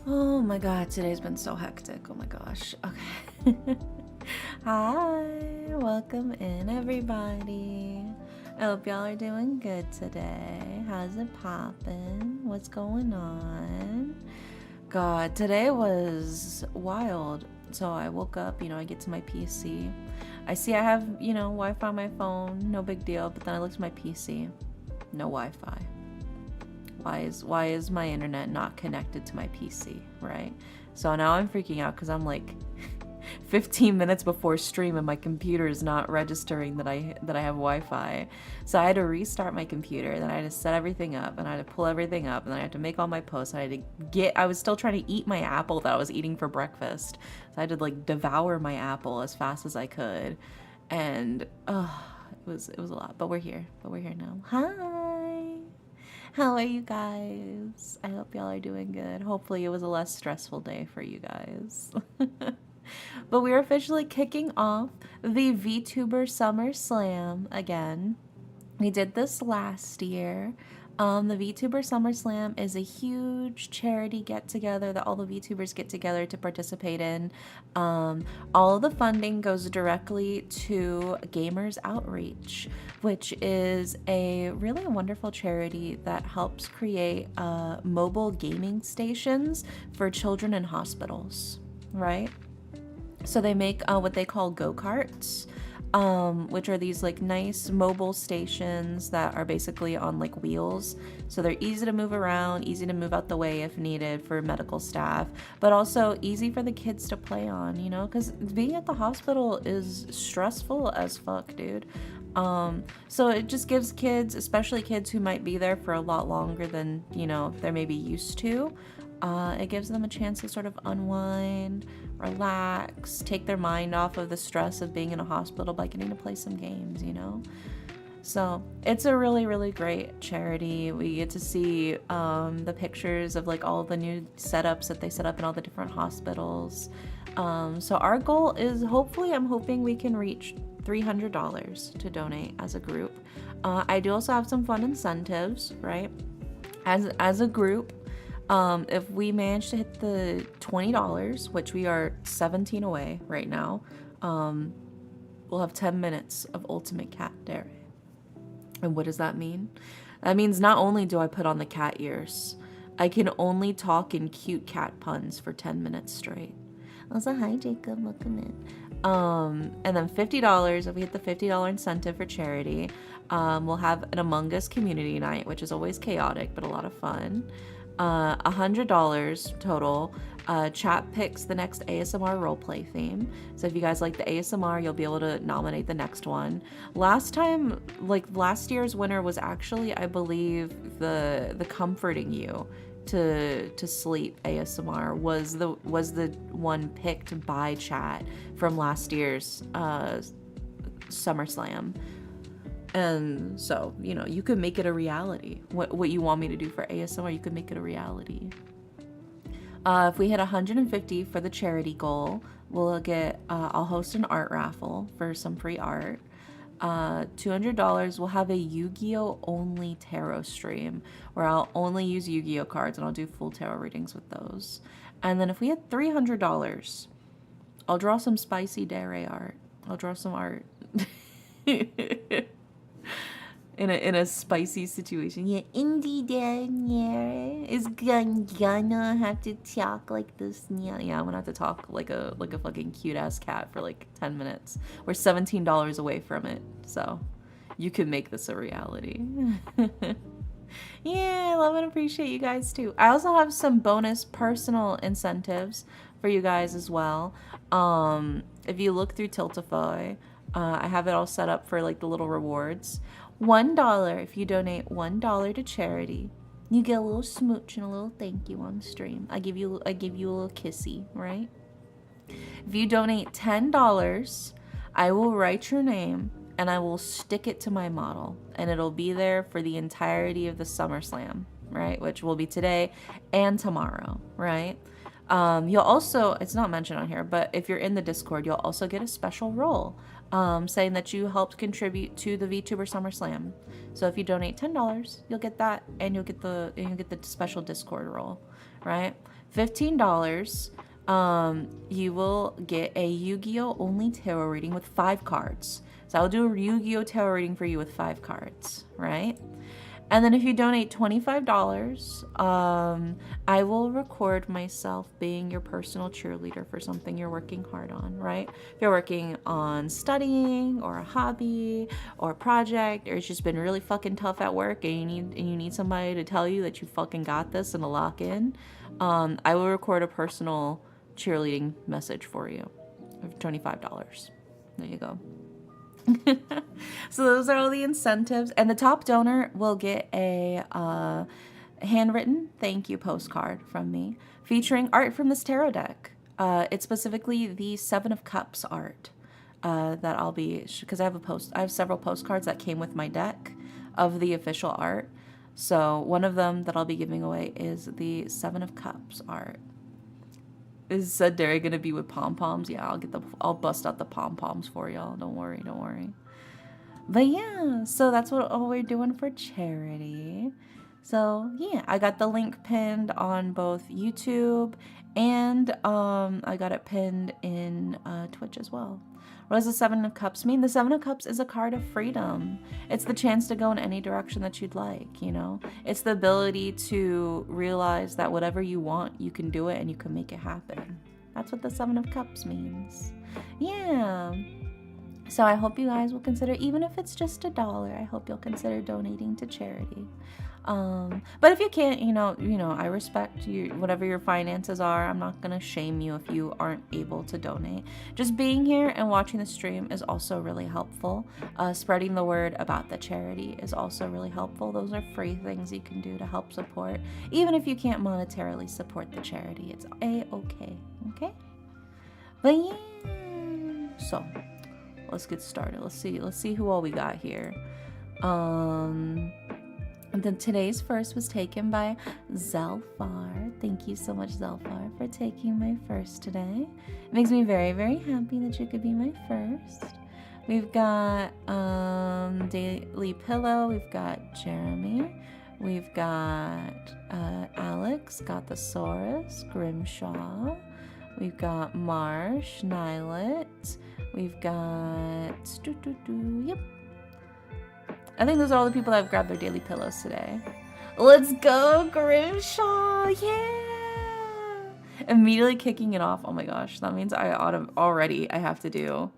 Oh my god, today's been so hectic. Oh my gosh. Okay. Hi, welcome in everybody. I hope y'all are doing good today. How's it poppin'? What's going on? God, today was wild. So I woke up, I get to my PC. I see I have, Wi-Fi on my phone, no big deal, but then I looked at my PC. No Wi-Fi. Why is my internet not connected to my PC, right? So now I'm freaking out because I'm like 15 minutes before stream and my computer is not registering that I have Wi-Fi. So I had to restart my computer, then I had to set everything up, and I had to pull everything up, and then I had to make all my posts. I was still trying to eat my apple that I was eating for breakfast. So I had to like devour my apple as fast as I could. And it was a lot, but we're here. Now. Hi. How are you guys? I hope y'all are doing good. Hopefully it was a less stressful day for you guys. But we're officially kicking off the VTuber Summer Slam again. We did this last year. The VTuber Summer Slam is a huge charity get-together that all the VTubers get together to participate in. All of the funding goes directly to Gamers Outreach, which is a really wonderful charity that helps create mobile gaming stations for children in hospitals, right? So they make what they call go-karts, which are these like nice mobile stations that are basically on like wheels. So they're easy to move around, easy to move out the way if needed for medical staff, but also easy for the kids to play on, because being at the hospital is stressful as fuck, dude. So it just gives kids, especially kids who might be there for a lot longer than, they're maybe used to, it gives them a chance to sort of unwind, relax, take their mind off of the stress of being in a hospital by getting to play some games, So it's a really, really great charity. We get to see the pictures of like all the new setups that they set up in all the different hospitals. So our goal is I'm hoping we can reach $300 to donate as a group. I do also have some fun incentives, right? As a group, if we manage to hit the $20, which we are 17 away right now, we'll have 10 minutes of ultimate cat dare. And what does that mean? That means not only do I put on the cat ears, I can only talk in cute cat puns for 10 minutes straight. Also, hi Jacob, welcome in. And then $50, if we hit the $50 incentive for charity, we'll have an Among Us community night, which is always chaotic, but a lot of fun. $100 total. Chat picks the next ASMR roleplay theme. So if you guys like the ASMR, you'll be able to nominate the next one. Last year's winner was actually, I believe, the comforting you to sleep ASMR was the one picked by chat from last year's SummerSlam. And so, you could make it a reality. What you want me to do for ASMR, you could make it a reality. If we hit 150 for the charity goal, we'll get, I'll host an art raffle for some free art. $200, we'll have a Yu-Gi-Oh! Only tarot stream where I'll only use Yu-Gi-Oh! Cards and I'll do full tarot readings with those. And then if we hit $300, I'll draw some spicy dare art. I'll draw some art. in a spicy situation. Yeah, indie Daniel is gonna have to talk like this. Yeah, I'm gonna have to talk like a fucking cute ass cat for like 10 minutes. We're $17 away from it, so you can make this a reality. Yeah, I love and appreciate you guys too. I also have some bonus personal incentives for you guys as well. If you look through Tiltify, I have it all set up for like the little rewards. $1, if you donate $1 to charity, you get a little smooch and a little thank you on stream. I give you a little kissy, right? If you donate $10, I will write your name and I will stick it to my model, and it'll be there for the entirety of the SummerSlam, right? Which will be today and tomorrow, right? You'll also, it's not mentioned on here, but if you're in the Discord, you'll also get a special role saying that you helped contribute to the VTuber SummerSlam. So if you donate $10, you'll get that, and you'll get the special Discord role, right? $15, you will get a Yu-Gi-Oh! Only tarot reading with 5 cards. So I'll do a Yu-Gi-Oh! Tarot reading for you with 5 cards, right? And then if you donate $25, I will record myself being your personal cheerleader for something you're working hard on, right? If you're working on studying or a hobby or a project, or it's just been really fucking tough at work and you need somebody to tell you that you fucking got this and to lock in, I will record a personal cheerleading message for you of $25. There you go. So those are all the incentives, and the top donor will get a handwritten thank you postcard from me featuring art from this tarot deck. It's specifically the 7 of Cups art that I'll be, because I have several postcards that came with my deck of the official art. So one of them that I'll be giving away is the 7 of Cups art. Is said Derry gonna be with pom-poms? Yeah, I'll bust out the pom-poms for y'all. Don't worry. But yeah, so that's all we're doing for charity. So yeah, I got the link pinned on both YouTube and I got it pinned in Twitch as well. What does the 7 of Cups mean? The 7 of Cups is a card of freedom. It's the chance to go in any direction that you'd like, you know? It's the ability to realize that whatever you want, you can do it and you can make it happen. That's what the 7 of Cups means. Yeah. So I hope you guys will consider, even if it's just $1, I hope you'll consider donating to charity. But if you can't, you know, I respect you, whatever your finances are. I'm not gonna shame you if you aren't able to donate. Just being here and watching the stream is also really helpful. Spreading the word about the charity is also really helpful. Those are free things you can do to help support, even if you can't monetarily support the charity. It's okay, okay? But yeah, so let's get started. Let's see who all we got here. Then today's first was taken by Zelfar. Thank you so much, Zelfar, for taking my first today. It makes me very, very happy that you could be my first. We've got Daily Pillow. We've got Jeremy. We've got Alex, got the Saurus, Grimshaw. We've got Marsh, Nylet. We've got yep. I think those are all the people that have grabbed their daily pillows today. Let's go, Grimshaw! Yeah! Immediately kicking it off. Oh my gosh, that means I have to do.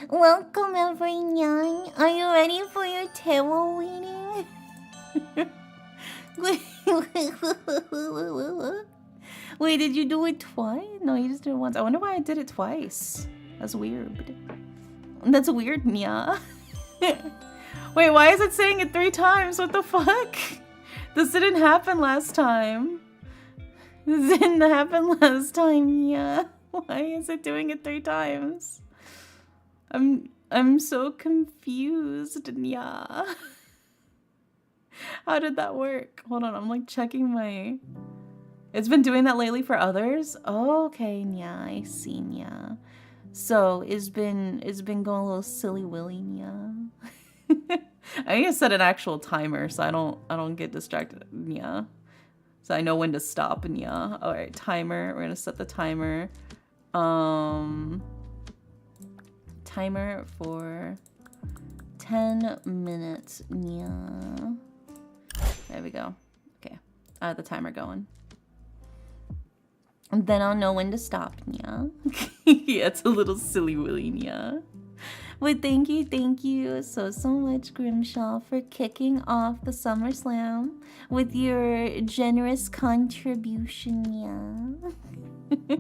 Welcome, everyone. Are you ready for your tarot reading? Wait, did you do it twice? No, you just did it once. I wonder why I did it twice. That's weird. That's weird, Nya. Wait, why is it saying it 3 times? What the fuck? This didn't happen last time. This didn't happen last time, Nya. Why is it doing it 3 times? I'm so confused, Nya. How did that work? Hold on, I'm like checking my... It's been doing that lately for others? Oh, okay, Nya, I see, Nya. So it's been going a little silly willy, yeah. I need to set an actual timer so I don't get distracted, yeah. So I know when to stop, and yeah. All right, timer. We're gonna set the timer. Timer for 10 minutes, yeah. There we go. Okay, I have the timer going. And then I'll know when to stop, yeah. Yeah, it's a little silly willy, yeah. But thank you so much, Grimshaw, for kicking off the SummerSlam with your generous contribution, yeah.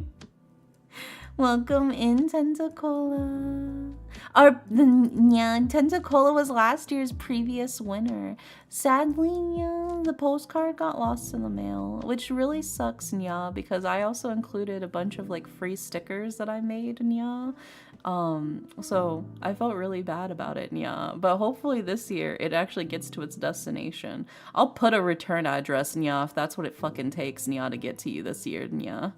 Welcome in, Tentacola. Tentacola was last year's previous winner. Sadly, yeah, the postcard got lost in the mail, which really sucks, Nya, because I also included a bunch of like free stickers that I made, Nya. So I felt really bad about it, Nya. But hopefully this year it actually gets to its destination. I'll put a return address, Nya, if that's what it fucking takes, Nya, to get to you this year, Nya.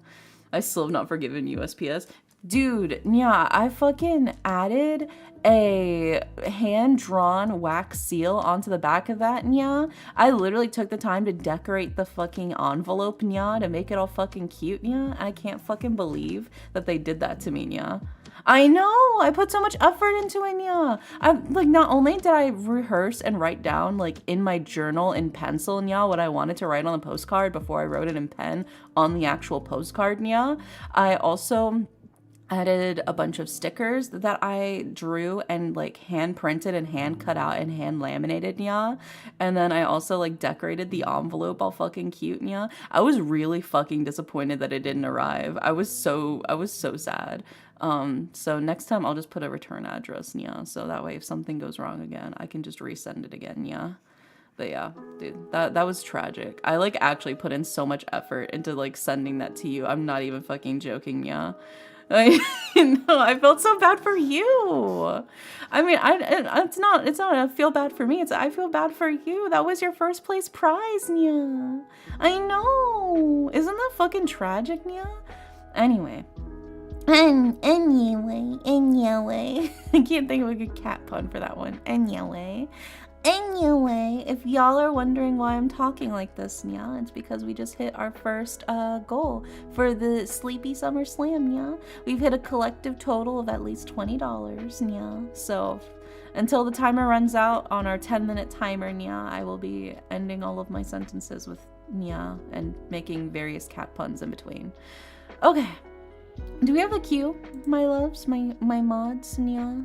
I still have not forgiven USPS. Dude, yeah, I fucking added a hand-drawn wax seal onto the back of that, yeah. I literally took the time to decorate the fucking envelope, yeah, to make it all fucking cute, yeah. I can't fucking believe that they did that to me, yeah. I know, I put so much effort into it, yeah. Like, not only did I rehearse and write down, like, in my journal in pencil, yeah, what I wanted to write on the postcard before I wrote it in pen on the actual postcard, yeah. I also added a bunch of stickers that I drew and like hand printed and hand cut out and hand laminated, yeah. And then I also like decorated the envelope all fucking cute, yeah. I was really fucking disappointed that it didn't arrive. I was so sad. So next time I'll just put a return address, yeah. So that way if something goes wrong again, I can just resend it again, yeah. But yeah, dude, that was tragic. I like actually put in so much effort into like sending that to you. I'm not even fucking joking, yeah. I felt so bad for you. I mean, it's not a feel bad for me. It's I feel bad for you. That was your first place prize, Nia. I know. Isn't that fucking tragic, Nia? Anyway. Anyway. I can't think of a good cat pun for that one. Anyway, if y'all are wondering why I'm talking like this, yeah, it's because we just hit our first goal for the Sleepy Summer Slam, yeah. We've hit a collective total of at least $20, yeah. So until the timer runs out on our 10-minute timer, yeah, I will be ending all of my sentences with yeah and making various cat puns in between. Okay. Do we have a queue, my loves, my mods, yeah?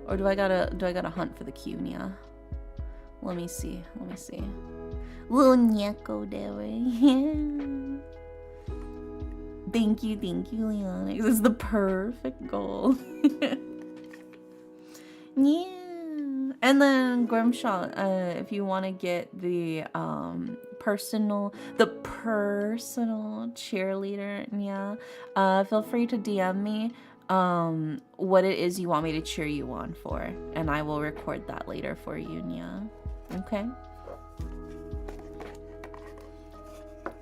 Or do I gotta hunt for the queue, yeah? Let me see. Little Nyeko there. Yeah. Thank you, Leonix. This is the perfect goal. Yeah. And then Grimshaw, if you want to get the personal cheerleader, yeah, feel free to DM me what it is you want me to cheer you on for, and I will record that later for you, yeah. Okay.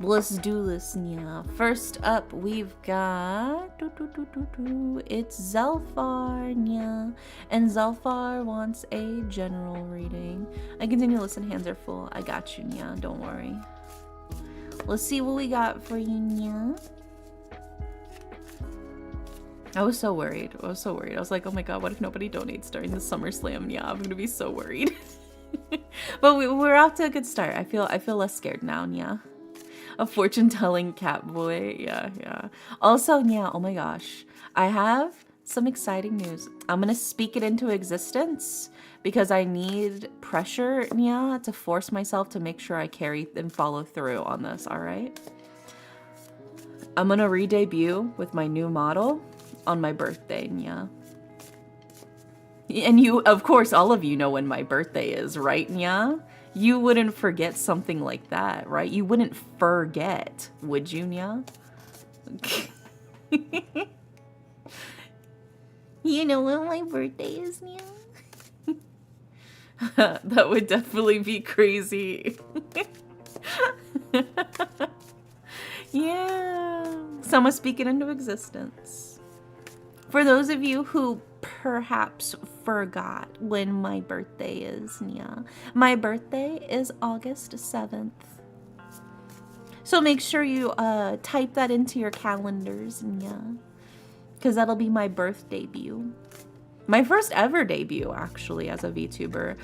Let's do this, yeah. First up, we've got it's Zelfar, yeah. And Zelfar wants a general reading. I continue to listen, hands are full. I got you, yeah, don't worry. Let's see what we got for you, yeah. I was so worried. I was like, oh my god, what if nobody donates during the Summer Slam? Yeah, I'm gonna be so worried. But we're off to a good start. I feel less scared now, yeah. A fortune-telling cat boy. Yeah. Also, yeah, oh my gosh. I have some exciting news. I'm gonna speak it into existence because I need pressure, yeah, to force myself to make sure I carry and follow through on this, alright? I'm gonna re-debut with my new model on my birthday, yeah. And you, of course, all of you know when my birthday is, right, Nya? You wouldn't forget something like that, right? You wouldn't forget, would you, Nya? You know when my birthday is, Nya? That would definitely be crazy. Yeah. So I'm gonna speak it into existence. For those of you who perhaps forgot when my birthday is, yeah. My birthday is August 7th. So make sure you type that into your calendars, yeah. Because that'll be my birth debut. My first ever debut, actually, as a VTuber.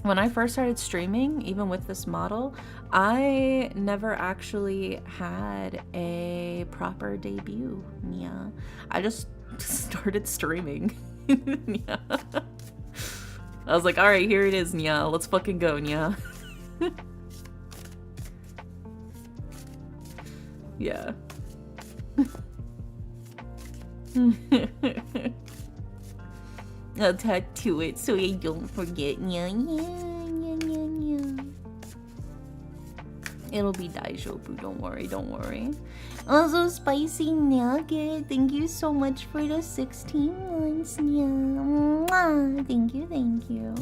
When I first started streaming, even with this model, I never actually had a proper debut, yeah. I just started streaming. Yeah. I was like, alright, here it is, Nya. Let's fucking go, Nya. Yeah. I'll tattoo it so I don't forget, Nya. Yeah. It'll be daijoubu, don't worry. Also, Spicy Nugget, thank you so much for the 16 months, Nya. Thank you.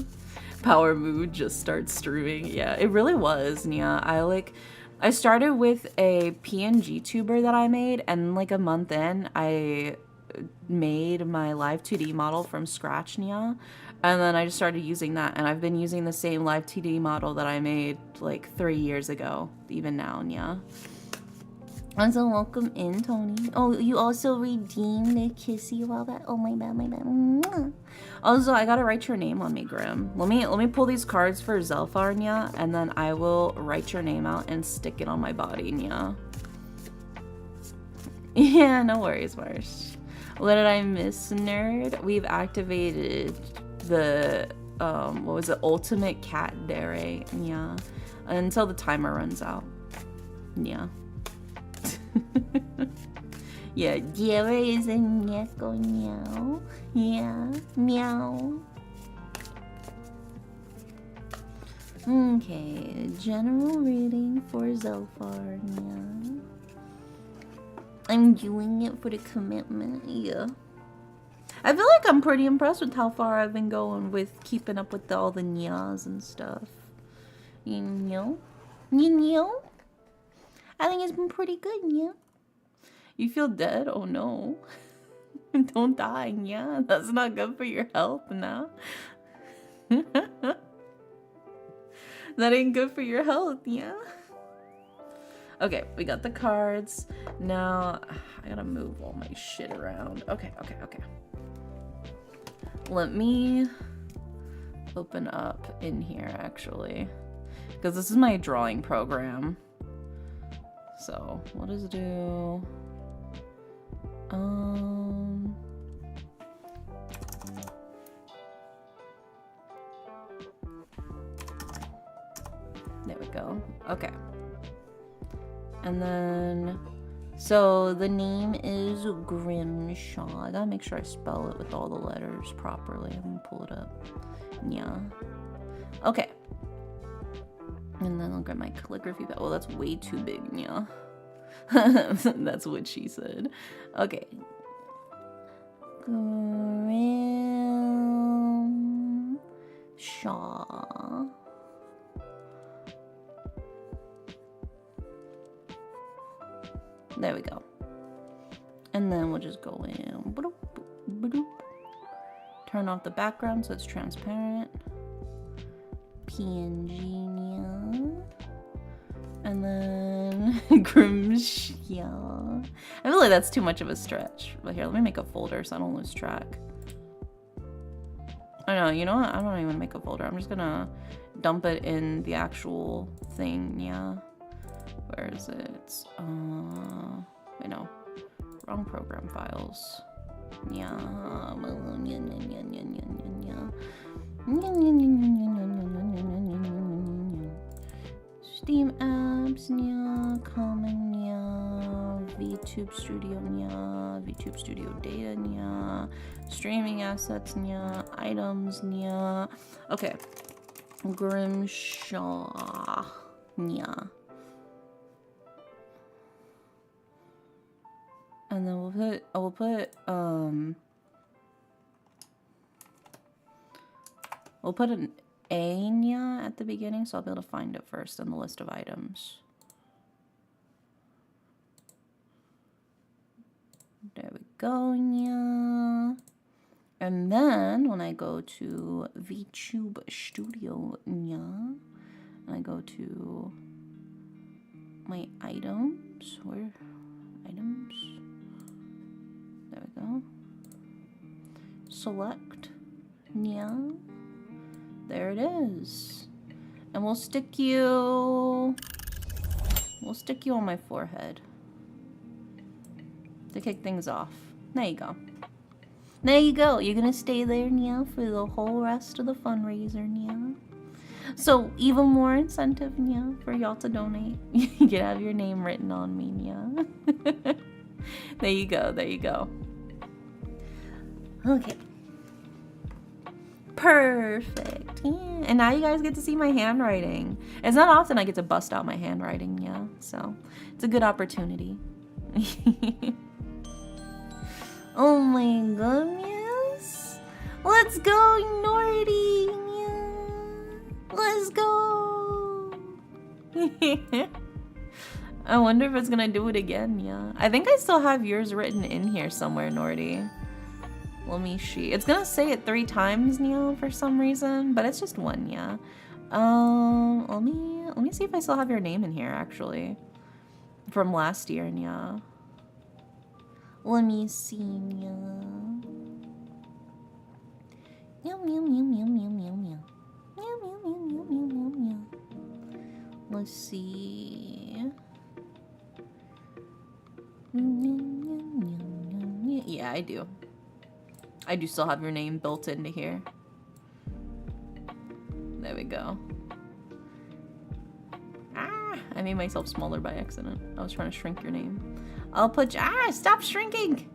Power Mood just starts streaming. Yeah, it really was, Nya. I like, I started with a PNG tuber that I made, and like a month in, I made my live 2D model from scratch, Nia. And then I just started using that, and I've been using the same live 2D model that I made like 3 years ago, even now, Nia. And so welcome in, Tony. Oh, you also redeemed the kissy while that. Oh my bad, my bad. Mwah. Also, I gotta write your name on me, Grim. Let me pull these cards for Zelfar, Nya, and then I will write your name out and stick it on my body, Nya. Yeah, no worries, Marsh. What did I miss, nerd? We've activated the what was it? Ultimate cat dare, Nya, until the timer runs out. Yeah. Yeah, Dara is a Neko meow. Yeah, meow. Okay, general reading for Zelfar, yeah. I'm doing it for the commitment, yeah. I feel like I'm pretty impressed with how far I've been going with keeping up with all the nyas and stuff. You know? You know? I think it's been pretty good, yeah. You feel dead? Oh no. Don't die, yeah. That's not good for your health now. That ain't good for your health, yeah. Okay, we got the cards. Now, I gotta move all my shit around. Okay. Let me open up in here, actually. Because this is my drawing program. So, what does it do? There we go. Okay. And then, so the name is Grimshaw. I gotta make sure I spell it with all the letters properly. I'm gonna pull it up. Yeah. Okay. And then I'll get my calligraphy back. Oh, that's way too big, yeah. That's what she said. Okay. Grimshaw. There we go. And then we'll just go in. Turn off the background so it's transparent. PNG. And then Grimshaw. I feel like that's too much of a stretch. But here, let me make a folder so I don't lose track. I know, you know what? I don't even make a folder. I'm just gonna dump it in the actual thing, yeah. Where is it? Wait, no. Wrong program files. Yeah. Steam apps, nya, common, nya, VTube Studio, nya, VTube Studio data, nya, streaming assets, nya, items, nya. Okay. Grimshaw, nya. And then we'll put an Anya at the beginning, so I'll be able to find it first in the list of items. There we go, yeah. And then when I go to VTube Studio, yeah, and I go to my items, where items? There we go. Select, yeah. There it is. And we'll stick you on my forehead to kick things off. There you go. There you go. You're gonna stay there, Nia, for the whole rest of the fundraiser, Nia. So even more incentive, Nia, for y'all to donate. You can have your name written on me, Nia. There you go. There you go. Okay. Perfect. Yeah. And now you guys get to see my handwriting. It's not often I get to bust out my handwriting, yeah. So it's a good opportunity. Oh my goodness. Let's go, Nordy. Yeah. Let's go. I wonder if it's gonna do it again, yeah. I think I still have yours written in here somewhere, Nordy. Let me see. It's gonna say it 3 times, Nia, for some reason, but it's just 1, yeah. Let me see if I still have your name in here, actually. From last year, Nia. Let me see, Nia. Meow, meow, meow, meow, meow, meow, meow. Meow, meow, meow, meow, meow, meow, meow. Let's see. Yeah, I do. I do still have your name built into here. There we go. Ah, I made myself smaller by accident. I was trying to shrink your name. I'll put stop shrinking.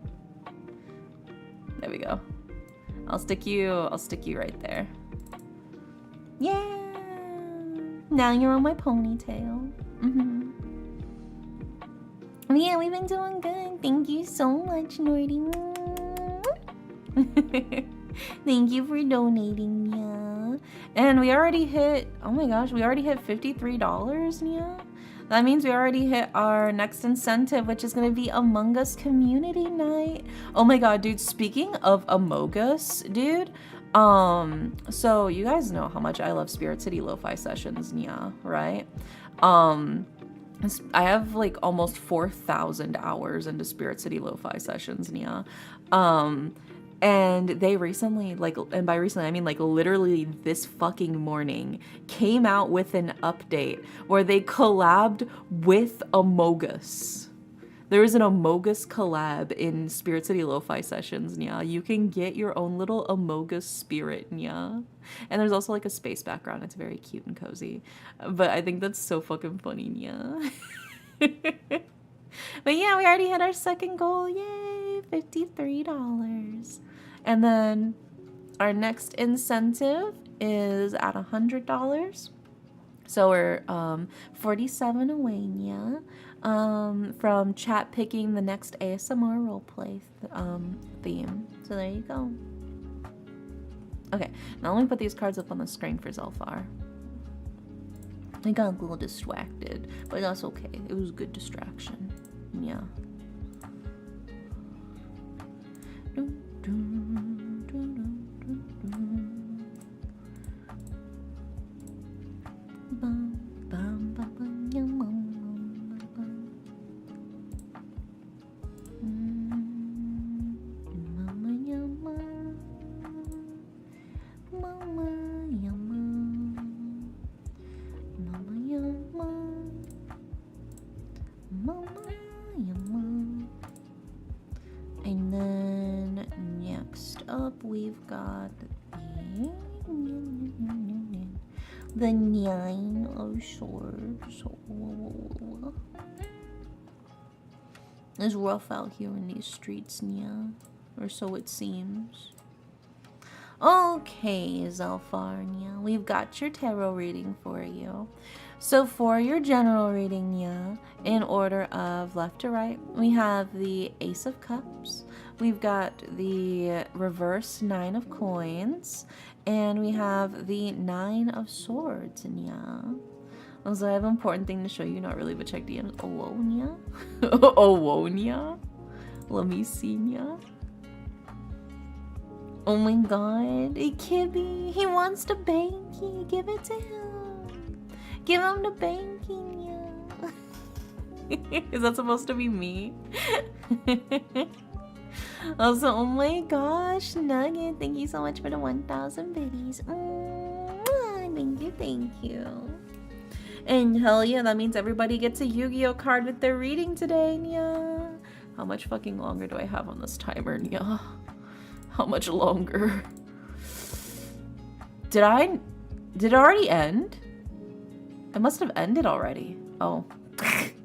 There we go. I'll stick you right there. Yeah. Now you're on my ponytail. Yeah, we've been doing good. Thank you so much, Nordy. Thank you for donating, yeah. And we already hit, oh my gosh, we already hit $53, yeah. That means we already hit our next incentive, which is going to be Among Us community night. Oh my god, dude, speaking of Among Us, dude, so you guys know how much I love Spirit City Lo-Fi sessions, yeah, right? I have like almost 4,000 hours into Spirit City Lo-Fi sessions, Nia. And they recently, like, and by recently I mean like literally this fucking morning, came out with an update where they collabed with Among Us. There is an Among Us collab in Spirit City Lo-Fi sessions, Nya. You can get your own little Among Us spirit, Nya. And there's also like a space background. It's very cute and cozy. But I think that's so fucking funny, Nya. But yeah, we already hit our second goal. Yay, $53. And then our next incentive is at $100. So we're 47 away, yeah. From chat picking the next ASMR roleplay theme. So there you go. Okay, now let me put these cards up on the screen for Zelfar. I got a little distracted, but that's okay. It was a good distraction. Yeah. And then next up we've got the 9 of Swords. It's rough out here in these streets, yeah, or so it seems. Okay, Zelfarnia, we've got your tarot reading for you. So for your general reading, yeah, in order of left to right, we have the Ace of Cups, we've got the reverse 9 of Coins, and we have the 9 of Swords, yeah. Also, I have an important thing to show you, not really, but check the end. Owonia? Owonia? Let me see, yeah. Oh my god, a Kibby, he wants the banky, give it to him. Give him the banky, yeah. Is that supposed to be me? Also, oh my gosh, Nugget, thank you so much for the 1,000 biddies. Thank you. And hell yeah, that means everybody gets a Yu-Gi-Oh card with their reading today, yeah. How much fucking longer do I have on this timer, yeah? How much longer? Did it already end? It must have ended already. Oh.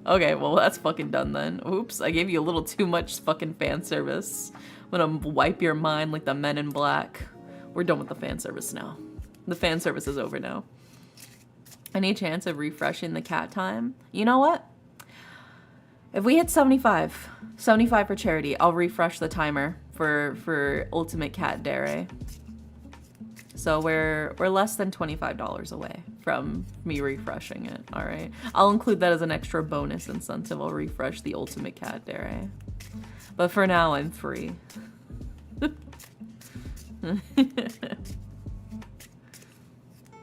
Okay, well that's fucking done then. Oops, I gave you a little too much fucking fan service. I'm gonna wipe your mind like the Men in Black. We're done with the fan service now. The fan service is over now. Any chance of refreshing the cat time? You know what? If we hit 75 for charity, I'll refresh the timer for Ultimate Cat Dare. So we're less than $25 away from me refreshing it, all right? I'll include that as an extra bonus incentive. I'll refresh the ultimate cat dairy. But for now, I'm free.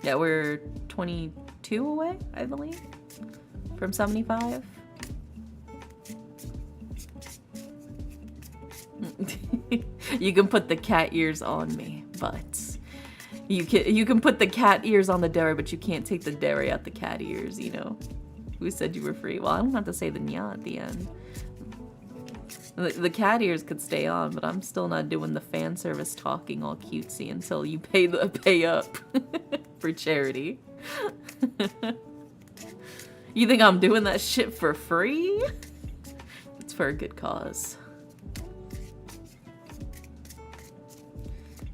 Yeah, we're 22 away, I believe, from 75. You can put the cat ears on me, but you can put the cat ears on the dairy, but you can't take the dairy out the cat ears, you know? Who said you were free? Well, I don't have to say the nya at the end. The cat ears could stay on, but I'm still not doing the fan service talking all cutesy until you pay up for charity. You think I'm doing that shit for free? It's for a good cause.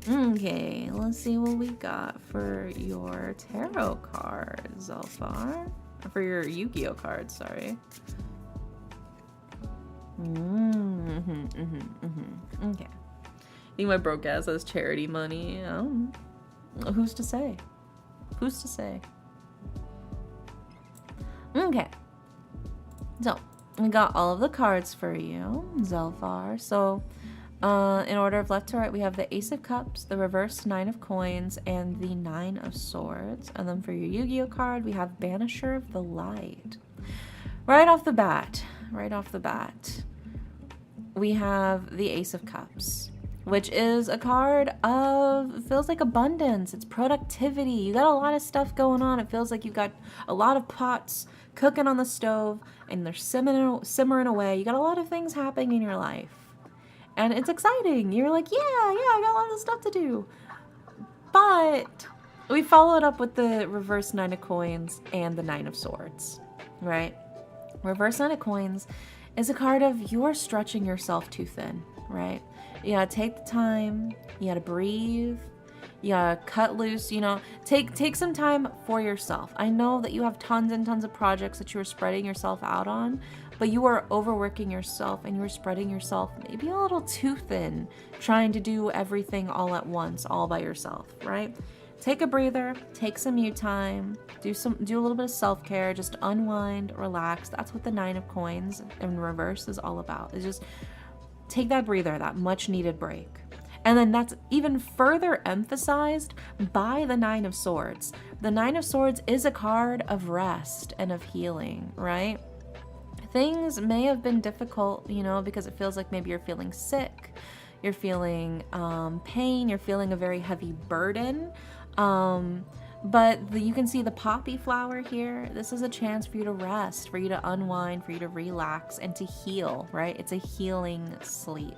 Okay, let's see what we got for your tarot cards so far. For your Yu-Gi-Oh cards, sorry. Okay. I think my broke ass has charity money. Who's to say? Who's to say? Okay. So, we got all of the cards for you, Zelfar. So, in order of left to right, we have the Ace of Cups, the reverse Nine of Coins, and the Nine of Swords. And then for your Yu-Gi-Oh card, we have Banisher of the Light. Right off the bat, we have the Ace of Cups, which is a card of, feels like abundance. It's productivity. You got a lot of stuff going on. It feels like you've got a lot of pots cooking on the stove and they're simmering away. You got a lot of things happening in your life. And it's exciting. You're like, yeah, I got a lot of stuff to do. But we followed up with the reverse Nine of Coins and the Nine of Swords, right? Reverse Nine of Coins is a card of you're stretching yourself too thin, right? You gotta take the time, you gotta breathe, you gotta cut loose, you know, take some time for yourself. I know that you have tons and tons of projects that you are spreading yourself out on, but you are overworking yourself and you are spreading yourself maybe a little too thin, trying to do everything all at once, all by yourself, right? Take a breather, take some you time, do a little bit of self-care, just unwind, relax. That's what the Nine of Coins in reverse is all about. Is just take that breather, that much needed break. And then that's even further emphasized by the Nine of Swords. The Nine of Swords is a card of rest and of healing, right? Things may have been difficult, you know, because it feels like maybe you're feeling sick, you're feeling pain, you're feeling a very heavy burden. But you can see the poppy flower here. This is a chance for you to rest, for you to unwind, for you to relax and to heal, right? It's a healing sleep.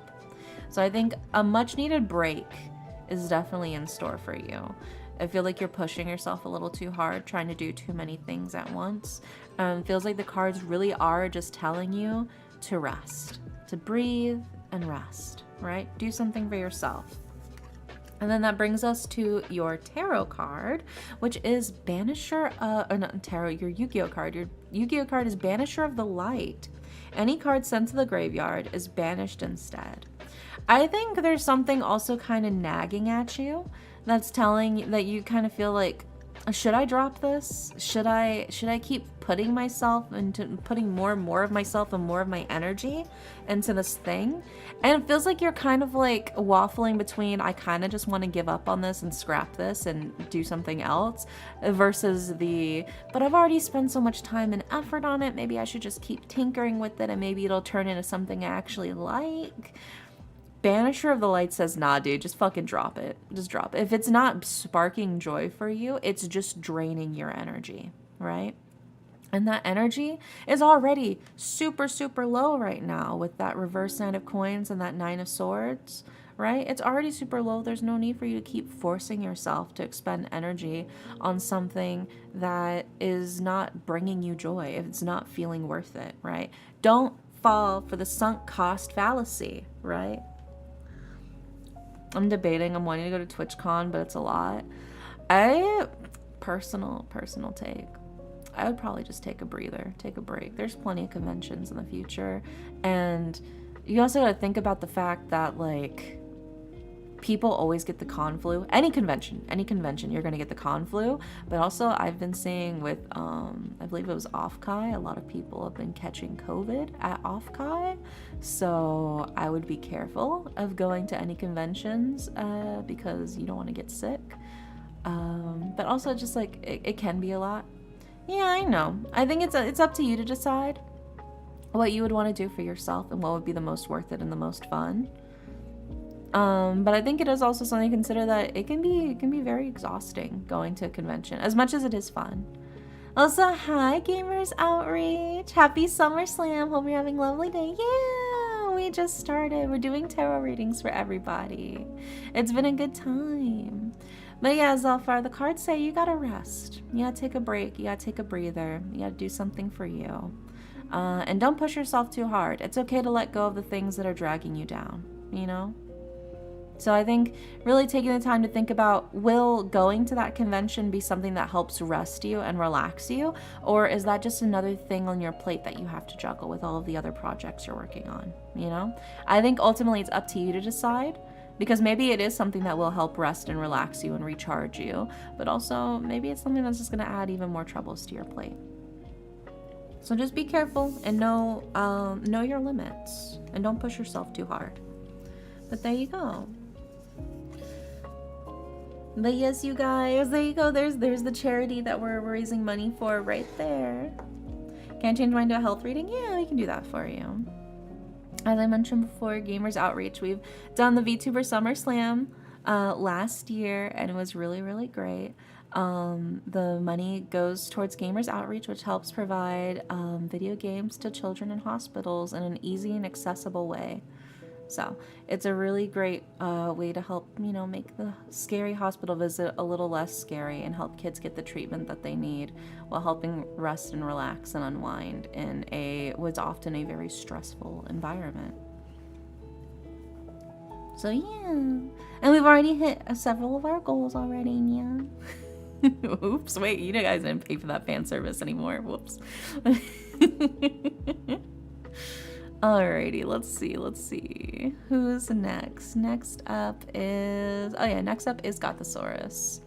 So I think a much needed break is definitely in store for you. I feel like you're pushing yourself a little too hard, trying to do too many things at once. Feels like the cards really are just telling you to rest, to breathe and rest, right? Do something for yourself. And then that brings us to your tarot card, which is Banisher, or not tarot, your Yu-Gi-Oh card. Your Yu-Gi-Oh card is Banisher of the Light. Any card sent to the graveyard is banished instead. I think there's something also kind of nagging at you that's telling that you kind of feel like, should I drop this? Should I keep putting myself into putting more and more of myself and more of my energy into this thing? And it feels like you're kind of like waffling between, I kind of just want to give up on this and scrap this and do something else, versus but I've already spent so much time and effort on it, maybe I should just keep tinkering with it and maybe it'll turn into something I actually like. Banisher of the Light says, nah, dude, just fucking drop it. Just drop it. If it's not sparking joy for you, it's just draining your energy, right? And that energy is already super, super low right now with that reverse Nine of Coins and that Nine of Swords, right? It's already super low. There's no need for you to keep forcing yourself to expend energy on something that is not bringing you joy, if it's not feeling worth it, right? Don't fall for the sunk cost fallacy, right? I'm debating. I'm wanting to go to TwitchCon, but it's a lot. Personal take. I would probably just take a breather, take a break. There's plenty of conventions in the future. And you also got to think about the fact that, like, people always get the con flu. Any convention, you're going to get the con flu. But also I've been seeing with, I believe it was Offkai, a lot of people have been catching COVID at Offkai. So I would be careful of going to any conventions because you don't want to get sick. But also just like, it can be a lot. Yeah, I know. I think it's up to you to decide what you would want to do for yourself and what would be the most worth it and the most fun. But I think it is also something to consider that it can be very exhausting going to a convention, as much as it is fun. Also, hi Gamers Outreach. Happy Summer Slam. Hope you're having a lovely day. Yeah, we just started. We're doing tarot readings for everybody. It's been a good time. But yeah, Zelfar, the cards say you gotta rest. You gotta take a break. You gotta take a breather. You gotta do something for you. And don't push yourself too hard. It's okay to let go of the things that are dragging you down, you know? So I think really taking the time to think about, will going to that convention be something that helps rest you and relax you? Or is that just another thing on your plate that you have to juggle with all of the other projects you're working on, you know? I think ultimately it's up to you to decide, because maybe it is something that will help rest and relax you and recharge you, but also maybe it's something that's just going to add even more troubles to your plate. So just be careful and know your limits and don't push yourself too hard. But there you go. But yes, you guys, there you go. There's the charity that we're raising money for right there. Can I change mine to a health reading? Yeah, we can do that for you. As I mentioned before, Gamers Outreach, we've done the VTuber Summer Slam last year, and it was really, really great. The money goes towards Gamers Outreach, which helps provide video games to children in hospitals in an easy and accessible way. So it's a really great way to help, you know, make the scary hospital visit a little less scary and help kids get the treatment that they need while helping rest and relax and unwind in what's often a very stressful environment. So yeah, and we've already hit several of our goals already, yeah. Oops, wait, you guys didn't pay for that fan service anymore. Whoops. Alrighty, let's see. Who's next? Next up is Gothosaurus.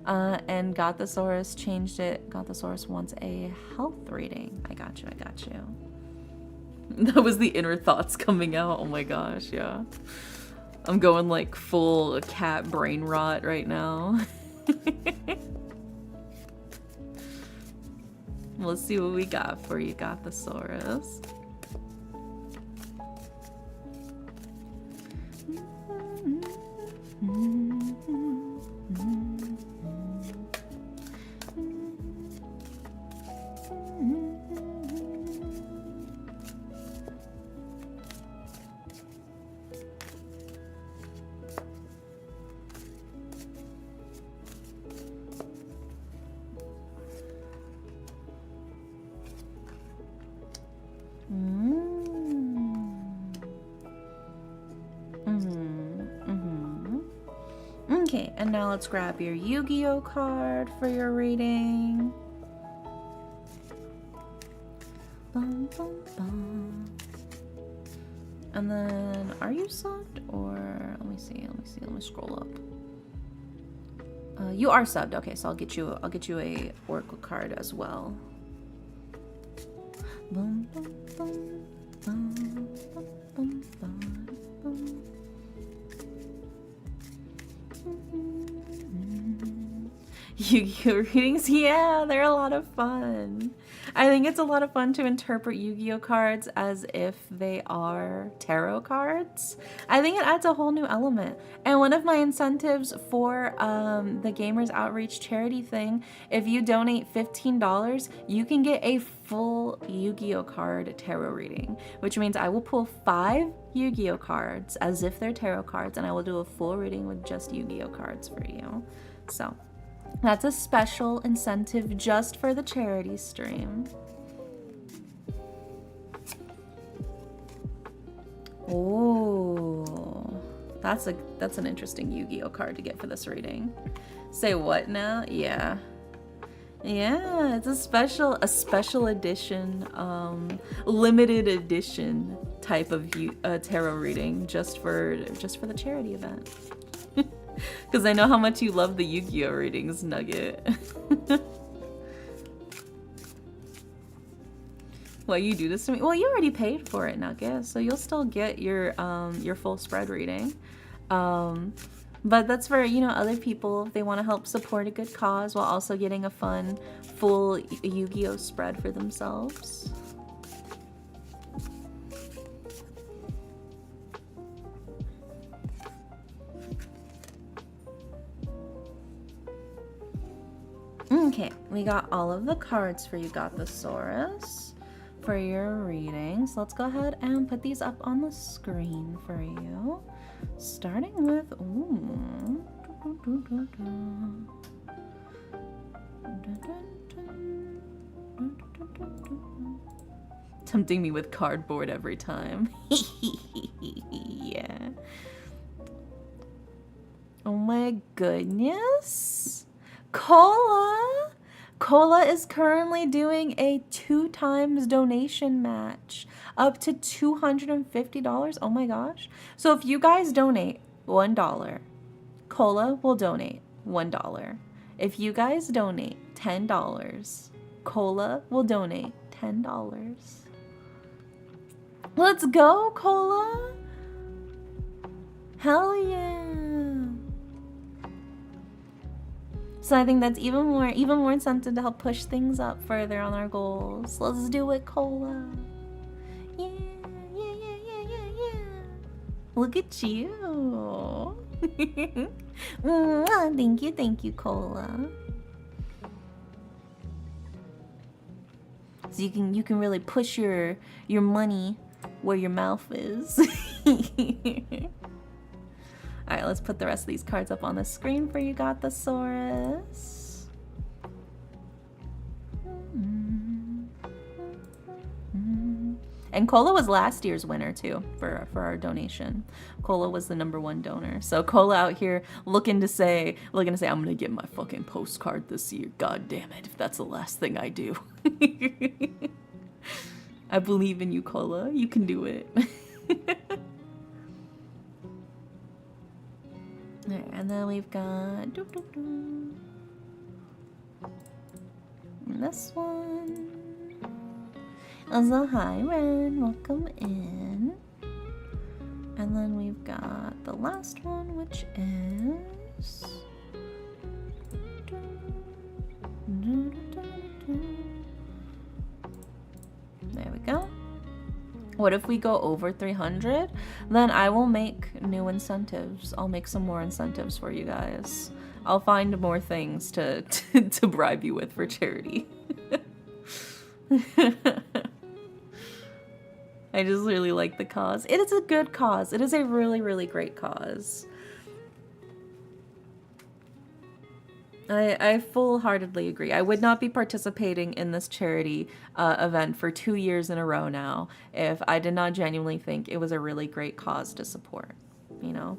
And Gothosaurus changed it. Gothosaurus wants a health reading. I got you. That was the inner thoughts coming out. Oh my gosh, yeah. I'm going like full cat brain rot right now. Let's see what we got for you, Gothosaurus. Okay, and now let's grab your Yu-Gi-Oh card for your reading. Bum, bum, bum. And then, are you subbed or let me see, let me scroll up. You are subbed. Okay, so I'll get you a Oracle card as well. Bum, bum, bum, bum, bum, bum, bum, bum. Yu-Gi-Oh readings, yeah, they're a lot of fun. I think it's a lot of fun to interpret Yu-Gi-Oh cards as if they are tarot cards. I think it adds a whole new element. And one of my incentives for the Gamers Outreach charity thing, if you donate $15, you can get a full Yu-Gi-Oh card tarot reading, which means I will pull 5 Yu-Gi-Oh cards as if they're tarot cards, and I will do a full reading with just Yu-Gi-Oh cards for you. So that's a special incentive just for the charity stream. Oh, that's an interesting Yu-Gi-Oh card to get for this reading. Say what now? Yeah, it's a special edition, limited edition type of tarot reading just for the charity event. Because I know how much you love the Yu-Gi-Oh readings, Nugget. Why you do this to me? Well, you already paid for it, Nugget, so you'll still get your full spread reading. But that's for, you know, other people if they want to help support a good cause while also getting a fun, full Yu-Gi-Oh spread for themselves. Okay, we got all of the cards for you, got the Saurus, for your readings. Let's go ahead and put these up on the screen for you. Starting with, ooh. Tempting me with cardboard every time. Yeah. Oh my goodness. Cola! Cola is currently doing a 2x donation match. Up to $250. Oh my gosh. So if you guys donate $1, Cola will donate $1. If you guys donate $10, Cola will donate $10. Let's go, Cola! Hell yeah! So I think that's even more incentive to help push things up further on our goals. Let's do it, Cola. Yeah, yeah, yeah, yeah, yeah, yeah. Look at you. Thank you, Cola. So you can really push your money where your mouth is. Alright, let's put the rest of these cards up on the screen for you, got the Saurus. And Cola was last year's winner too for our donation. Cola was the #1 donor. So Cola out here looking to say I'm gonna get my fucking postcard this year. God damn it, if that's the last thing I do. I believe in you, Cola. You can do it. Alright, and then we've got this one. Also, hi Ren, welcome in. And then we've got the last one, which is there we go. What if we go over 300? Then I will make new incentives. I'll make some more incentives for you guys. I'll find more things to bribe you with for charity. I just really like the cause. It is a good cause. It is a really, really great cause. I full-heartedly agree. I would not be participating in this charity event for 2 years in a row now if I did not genuinely think it was a really great cause to support, you know?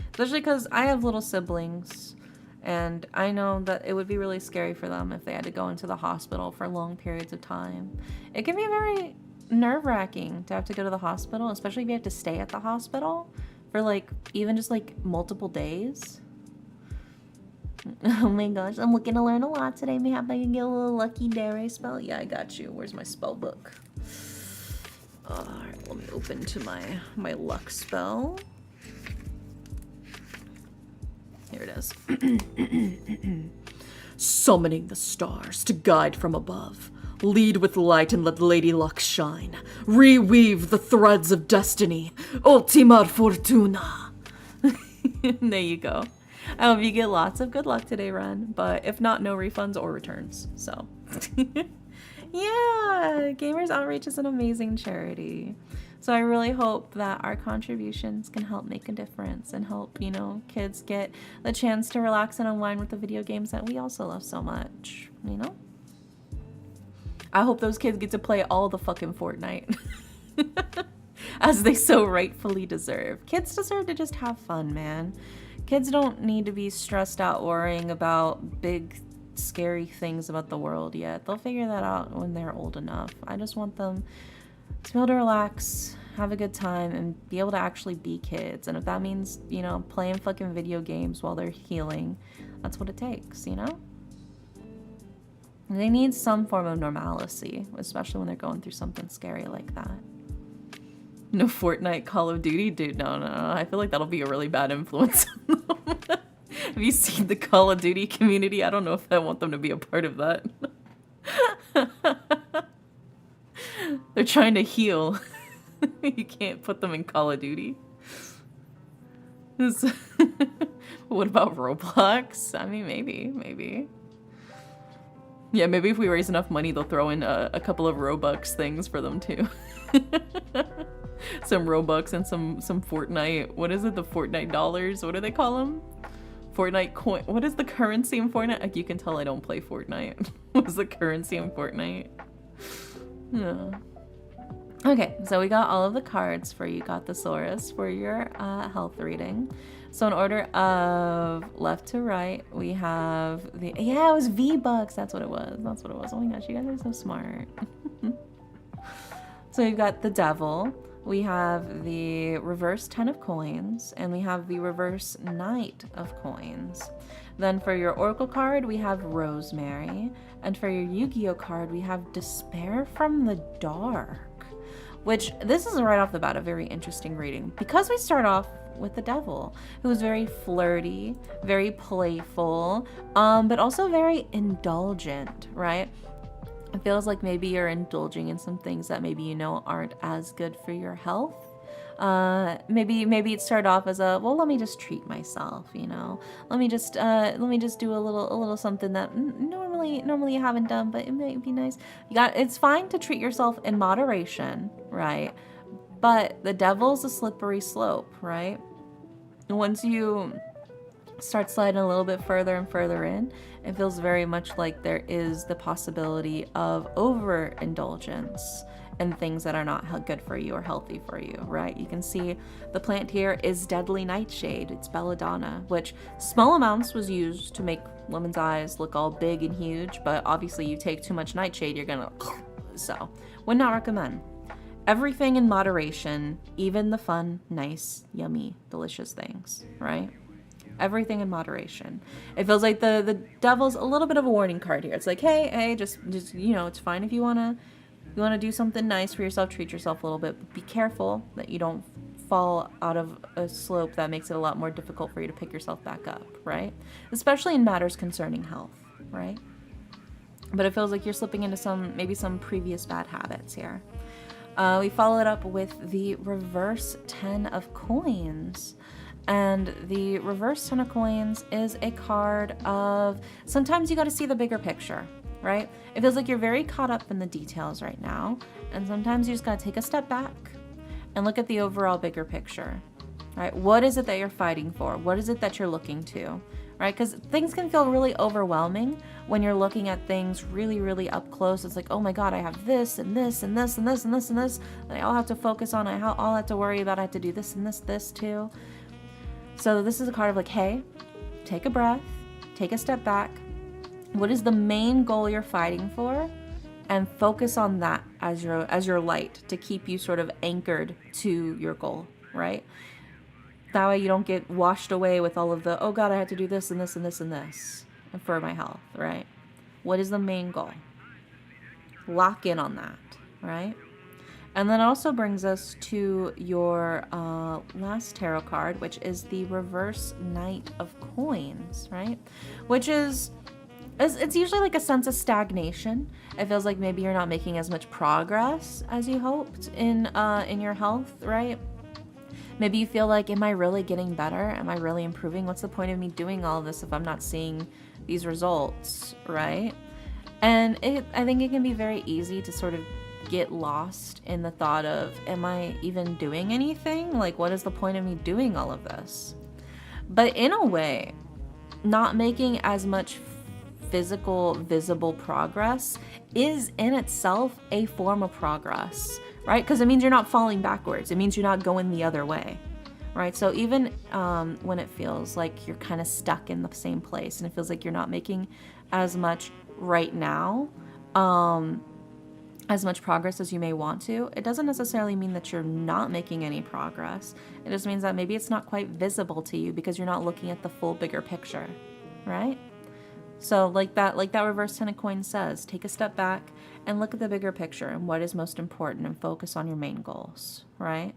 Especially because I have little siblings, and I know that it would be really scary for them if they had to go into the hospital for long periods of time. It can be very nerve-wracking to have to go to the hospital, especially if you have to stay at the hospital for like, even just like multiple days. Oh my gosh, I'm looking to learn a lot today. Maybe I can get a little lucky dare spell. Yeah, I got you. Where's my spell book? Alright, let me open to my luck spell. Here it is. Summoning the stars to guide from above. Lead with light and let Lady Luck shine. Reweave the threads of destiny. Ultima Fortuna. There you go. I hope you get lots of good luck today, Ren. But if not, no refunds or returns. So, yeah, Gamers Outreach is an amazing charity. So I really hope that our contributions can help make a difference and help, you know, kids get the chance to relax and unwind with the video games that we also love so much, you know? I hope those kids get to play all the fucking Fortnite. As they so rightfully deserve. Kids deserve to just have fun, man. Kids don't need to be stressed out worrying about big, scary things about the world yet. They'll figure that out when they're old enough. I just want them to be able to relax have a good time, and be able to actually be kids. And if that means, you know, playing fucking video games while they're healing, that's what it takes, you know? They need some form of normalcy, especially when they're going through something scary like that. No Fortnite, Call of Duty? Dude, no. I feel like that'll be a really bad influence on them. Have you seen the Call of Duty community? I don't know if I want them to be a part of that. They're trying to heal. You can't put them in Call of Duty. What about Roblox? I mean, maybe. Yeah, maybe if we raise enough money, they'll throw in a couple of Robux things for them too. Some Robux and some Fortnite. What is it? The Fortnite dollars? What do they call them? Fortnite coin. What is the currency in Fortnite? Like, you can tell I don't play Fortnite. What's the currency in Fortnite? Yeah. Okay, so we got all of the cards for you. Got thesaurus for your health reading. So in order of left to right, we have the, yeah, it was V-Bucks. That's what it was. Oh my gosh, you guys are so smart. So we've got the Devil. We have the reverse 10 of coins, and we have the reverse Knight of coins. Then for your Oracle card, we have Rosemary. And for your Yu-Gi-Oh card, we have Despair from the Dark. Which, this is right off the bat a very interesting reading, because we start off with the Devil, who is very flirty, very playful, but also very indulgent, right? It feels like maybe you're indulging in some things that maybe you know aren't as good for your health. Maybe it started off as a, well, let me just treat myself, you know. Let me just do a little something that normally you haven't done, but it might be nice. It's fine to treat yourself in moderation, right? But the Devil's a slippery slope, right? Once you start sliding a little bit further and further in, it feels very much like there is the possibility of overindulgence and things that are not good for you or healthy for you, right? You can see the plant here is Deadly Nightshade. It's belladonna, which small amounts was used to make women's eyes look all big and huge, but obviously you take too much nightshade, you're gonna, so would not recommend. Everything in moderation, even the fun, nice, yummy, delicious things, right? Everything in moderation. It feels like the Devil's a little bit of a warning card here. It's like, hey, just you know, it's fine if you wanna do something nice for yourself, treat yourself a little bit, but be careful that you don't fall out of a slope that makes it a lot more difficult for you to pick yourself back up, right? Especially in matters concerning health, right? But it feels like you're slipping into maybe some previous bad habits here. We follow it up with the reverse 10 of coins. And the reverse 10 of coins is a card of, sometimes you got to see the bigger picture, right? It feels like you're very caught up in the details right now. And sometimes you just got to take a step back and look at the overall bigger picture, right? What is it that you're fighting for? What is it that you're looking to, right? Because things can feel really overwhelming when you're looking at things really, really up close. It's like, oh my God, I have this and this and this and this and this and this that I all have to focus on. I all have to worry about. I have to do this and this too. So this is a card of like, hey, take a breath, take a step back. What is the main goal you're fighting for? And focus on that as your light to keep you sort of anchored to your goal, right? That way you don't get washed away with all of the, oh God, I have to do this and this and this and this for my health, right? What is the main goal? Lock in on that, right? And then it also brings us to your last tarot card, which is the reverse Knight of Coins, right? Which is, it's usually like a sense of stagnation. It feels like maybe you're not making as much progress as you hoped in your health, right? Maybe you feel like, am I really getting better? Am I really improving? What's the point of me doing all of this if I'm not seeing these results, right? And I think it can be very easy to sort of get lost in the thought of, am I even doing anything? Like, what is the point of me doing all of this? But in a way, not making as much physical, visible progress is in itself a form of progress, right? Because it means you're not falling backwards. It means you're not going the other way, right? So even when it feels like you're kind of stuck in the same place and it feels like you're not making as much right now, as much progress as you may want to, it doesn't necessarily mean that you're not making any progress. It just means that maybe it's not quite visible to you because you're not looking at the full bigger picture, right? So like that reverse 10 of coins says, take a step back and look at the bigger picture and what is most important and focus on your main goals, right?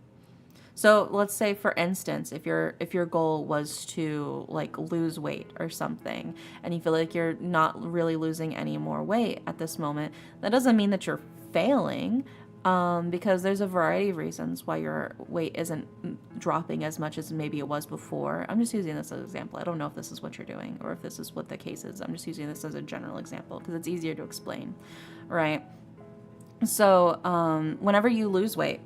So let's say, for instance, if your goal was to like lose weight or something, and you feel like you're not really losing any more weight at this moment, that doesn't mean that you're failing, because there's a variety of reasons why your weight isn't dropping as much as maybe it was before. I'm just using this as an example. I don't know if this is what you're doing or if this is what the case is. I'm just using this as a general example because it's easier to explain, right? So whenever you lose weight,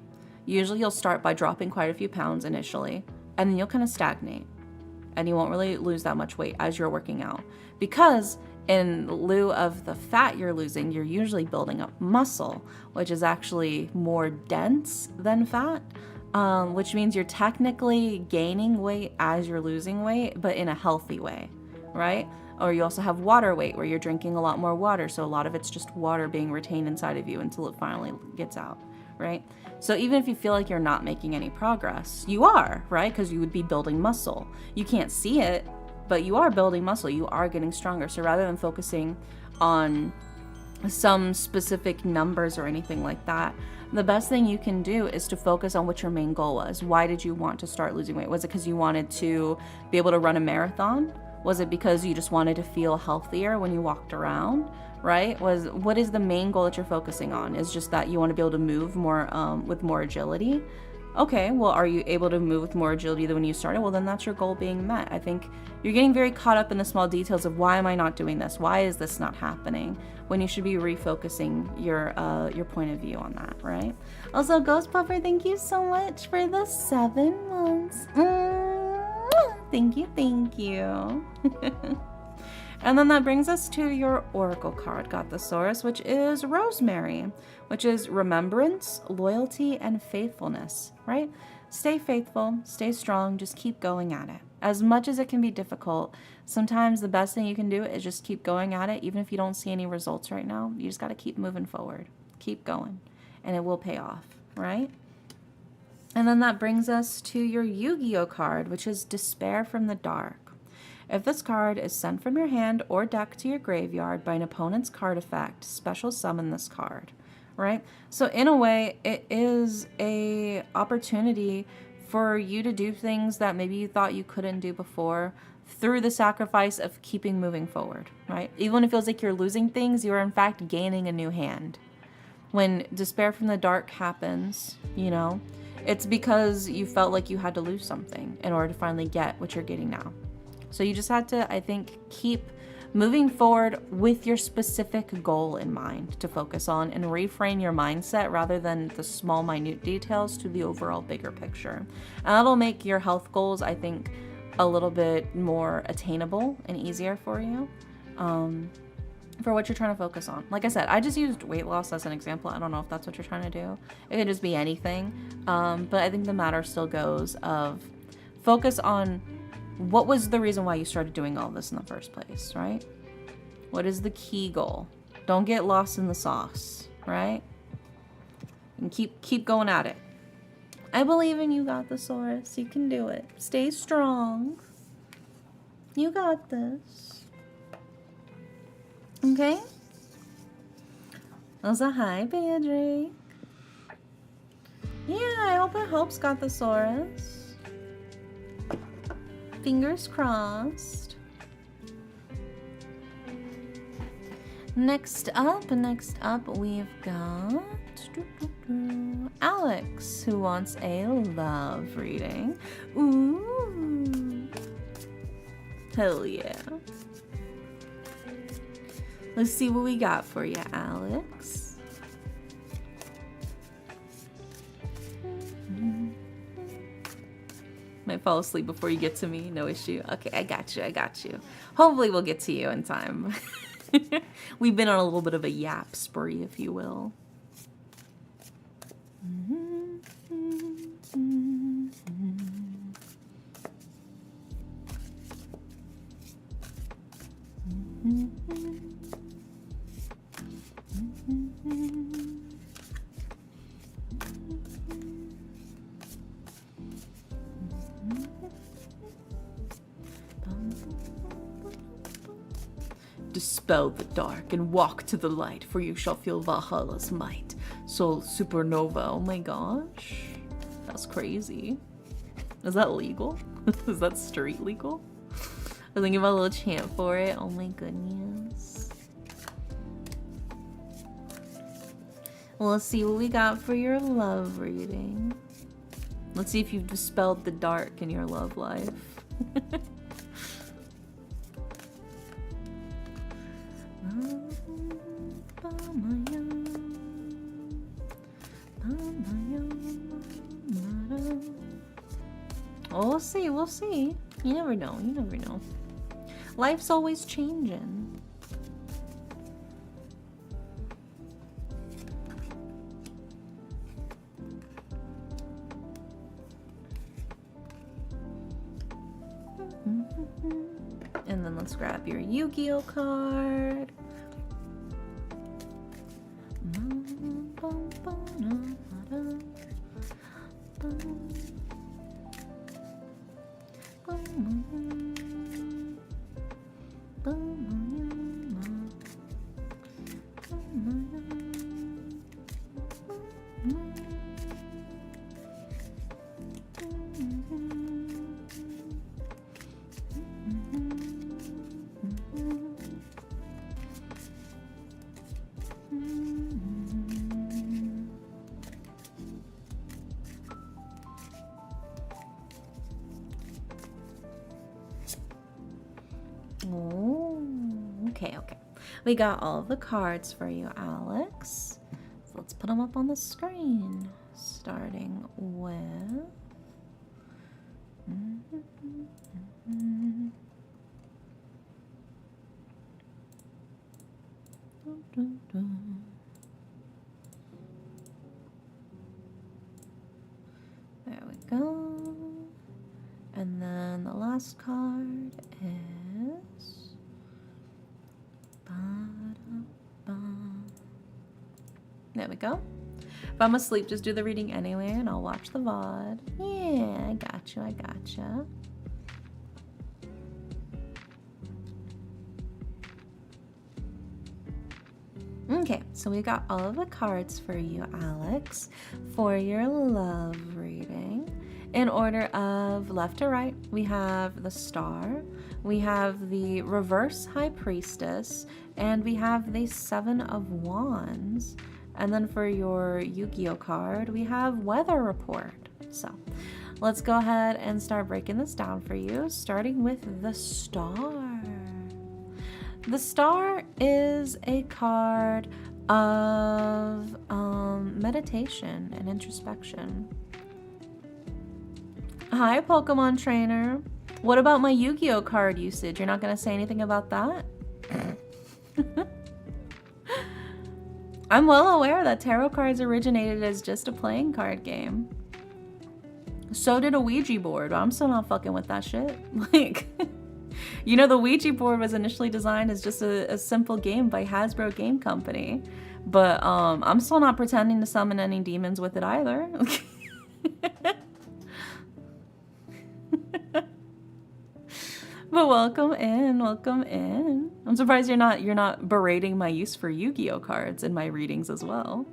usually you'll start by dropping quite a few pounds initially, and then you'll kind of stagnate, and you won't really lose that much weight as you're working out, because in lieu of the fat you're losing, you're usually building up muscle, which is actually more dense than fat, which means you're technically gaining weight as you're losing weight, but in a healthy way, right? Or you also have water weight, where you're drinking a lot more water, so a lot of it's just water being retained inside of you until it finally gets out, right? So even if you feel like you're not making any progress, you are, right? Because you would be building muscle. You can't see it, but you are building muscle. You are getting stronger. So rather than focusing on some specific numbers or anything like that, the best thing you can do is to focus on what your main goal was. Why did you want to start losing weight? Was it because you wanted to be able to run a marathon? Was it because you just wanted to feel healthier when you walked around? Right? What is the main goal that you're focusing on? Is just that you want to be able to move more with more agility? Okay, well, are you able to move with more agility than when you started? Well, then that's your goal being met. I think you're getting very caught up in the small details of, why am I not doing this? Why is this not happening? When you should be refocusing your point of view on that, right? Also, Ghost Puffer, thank you so much for the 7 months. Thank you. And then that brings us to your Oracle card, God Thesaurus, which is Rosemary, which is remembrance, loyalty, and faithfulness, right? Stay faithful, stay strong, just keep going at it. As much as it can be difficult, sometimes the best thing you can do is just keep going at it. Even if you don't see any results right now, you just got to keep moving forward. Keep going, and it will pay off, right? And then that brings us to your Yu-Gi-Oh card, which is Despair from the Dark. If this card is sent from your hand or deck to your graveyard by an opponent's card effect, special summon this card, right? So in a way, it is a opportunity for you to do things that maybe you thought you couldn't do before, through the sacrifice of keeping moving forward, right? Even when it feels like you're losing things, you are in fact gaining a new hand. When Despair from the Dark happens, it's because you felt like you had to lose something in order to finally get what you're getting now. So you just had to, I think, keep moving forward with your specific goal in mind to focus on, and reframe your mindset rather than the small, minute details to the overall bigger picture. And that'll make your health goals, I think, a little bit more attainable and easier for you, for what you're trying to focus on. Like I said, I just used weight loss as an example. I don't know if that's what you're trying to do. It could just be anything. But I think the matter still goes of focus on what was the reason why you started doing all this in the first place, right? What is the key goal? Don't get lost in the sauce, right? And keep going at it. I believe in you, God Thesaurus. You can do it. Stay strong. You got this. Okay? Also, hi, Patrick. Yeah, I hope it helps, God Thesaurus. Fingers crossed. Next up, we've got Alex, who wants a love reading. Ooh. Hell yeah. Let's see what we got for you, Alex. Might fall asleep before you get to me, no issue. Okay, I got you. Hopefully we'll get to you in time. We've been on a little bit of a yap spree, if you will. dispel the dark and walk to the light, for you shall feel Valhalla's might. Soul Supernova. Oh my gosh. That's crazy. Is that legal? Is that street legal? I was thinking about a little chant for it. Oh my goodness. Well, let's see what we got for your love reading. Let's see if you've dispelled the dark in your love life. We'll see, we'll see. You never know, you never know. Life's always changing. And then let's grab your Yu-Gi-Oh card. Okay. We got all of the cards for you, Alex. So let's put them up on the screen. Starting with... There we go. And then the last card is... There we go. If I'm asleep, just do the reading anyway and I'll watch the VOD. Yeah, I gotcha. Okay, so we got all of the cards for you, Alex, for your love reading. In order of left to right, we have the Star, we have the Reverse High Priestess, and we have the Seven of Wands. And then for your Yu-Gi-Oh card, we have Weather Report. So let's go ahead and start breaking this down for you, starting with the Star. The Star is a card of meditation and introspection. Hi, Pokemon Trainer. What about my Yu-Gi-Oh card usage? You're not going to say anything about that? I'm well aware that tarot cards originated as just a playing card game. So did a Ouija board, but I'm still not fucking with that shit. Like, you know, the Ouija board was initially designed as just a simple game by Hasbro Game Company. But I'm still not pretending to summon any demons with it either. But welcome in. I'm surprised you're not berating my use for Yu-Gi-Oh cards in my readings as well.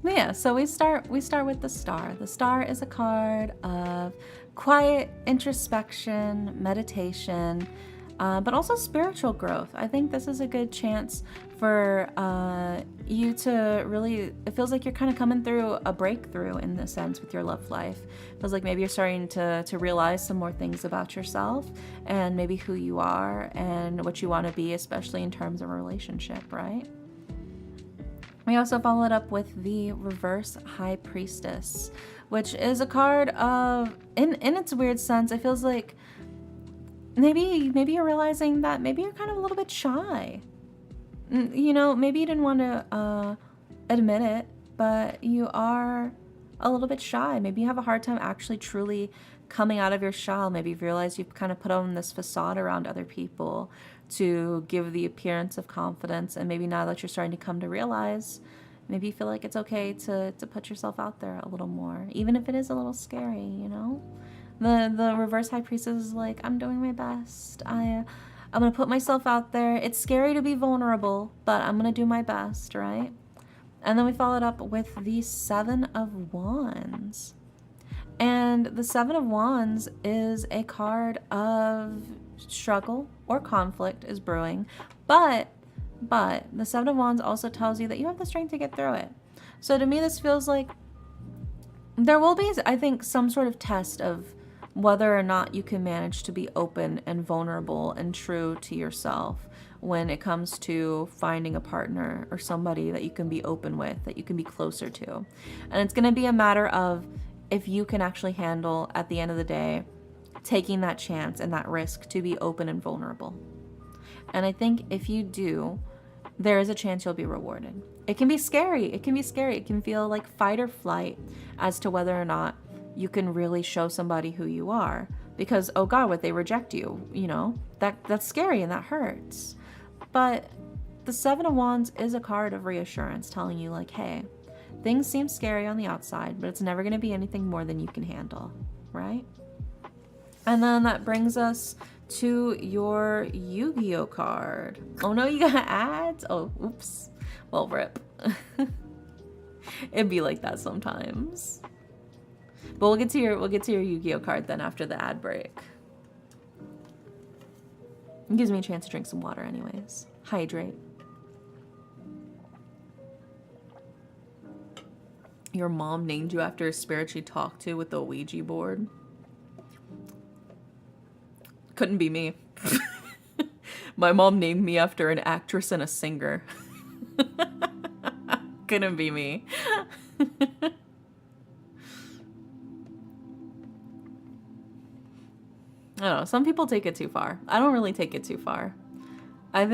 Yeah, so we start with the Star. The Star is a card of quiet introspection, meditation, but also spiritual growth. I think this is a good chance for you to really, it feels like you're kind of coming through a breakthrough in this sense with your love life. It feels like maybe you're starting to realize some more things about yourself and maybe who you are and what you want to be, especially in terms of a relationship, right? We also followed up with the Reverse High Priestess, which is a card of, in its weird sense, it feels like maybe you're realizing that maybe you're kind of a little bit shy. You know, maybe you didn't want to admit it, but you are a little bit shy. Maybe you have a hard time actually truly coming out of your shell. Maybe you've realized you've kind of put on this facade around other people to give the appearance of confidence, and maybe now that you're starting to come to realize Maybe you feel like it's okay to put yourself out there a little more, even if it is a little scary, you know? The reverse high priestess is like, I'm doing my best. I'm gonna put myself out there. It's scary to be vulnerable, but I'm gonna do my best, right? And then we followed up with the Seven of Wands. And the Seven of Wands is a card of struggle or conflict is brewing. But the Seven of Wands also tells you that you have the strength to get through it. So to me, this feels like there will be, I think, some sort of test of whether or not you can manage to be open and vulnerable and true to yourself when it comes to finding a partner or somebody that you can be open with, that you can be closer to. And it's going to be a matter of if you can actually handle, at the end of the day, taking that chance and that risk to be open and vulnerable. And I think if you do, there is a chance you'll be rewarded. It can be scary. It can be scary. It can feel like fight or flight as to whether or not you can really show somebody who you are. Because, oh God, what they reject you, you know, that's scary and that hurts. But the Seven of Wands is a card of reassurance telling you like, hey, things seem scary on the outside, but it's never going to be anything more than you can handle, right? And then that brings us to your Yu-Gi-Oh card. Oh no, you got ads? Oh, oops. Well, rip. It'd be like that sometimes. But we'll get to your Yu-Gi-Oh card then after the ad break. It gives me a chance to drink some water anyways. Hydrate. Your mom named you after a spirit she talked to with the Ouija board. Couldn't be me. My mom named me after an actress and a singer. Couldn't be me. I don't know. Some people take it too far. I don't really take it too far. I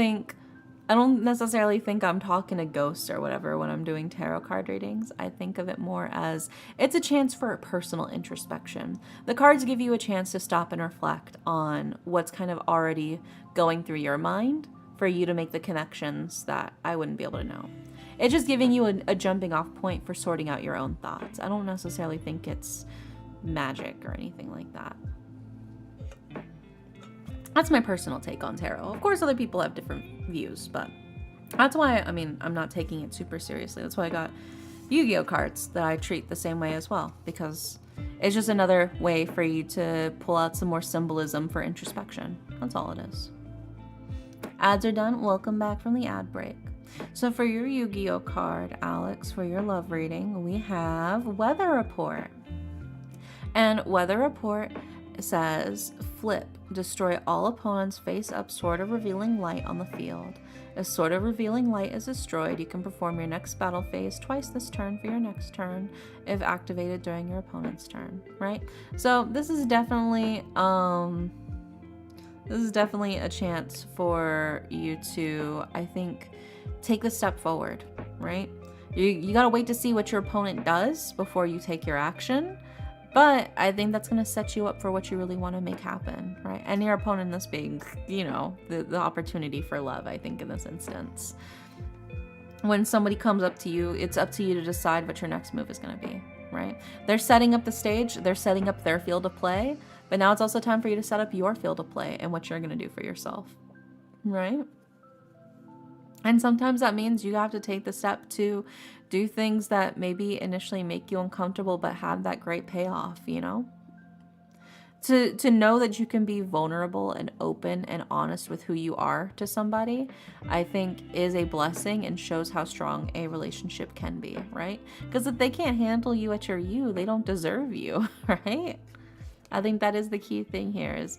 don't necessarily think I'm talking to ghosts or whatever when I'm doing tarot card readings. I think of it more as it's a chance for a personal introspection. The cards give you a chance to stop and reflect on what's kind of already going through your mind for you to make the connections that I wouldn't be able to know. It's just giving you a jumping off point for sorting out your own thoughts. I don't necessarily think it's magic or anything like that. That's my personal take on tarot. Of course, other people have different views, but that's why, I mean, I'm not taking it super seriously. That's why I got Yu-Gi-Oh cards that I treat the same way as well, because it's just another way for you to pull out some more symbolism for introspection. That's all it is. Ads are done. Welcome back from the ad break. So for your Yu-Gi-Oh card, Alex, for your love reading, we have Weather Report. And Weather Report says, flip, destroy all opponents face-up Sword of Revealing Light on the field. If Sword of Revealing Light is destroyed, you can perform your next battle phase twice this turn for your next turn, if activated during your opponent's turn, right? So this is definitely a chance for you to, I think, take the step forward, right? You gotta wait to see what your opponent does before you take your action. But I think that's going to set you up for what you really want to make happen, right? And your opponent this being, you know, the opportunity for love, I think, in this instance. When somebody comes up to you, it's up to you to decide what your next move is going to be, right? They're setting up the stage. They're setting up their field of play. But now it's also time for you to set up your field of play and what you're going to do for yourself, right? And sometimes that means you have to take the step to do things that maybe initially make you uncomfortable but have that great payoff, you know? To know that you can be vulnerable and open and honest with who you are to somebody, I think is a blessing and shows how strong a relationship can be, right? Because if they can't handle you at your you, they don't deserve you, right? I think that is the key thing here is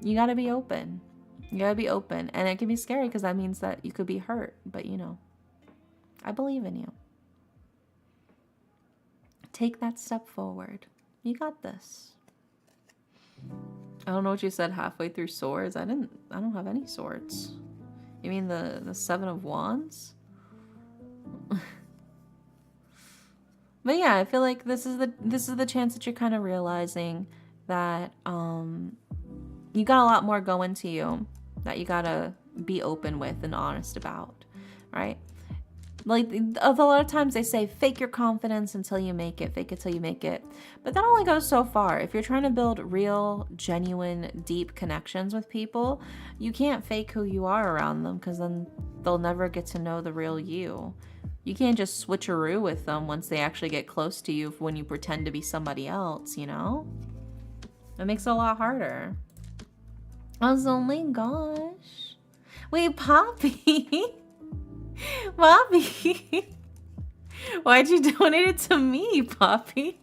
you got to be open. You gotta be open. And it can be scary because that means that you could be hurt. But, you know, I believe in you. Take that step forward. You got this. I don't know what you said halfway through swords. I don't have any swords. You mean the Seven of Wands? But yeah, I feel like this is the chance that you're kind of realizing that you got a lot more going to you that you gotta be open with and honest about, right? Like, a lot of times they say, fake your confidence until you make it, fake it till you make it. But that only goes so far. If you're trying to build real, genuine, deep connections with people, you can't fake who you are around them, because then they'll never get to know the real you. You can't just switcheroo with them once they actually get close to you when you pretend to be somebody else, you know? It makes it a lot harder. Oh my gosh. Wait, Poppy. Poppy. Why'd you donate it to me, Poppy?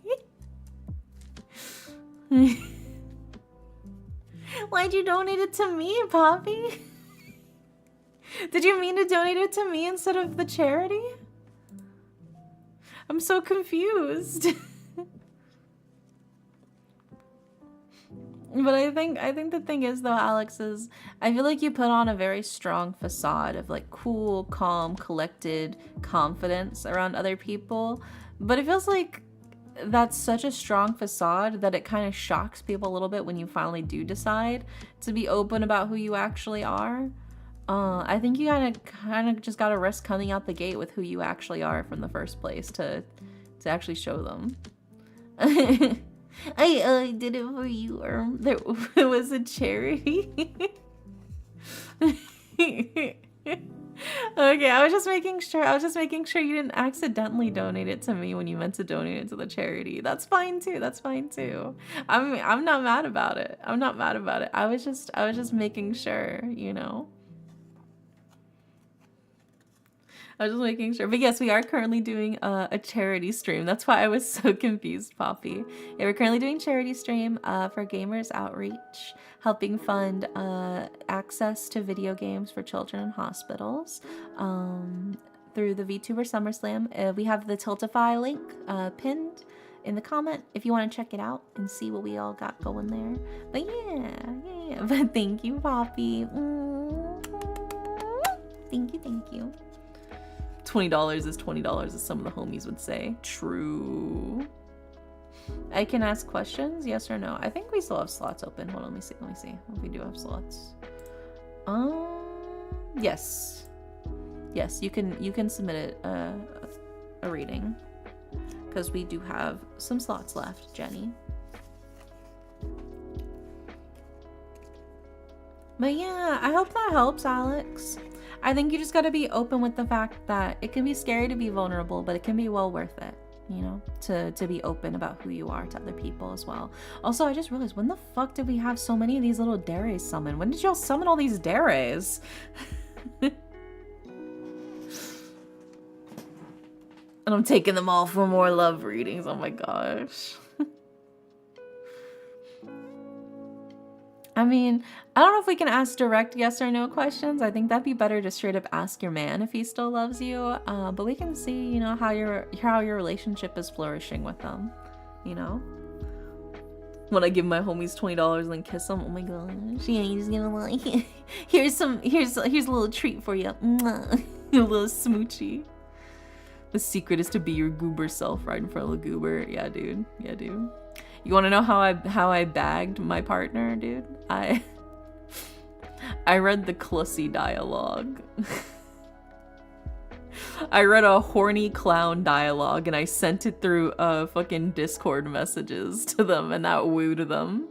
Why'd you donate it to me, Poppy? Did you mean to donate it to me instead of the charity? I'm so confused. But I think the thing is, though, Alex, is I feel like you put on a very strong facade of like cool, calm, collected confidence around other people. But it feels like that's such a strong facade that it kind of shocks people a little bit when you finally do decide to be open about who you actually are. I think you kind of just gotta risk coming out the gate with who you actually are from the first place to actually show them. I did it for you, it was a charity. Okay, I was just making sure you didn't accidentally donate it to me when you meant to donate it to the charity. That's fine too. I'm not mad about it. I was just making sure, you know. I was just making sure. But yes, we are currently doing a charity stream. That's why I was so confused, Poppy. Yeah, we're currently doing charity stream for Gamers Outreach, helping fund access to video games for children in hospitals through the VTuber SummerSlam. We have the Tiltify link pinned in the comment if you want to check it out and see what we all got going there. But yeah. But thank you, Poppy. Thank you. $20 is $20, as some of the homies would say. True. I can ask questions, yes or no? I think we still have slots open. Hold on, let me see if we do have slots. Yes. Yes, you can submit a reading, because we do have some slots left, Jenny. But yeah, I hope that helps, Alex. I think you just gotta be open with the fact that it can be scary to be vulnerable, but it can be well worth it, you know, to be open about who you are to other people as well. Also, I just realized, when the fuck did we have so many of these little Dares summon? When did y'all summon all these Dares? And I'm taking them all for more love readings. Oh my gosh. I mean, I don't know if we can ask direct yes or no questions. I think that'd be better to straight up ask your man if he still loves you. But we can see, you know, how your relationship is flourishing with them, you know? When I give my homies $20 and then kiss them, oh my gosh, yeah, you're just gonna like, here's a little treat for you. A little smoochie. The secret is to be your goober self right in front of the goober. Yeah, dude. You want to know how I bagged my partner, dude? I read the Clussy dialogue. I read a horny clown dialogue and I sent it through fucking Discord messages to them, and that wooed them.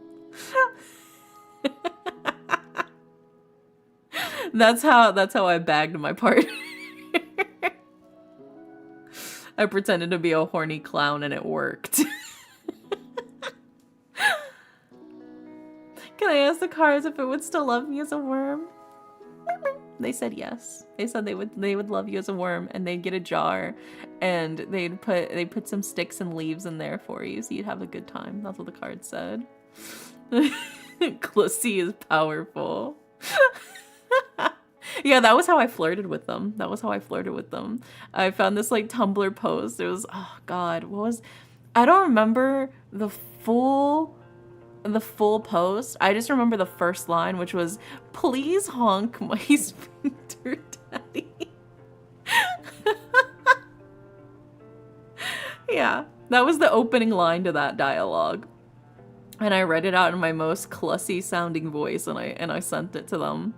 That's how I bagged my partner. I pretended to be a horny clown and it worked. Can I ask the cards if it would still love me as a worm? They said yes. They said they would love you as a worm, and they'd get a jar and they'd put some sticks and leaves in there for you so you'd have a good time. That's what the card said. Clussy is powerful. Yeah, that was how I flirted with them. I found this like Tumblr post. It was, oh god, I don't remember the full post. I just remember the first line, which was, "Please honk my sphincter daddy." Yeah, that was the opening line to that dialogue. And I read it out in my most Clussy sounding voice, and I sent it to them.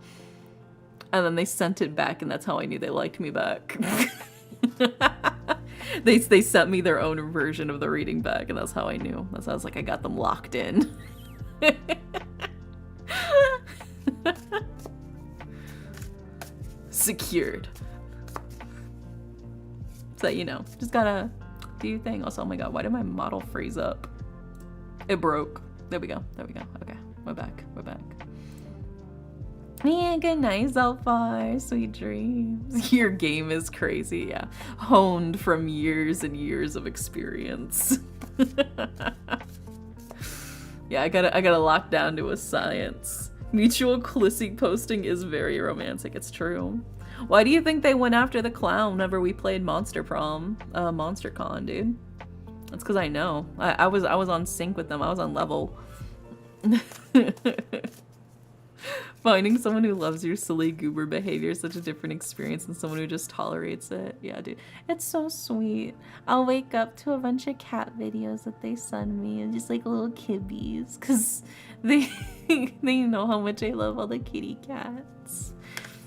And then they sent it back, and that's how I knew they liked me back. They sent me their own version of the reading bag, and that's how I knew. That's how I was like, I got them locked in. Secured. So, you know, just gotta do your thing. Also, oh my god, why did my model freeze up? It broke. There we go. There we go. Okay, we're back. We're back. Yeah, good night so far. Sweet dreams. Your game is crazy, yeah. Honed from years and years of experience. Yeah, I gotta lock down to a science. Mutual kissing posting is very romantic. It's true. Why do you think they went after the clown whenever we played Monster Prom? Monster Con, dude. That's because I know. I was on sync with them. I was on level. Finding someone who loves your silly goober behavior is such a different experience than someone who just tolerates it. Yeah, dude. It's so sweet. I'll wake up to a bunch of cat videos that they send me and just like little kibbies because they know how much I love all the kitty cats.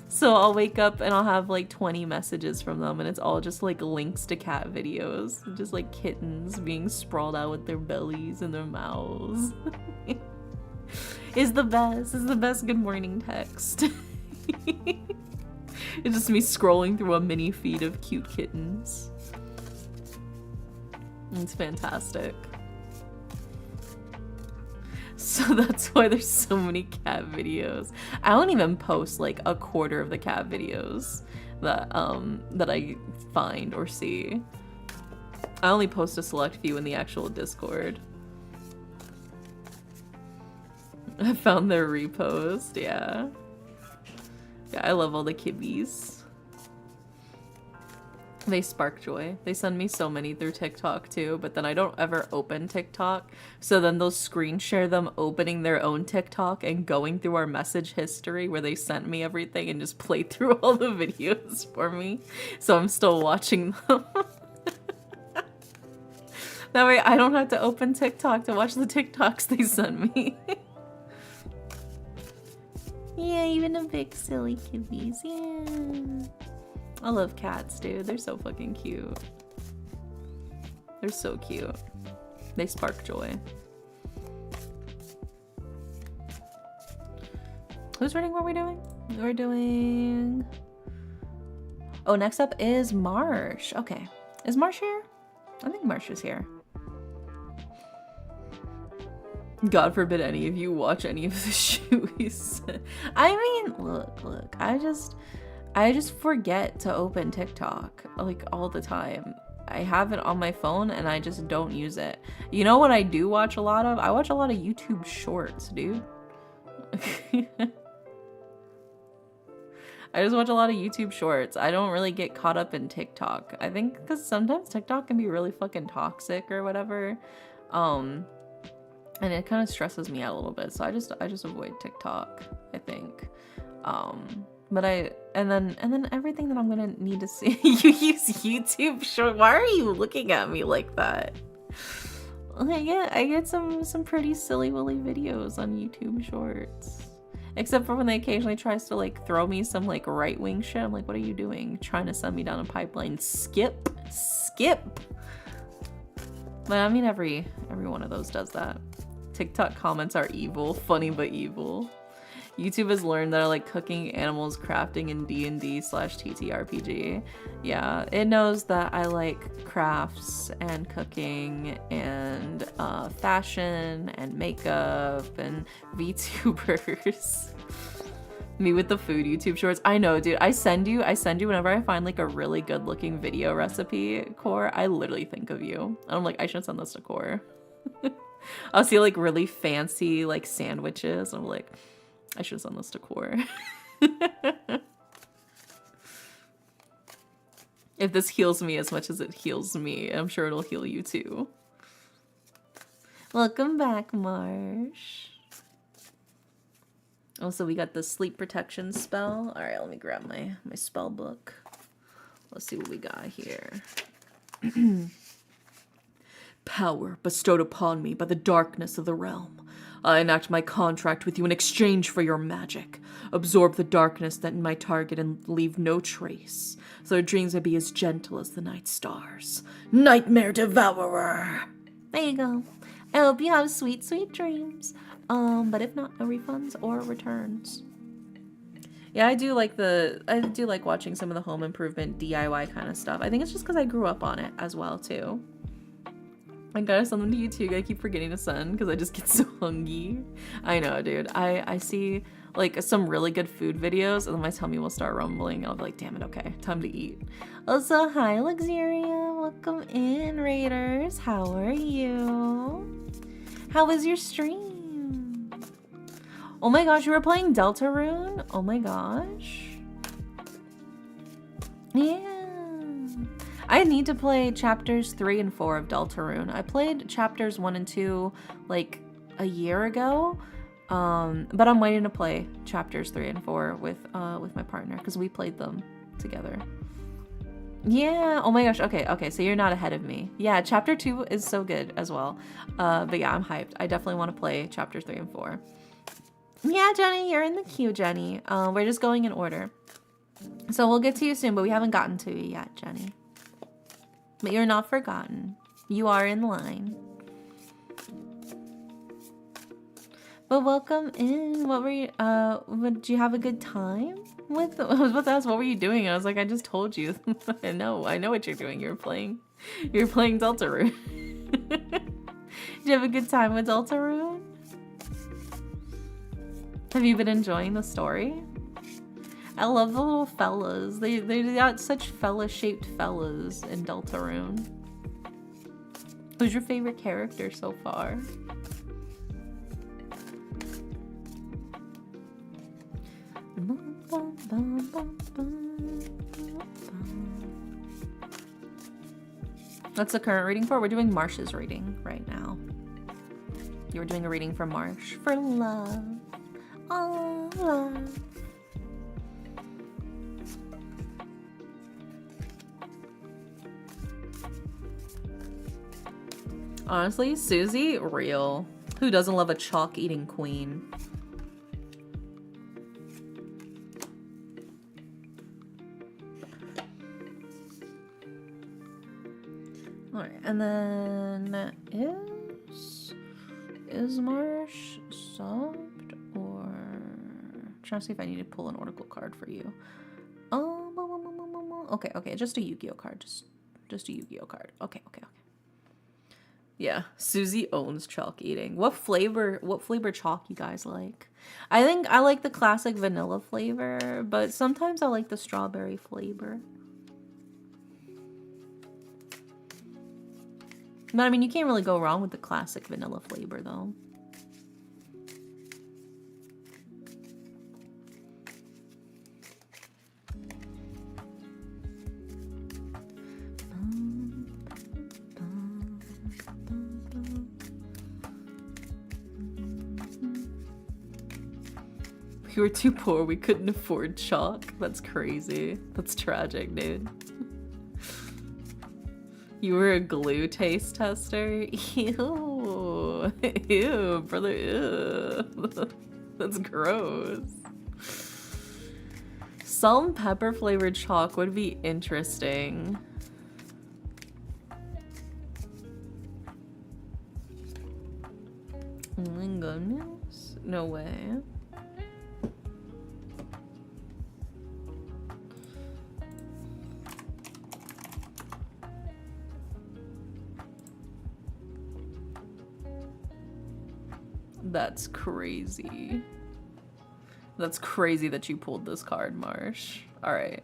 So I'll wake up and I'll have like 20 messages from them and it's all just like links to cat videos. Just like kittens being sprawled out with their bellies and their mouths. Is the best good morning text. It's just me scrolling through a mini feed of cute kittens. It's fantastic. So that's why there's so many cat videos. I don't even post like a quarter of the cat videos that I find or see. I only post a select few in the actual Discord. I found their repost, yeah. Yeah, I love all the kibbies. They spark joy. They send me so many through TikTok too, but then I don't ever open TikTok. So then they'll screen share them opening their own TikTok and going through our message history where they sent me everything and just play through all the videos for me. So I'm still watching them. That way I don't have to open TikTok to watch the TikToks they send me. Yeah, even the big silly kibbies, yeah. I love cats, dude. They're so fucking cute. They're so cute. They spark joy. Who's reading what we're doing? We're doing... Oh, next up is Marsh. Okay. Is Marsh here? I think Marsh is here. God forbid any of you watch any of the shoes. I mean, look, I just forget to open TikTok, like, all the time. I have it on my phone and I just don't use it. You know what I do watch a lot of? I watch a lot of YouTube shorts, dude. I just watch a lot of YouTube shorts. I don't really get caught up in TikTok. I think because sometimes TikTok can be really fucking toxic or whatever. And it kind of stresses me out a little bit, so I just avoid TikTok, I think. But and then everything that I'm gonna need to see. You use YouTube short. Why are you looking at me like that? I get some pretty silly willy videos on YouTube shorts. Except for when they occasionally tries to like throw me some like right-wing shit. I'm like, what are you doing? Trying to send me down a pipeline. Skip. But I mean every one of those does that. TikTok comments are evil, funny but evil. YouTube has learned that I like cooking, animals, crafting, and D&D/TTRPG. Yeah, it knows that I like crafts and cooking and fashion and makeup and VTubers. Me with the food YouTube shorts. I know, dude. I send you whenever I find like a really good looking video recipe, Core. I literally think of you. And I'm like, I should send this to Core. I'll see like really fancy like sandwiches. I'm like, I should send this to Core. If this heals me as much as it heals me, I'm sure it'll heal you too. Welcome back, Marsh. Also, we got the sleep protection spell. All right, let me grab my spell book. Let's see what we got here. Power bestowed upon me by the darkness of the realm. I enact my contract with you in exchange for your magic. Absorb the darkness that in my target and leave no trace. So their dreams may be as gentle as the night stars. Nightmare Devourer! There you go. I hope you have sweet, sweet dreams. But if not, no refunds or returns. Yeah, I do like watching some of the home improvement DIY kind of stuff. I think it's just because I grew up on it as well too. I gotta send them to you too. I keep forgetting to send because I just get so hungry. I know, dude. I see like some really good food videos and then my tummy will start rumbling. I'll be like, damn it, okay, time to eat. Also, hi Luxuria. Welcome in, Raiders. How are you? How was your stream? Oh my gosh, you were playing Deltarune? Oh my gosh. Yeah. I need to play chapters 3 and 4 of Deltarune. I played chapters 1 and 2 like a year ago. But I'm waiting to play chapters 3 and 4 with my partner because we played them together. Yeah. Oh my gosh. Okay. So you're not ahead of me. Yeah. Chapter 2 is so good as well. But yeah, I'm hyped. I definitely want to play chapters 3 and 4. Yeah, Jenny, you're in the queue, Jenny. We're just going in order. So we'll get to you soon, but we haven't gotten to you yet, Jenny. But you're not forgotten. You are in line. But welcome in. What were you, did you have a good time with? I was about to ask, what were you doing? And I was like, I just told you. I know what you're doing. You're playing Deltarune. Did you have a good time with Deltarune? Have you been enjoying the story? I love the little fellas. They got such fella-shaped fellas in Deltarune. Who's your favorite character so far? What's the current reading for? We're doing Marsh's reading right now. You were doing a reading for Marsh. For love. Oh, love. Honestly, Susie, real. Who doesn't love a chalk-eating queen? Alright, and then is Marsh subbed or trying to see if I need to pull an Oracle card for you. Okay, just a Yu-Gi-Oh card. Just a Yu-Gi-Oh card. Okay. Yeah, Susie owns chalk eating. What flavor chalk you guys like? I think I like the classic vanilla flavor, but sometimes I like the strawberry flavor. But I mean, you can't really go wrong with the classic vanilla flavor though. We were too poor, we couldn't afford chalk. That's crazy. That's tragic, dude. You were a glue taste tester? Ew. Ew, brother, ew. That's gross. Salt and pepper flavored chalk would be interesting. Oh my goodness. No way. That's crazy. That's crazy that you pulled this card, Marsh. Alright.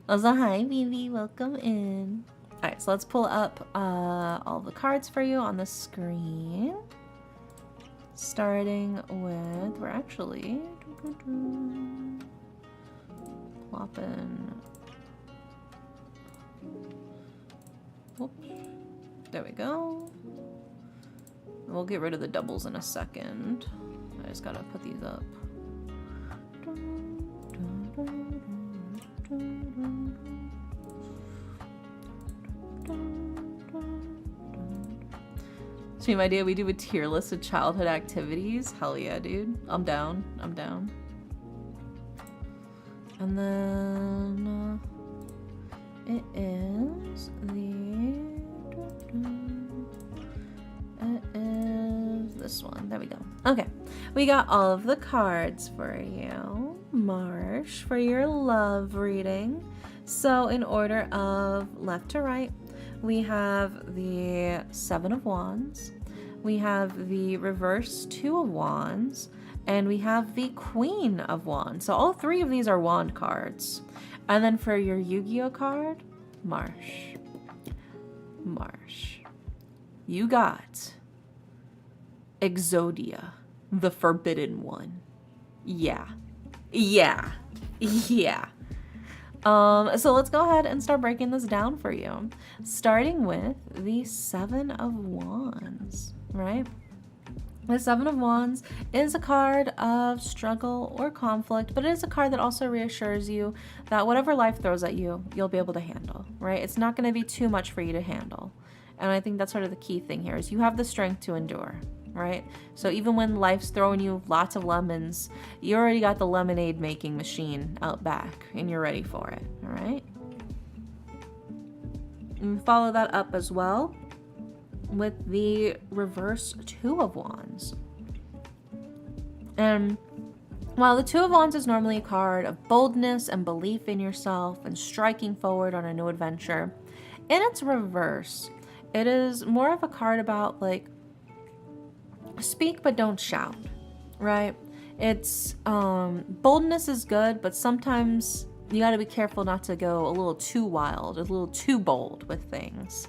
Also, hi, Vivi. Welcome in. Alright, so let's pull up all the cards for you on the screen. Starting with... We're actually... Plopping... Whoops. There we go. We'll get rid of the doubles in a second. I just gotta put these up. Team idea, we do a tier list of childhood activities. Hell yeah, dude. I'm down. I'm down. And then it is this one. There we go. Okay. We got all of the cards for you, Marsh, for your love reading. So in order of left to right, we have the Seven of Wands, we have the reverse Two of Wands, and we have the Queen of Wands. So all three of these are wand cards. And then for your Yu-Gi-Oh card, Marsh. You got Exodia, the Forbidden One. Yeah. So let's go ahead and start breaking this down for you. Starting with the Seven of Wands, right? The Seven of Wands is a card of struggle or conflict, but it is a card that also reassures you that whatever life throws at you, you'll be able to handle, right? It's not going to be too much for you to handle. And I think that's sort of the key thing here is you have the strength to endure, right? So even when life's throwing you lots of lemons, you already got the lemonade making machine out back and you're ready for it, all right? And follow that up as well with the reverse Two of Wands. And while the Two of Wands is normally a card of boldness and belief in yourself and striking forward on a new adventure, in its reverse, it is more of a card about like speak but don't shout, right? It's boldness is good, but sometimes you got to be careful not to go a little too wild, a little too bold with things.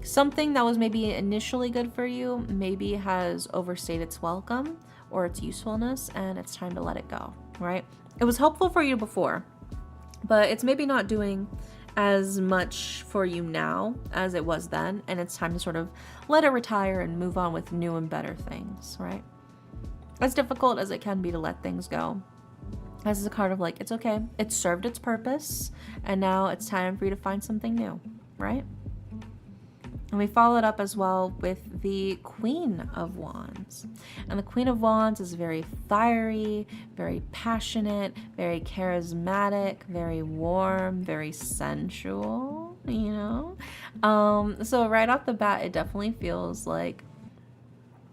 Something that was maybe initially good for you maybe has overstayed its welcome or its usefulness, and it's time to let it go, right? It was helpful for you before, but it's maybe not doing as much for you now as it was then, and it's time to sort of let it retire and move on with new and better things, right? As difficult as it can be to let things go, this is a card of like, it's okay, it served its purpose, and now it's time for you to find something new, right? And we follow it up as well with the Queen of Wands. And the Queen of Wands is very fiery, very passionate, very charismatic, very warm, very sensual, you know? So right off the bat, it definitely feels like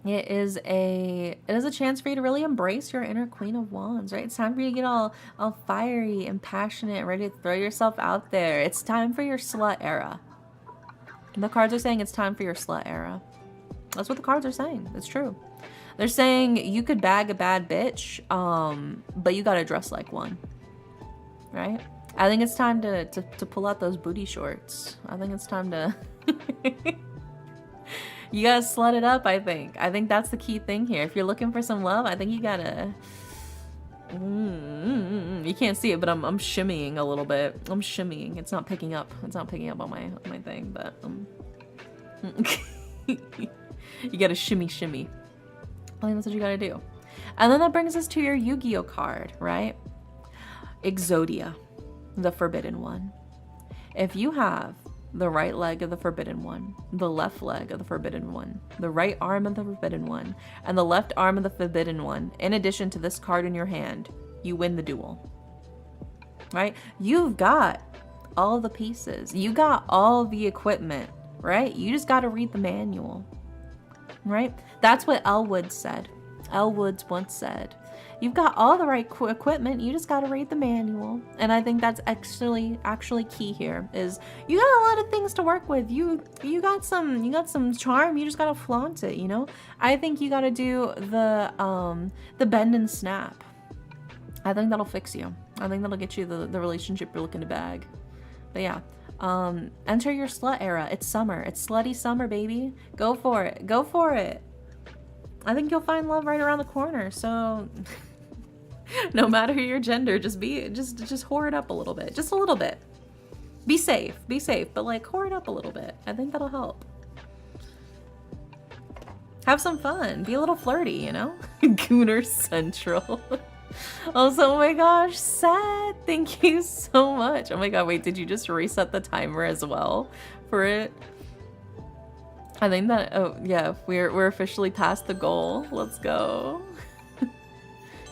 it is a chance for you to really embrace your inner Queen of Wands, right? It's time for you to get all fiery and passionate, ready to throw yourself out there. It's time for your slut era. The cards are saying it's time for your slut era. That's what the cards are saying. It's true. They're saying you could bag a bad bitch, but you gotta dress like one, right? I think it's time to pull out those booty shorts. I think it's time to... You gotta slut it up, I think. I think that's the key thing here. If you're looking for some love, I think you gotta... You can't see it, but I'm shimmying a little bit. I'm shimmying. It's not picking up. It's not picking up on my thing, but you gotta shimmy. I think that's what you gotta do. And then that brings us to your Yu-Gi-Oh card, right? Exodia, the Forbidden One. If you have the right leg of the Forbidden One, the left leg of the Forbidden One, the right arm of the Forbidden One, and the left arm of the Forbidden One, in addition to this card in your hand, you win the duel, right? You've got all the pieces. You got all the equipment, right? You just got to read the manual, right? That's what Elwood said. Elwoods once said, you've got all the right equipment, you just got to read the manual. And I think that's actually key here is you got a lot of things to work with. You got some charm, you just got to flaunt it, you know? I think you got to do the bend and snap. I think that'll fix you. I think that'll get you the relationship you're looking to bag. But yeah, enter your slut era. It's summer. It's slutty summer, baby. Go for it. Go for it. I think you'll find love right around the corner. So no matter your gender, just whore it up a little bit. Just a little bit. Be safe, but like whore it up a little bit. I think that'll help. Have some fun. Be a little flirty, you know? Gooner Central. Also, oh my gosh, Seth, thank you so much. Oh my god, wait, did you just reset the timer as well for it? I think that, oh yeah, we're officially past the goal. Let's go.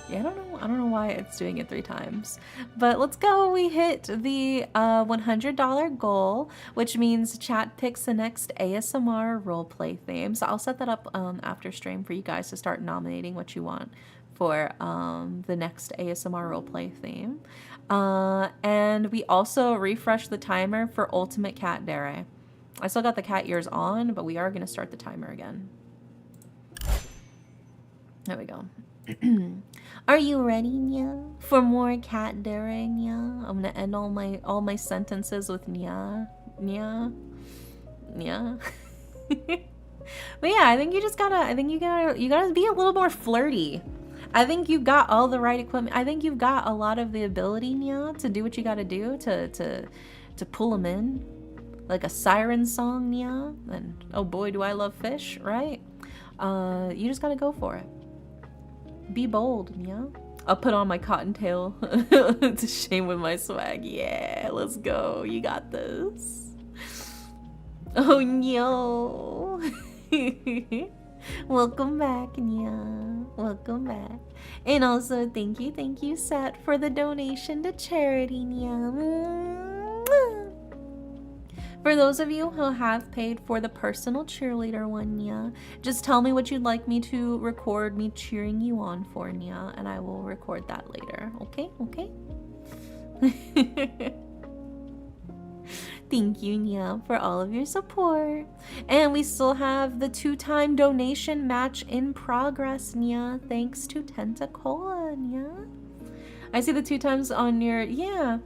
Yeah, I don't know why it's doing it 3 times, but let's go. We hit the $100 goal, which means chat picks the next ASMR roleplay theme. So I'll set that up after stream for you guys to start nominating what you want for the next ASMR roleplay theme. And we also refresh the timer for Ultimate Cat Dare. I still got the cat ears on, but we are going to start the timer again. There we go. Are you ready, Nya? For more cat daring, Nya? I'm gonna end all my sentences with Nya. Nya. Nya. But yeah, I think you gotta be a little more flirty. I think you've got all the right equipment. I think you've got a lot of the ability, Nya, to do what you gotta do to pull them in. Like a siren song, Nya. And oh boy, do I love fish, right? You just gotta go for it. Be bold, yeah. I'll put on my cottontail to shame with my swag. Yeah, let's go. You got this. Oh no. Welcome back, Nya. Welcome back. And also thank you, Seth, for the donation to charity, Nya. For those of you who have paid for the personal cheerleader one, Nya, just tell me what you'd like me to record me cheering you on for, Nya, and I will record that later. Okay? Okay? Thank you, Nya, for all of your support. And we still have the 2-time donation match in progress, Nya, thanks to Tentacola, Nya. I see the 2 times on your, yeah.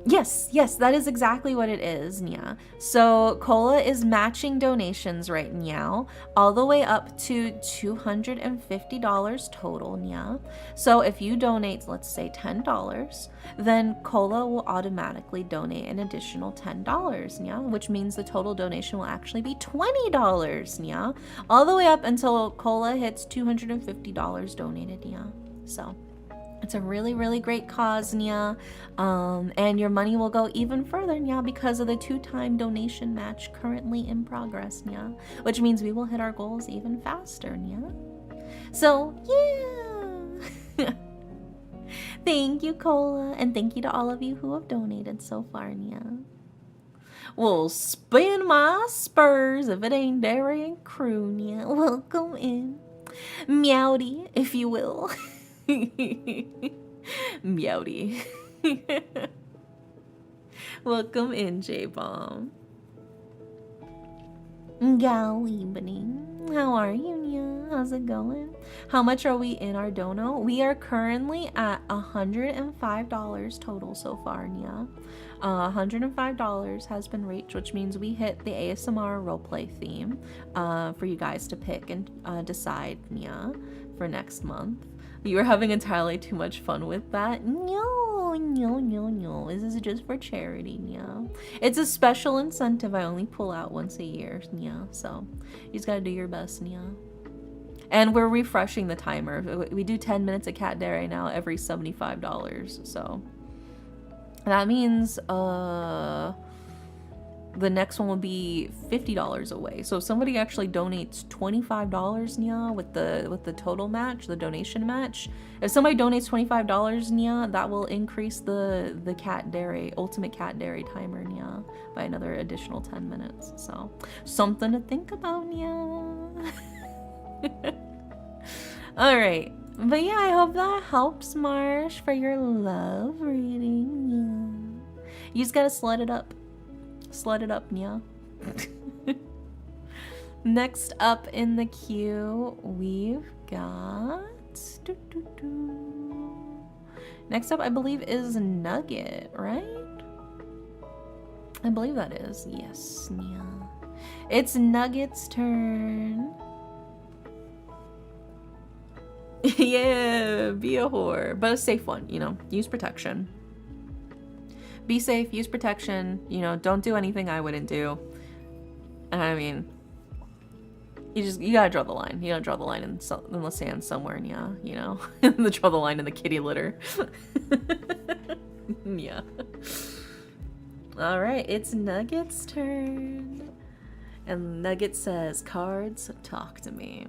Yes, that is exactly what it is, Nya. So Cola is matching donations right now, all the way up to $250 total, Nya. So if you donate, let's say $10, then Cola will automatically donate an additional $10, Nya, which means the total donation will actually be $20, Nya. All the way up until Cola hits $250 donated, Nya. So it's a really, really great cause, Nya. And your money will go even further, Nya, because of the 2-time donation match currently in progress, Nya. Which means we will hit our goals even faster, Nya. So, yeah. Thank you, Cola. And thank you to all of you who have donated so far, Nya. We'll spin my spurs if it ain't Derry and crew, Nya. Welcome in. Meowdy, if you will. Meowdy. Welcome in, J-Bomb. Go evening. How are you, Nya? How's it going? How much are we in our dono? We are currently at $105 total so far, Nya. $105 has been reached, which means we hit the ASMR roleplay theme for you guys to pick and decide, Nya, for next month. You were having entirely too much fun with that. No. This is just for charity, Nya. It's a special incentive I only pull out once a year, Nya. So you just gotta do your best, Nya. And we're refreshing the timer. We do 10 minutes of Cat Dare right now every $75. So that means the next one will be $50 away. So if somebody actually donates $25, Nya, with the total match, the donation match, if somebody donates $25, Nya, that will increase the Cat Dare, Ultimate Cat Dare timer, Nya, by another additional 10 minutes. So something to think about, Nya. All right. But yeah, I hope that helps, Marsh, for your love reading. Yeah. You just gotta slut it up. Slut it up, Nya. Next up in the queue, we've got... Next up, I believe, is Nugget, right? I believe that is. Yes, Nya. It's Nugget's turn. Yeah, be a whore. But a safe one, you know. Use protection. Be safe, use protection, you know, don't do anything I wouldn't do. I mean, you gotta draw the line. You gotta draw the line in the sand somewhere, yeah, you know? Draw the line in the kitty litter. Yeah. Alright, it's Nugget's turn. And Nugget says, cards, talk to me.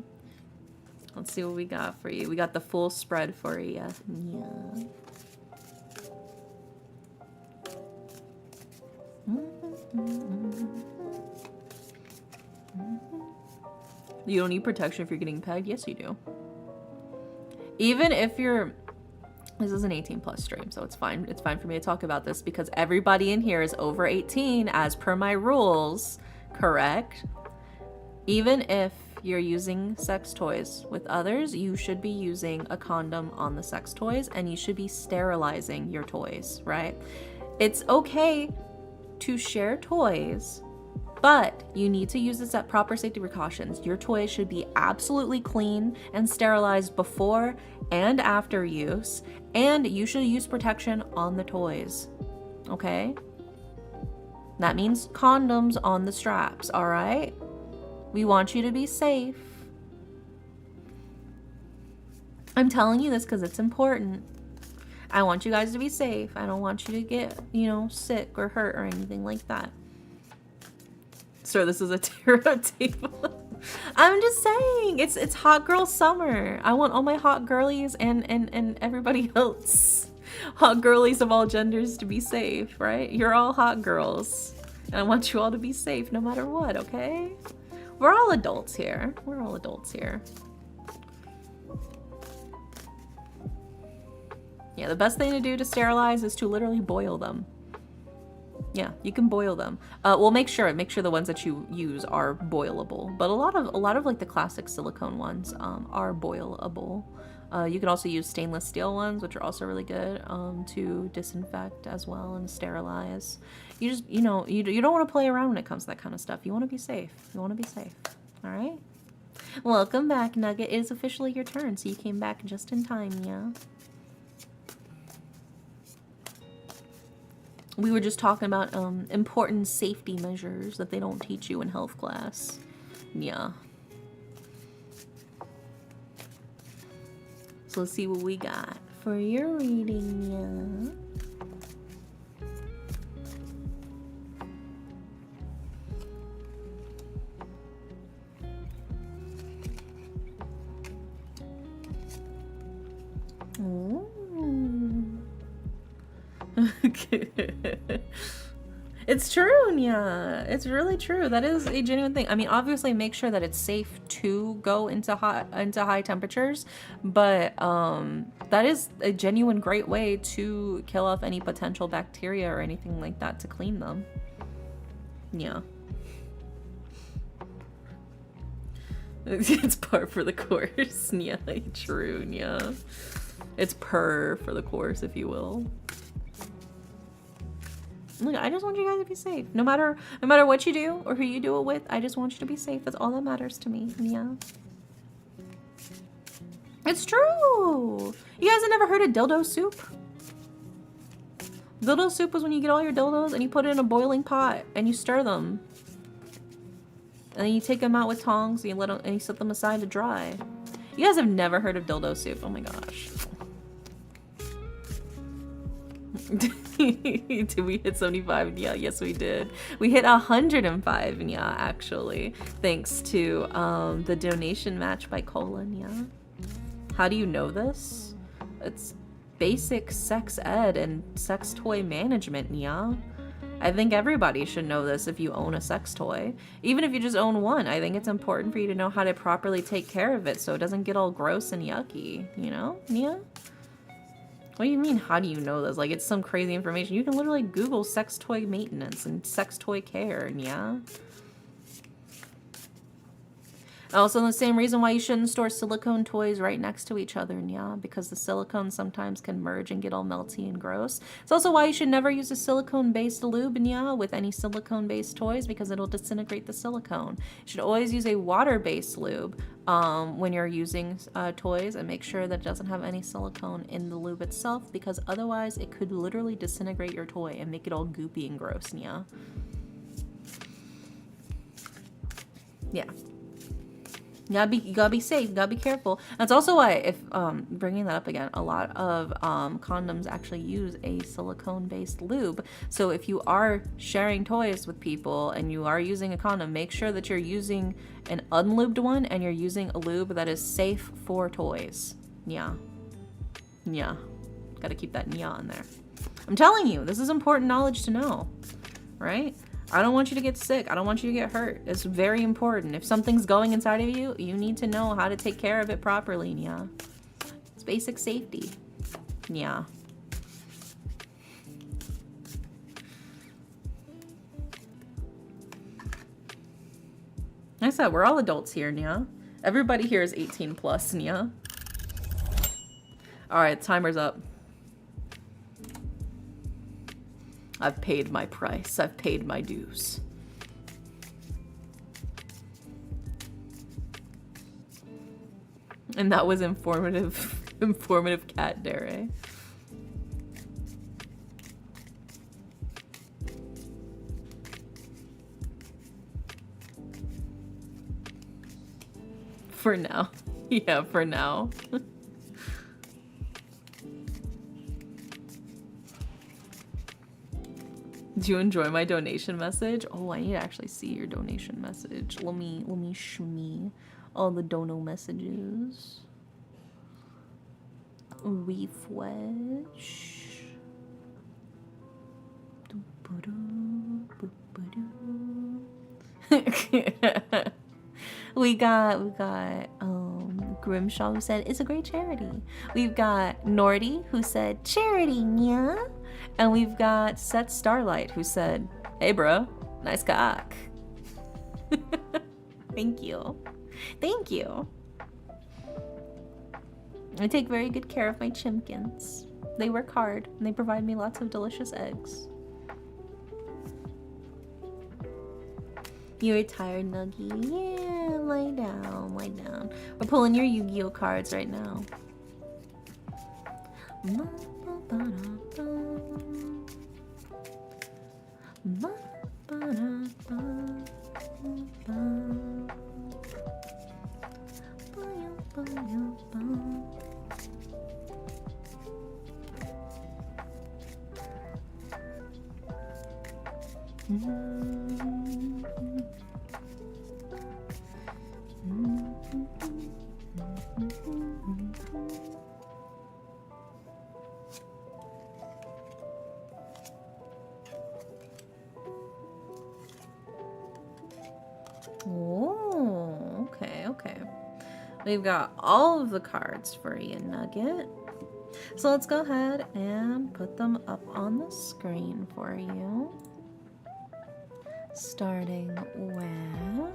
Let's see what we got for you. We got the full spread for you. Yeah. You don't need protection if you're getting pegged? Yes, you do. Even if you're... This is an 18 plus stream, so it's fine. It's fine for me to talk about this because everybody in here is over 18 as per my rules, correct? Even if you're using sex toys with others, you should be using a condom on the sex toys and you should be sterilizing your toys, right? It's okay to share toys, but you need to use this at proper safety precautions. Your toys should be absolutely clean and sterilized before and after use, and you should use protection on the toys, okay? That means condoms on the straps, all right? We want you to be safe. I'm telling you this because it's important. I want you guys to be safe. I don't want you to get, you know, sick or hurt or anything like that. Sir, this is a tarot table. I'm just saying, it's hot girl summer. I want all my hot girlies and everybody else, hot girlies of all genders, to be safe, right? You're all hot girls. And I want you all to be safe no matter what, okay? We're all adults here. We're all adults here. Yeah, the best thing to do to sterilize is to literally boil them. Yeah, you can boil them. Well, make sure the ones that you use are boilable. But a lot of like the classic silicone ones are boilable. You can also use stainless steel ones, which are also really good to disinfect as well and sterilize. You just, you know, you don't want to play around when it comes to that kind of stuff. You want to be safe. You want to be safe. All right. Welcome back, Nugget. It is officially your turn, so you came back just in time, yeah. We were just talking about important safety measures that they don't teach you in health class. Yeah. So let's see what we got for your reading, yeah. It's true, yeah. It's really true. That is a genuine thing. I mean, obviously make sure that it's safe to go into high temperatures, but that is a genuine great way to kill off any potential bacteria or anything like that to clean them. Yeah. It's par for the course. Yeah, true, yeah. It's per for the course, if you will. Look, I just want you guys to be safe. No matter what you do or who you do it with, I just want you to be safe. That's all that matters to me. Yeah. It's true. You guys have never heard of dildo soup? Dildo soup is when you get all your dildos and you put it in a boiling pot and you stir them. And then you take them out with tongs and you set them aside to dry. You guys have never heard of dildo soup? Oh my gosh. Did we hit 75? Yeah, yes we did. We hit 105, yeah, actually. Thanks to the donation match by Colin, yeah. How do you know this? It's basic sex ed and sex toy management, yeah. I think everybody should know this if you own a sex toy. Even if you just own one, I think it's important for you to know how to properly take care of it so it doesn't get all gross and yucky, you know? Yeah? What do you mean, how do you know this? Like, it's some crazy information. You can literally Google sex toy maintenance and sex toy care, and yeah? Also, the same reason why you shouldn't store silicone toys right next to each other, and yeah? Because the silicone sometimes can merge and get all melty and gross. It's also why you should never use a silicone-based lube, and yeah, with any silicone-based toys, because it'll disintegrate the silicone. You should always use a water-based lube when you're using toys, and make sure that it doesn't have any silicone in the lube itself, because otherwise it could literally disintegrate your toy and make it all goopy and gross, and yeah? Yeah. You gotta be safe. You gotta be careful. That's also why, if bringing that up again, a lot of condoms actually use a silicone-based lube. So if you are sharing toys with people and you are using a condom, make sure that you're using an unlubed one and you're using a lube that is safe for toys. Yeah, yeah. Got to keep that nya in there. I'm telling you, this is important knowledge to know, right? I don't want you to get sick. I don't want you to get hurt. It's very important. If something's going inside of you, you need to know how to take care of it properly, nya. It's basic safety. Yeah. Like I said, we're all adults here, nya. Everybody here is 18 plus, nya. All right, timer's up. I've paid my price. I've paid my dues. And that was informative, informative cat dare. For now. Yeah, for now. Do you enjoy my donation message? Oh, I need to actually see your donation message. Let me shmee all the dono messages. Refresh. we got Grimshaw, who said it's a great charity. We've got Nordy, who said charity, yeah. And we've got Set Starlight, who said, hey bro, nice cock. Thank you. Thank you. I take very good care of my chimkins. They work hard and they provide me lots of delicious eggs. You retired, Nuggy? Yeah, lie down, lie down. We're pulling your Yu-Gi-Oh cards right now. Oh, okay. We've got all of the cards for you, Nugget. So let's go ahead and put them up on the screen for you. Starting with...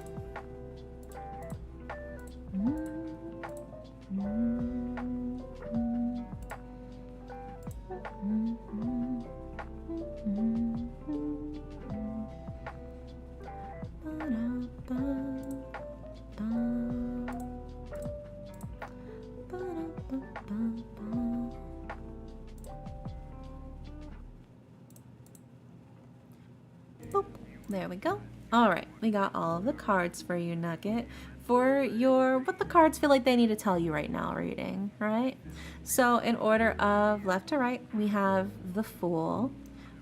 Boop. There we go. All right, we got all of the cards for you, Nugget, for your what the cards feel like they need to tell you right now reading, right? So in order of left to right, we have the Fool,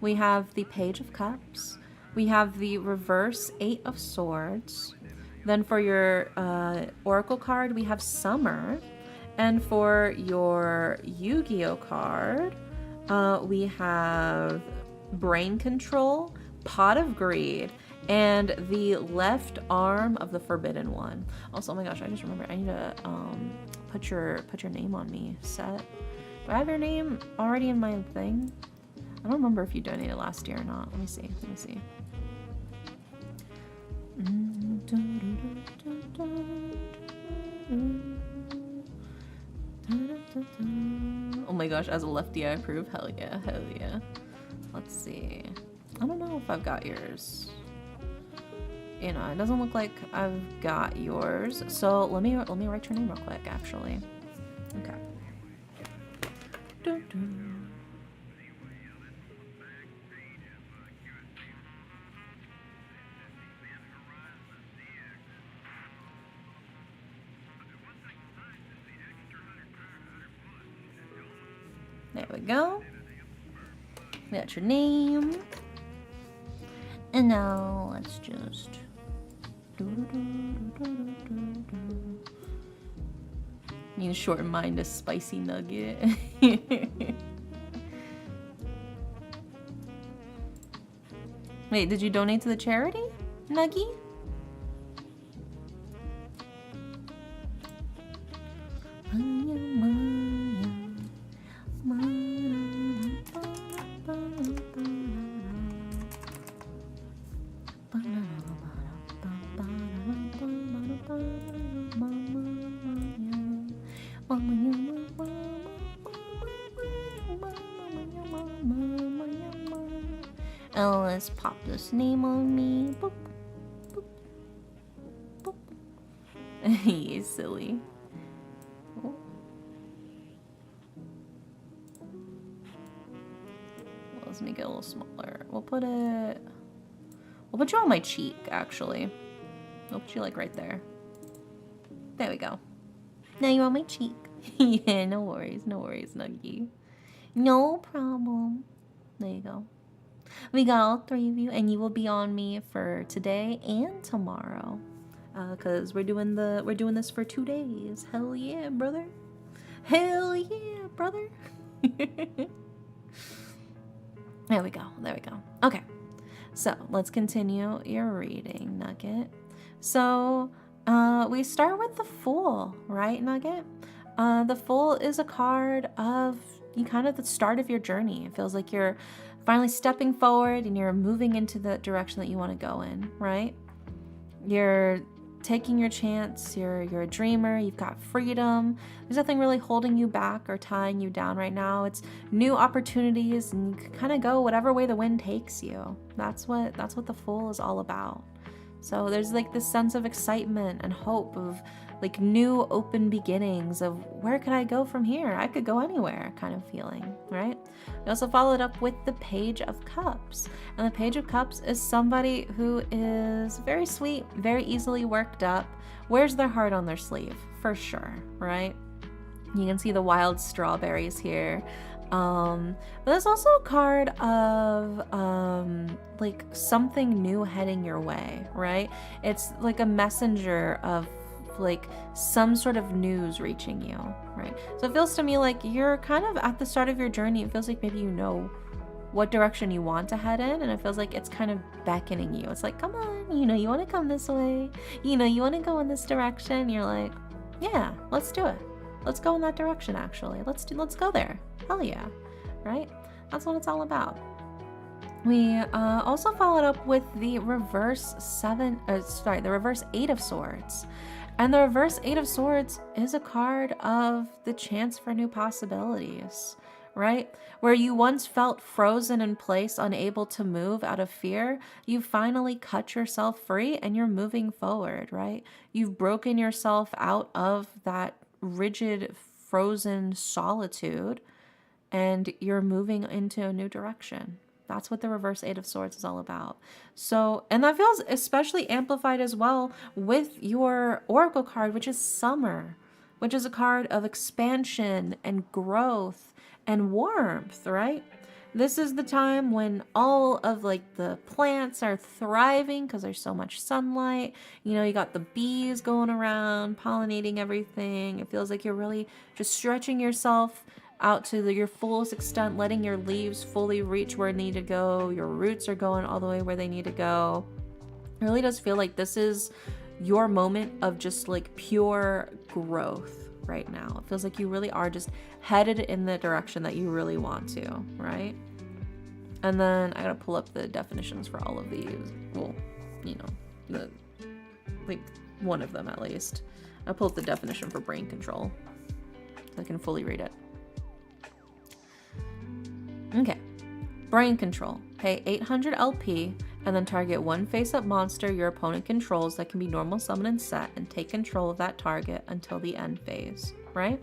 we have the Page of Cups, we have the reverse Eight of Swords. Then for your Oracle card, we have Summer. And for your Yu-Gi-Oh card, we have Brain Control, Pot of Greed, and the left arm of the Forbidden One. Also, oh my gosh, I just remembered, I need to put your name on me, Set. Do I have your name already in my thing? I don't remember if you donated last year or not. Let me see. Oh my gosh, as a lefty I approve. Hell yeah. Let's see. I don't know if I've got yours. You know, it doesn't look like I've got yours. So let me write your name real quick, actually. Okay. we go. We got your name. And now let's just... Need to shorten mine to spicy nugget. Wait, did you donate to the charity, Nuggy? Oh, let's pop this name on me. Boop, boop, boop. He's silly. Oh. Well, let's make it a little smaller. We'll put you on my cheek, actually. We'll put you like right there. There we go. Now you're on my cheek. Yeah, no worries, Nuggy. No problem. There you go. We got all three of you, and you will be on me for today and tomorrow, cause we're doing this for 2 days. Hell yeah, brother! Hell yeah, brother! There we go. Okay, so let's continue your reading, Nugget. So, we start with the Fool, right, Nugget? The Fool is a card of kind of the start of your journey. It feels like you're finally stepping forward and you're moving into the direction that you want to go in, right? You're taking your chance. You're a dreamer. You've got freedom. There's nothing really holding you back or tying you down right now. It's new opportunities, and you can kind of go whatever way the wind takes you. That's what the Fool is all about. So there's like this sense of excitement and hope of like new open beginnings of where could I go from here? I could go anywhere kind of feeling, right? We also followed up with the Page of Cups. And the Page of Cups is somebody who is very sweet, very easily worked up, wears their heart on their sleeve, for sure, right? You can see the wild strawberries here. But there's also a card of like something new heading your way, right? It's like a messenger of like some sort of news reaching you, right? So it feels to me like you're kind of at the start of your journey. It feels like maybe you know what direction you want to head in, and it feels like it's kind of beckoning you. It's like, come on, you want to come this way, you want to go in this direction. You're like, yeah, let's do it. Let's go in that direction, actually. Let's go there. Hell yeah, right? That's what it's all about. We also followed up with the reverse Eight of Swords. And the reverse Eight of Swords is a card of the chance for new possibilities, right? Where you once felt frozen in place, unable to move out of fear, you finally cut yourself free and you're moving forward, right? You've broken yourself out of that rigid, frozen solitude, and you're moving into a new direction. That's what the reverse Eight of Swords is all about. So, and that feels especially amplified as well with your Oracle card, which is Summer, which is a card of expansion and growth and warmth, right? This is the time when all of like the plants are thriving because there's so much sunlight. You got the bees going around, pollinating everything. It feels like you're really just stretching yourself out to your fullest extent, letting your leaves fully reach where they need to go. Your roots are going all the way where they need to go. It really does feel like this is your moment of just like pure growth right now. It feels like you really are just headed in the direction that you really want to, right? And then I gotta pull up the definitions for all of these. Well, like one of them at least. I pulled up the definition for brain control so I can fully read it. Okay, brain control. Pay 800 LP and then target one face-up monster your opponent controls that can be normal summon and set, and take control of that target until the end phase, right?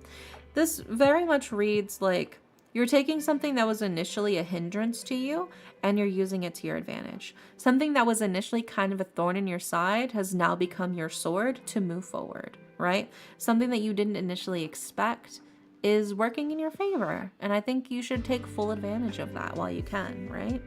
This very much reads like you're taking something that was initially a hindrance to you and you're using it to your advantage. Something that was initially kind of a thorn in your side has now become your sword to move forward, right? Something that you didn't initially expect is working in your favor. And I think you should take full advantage of that while you can, right?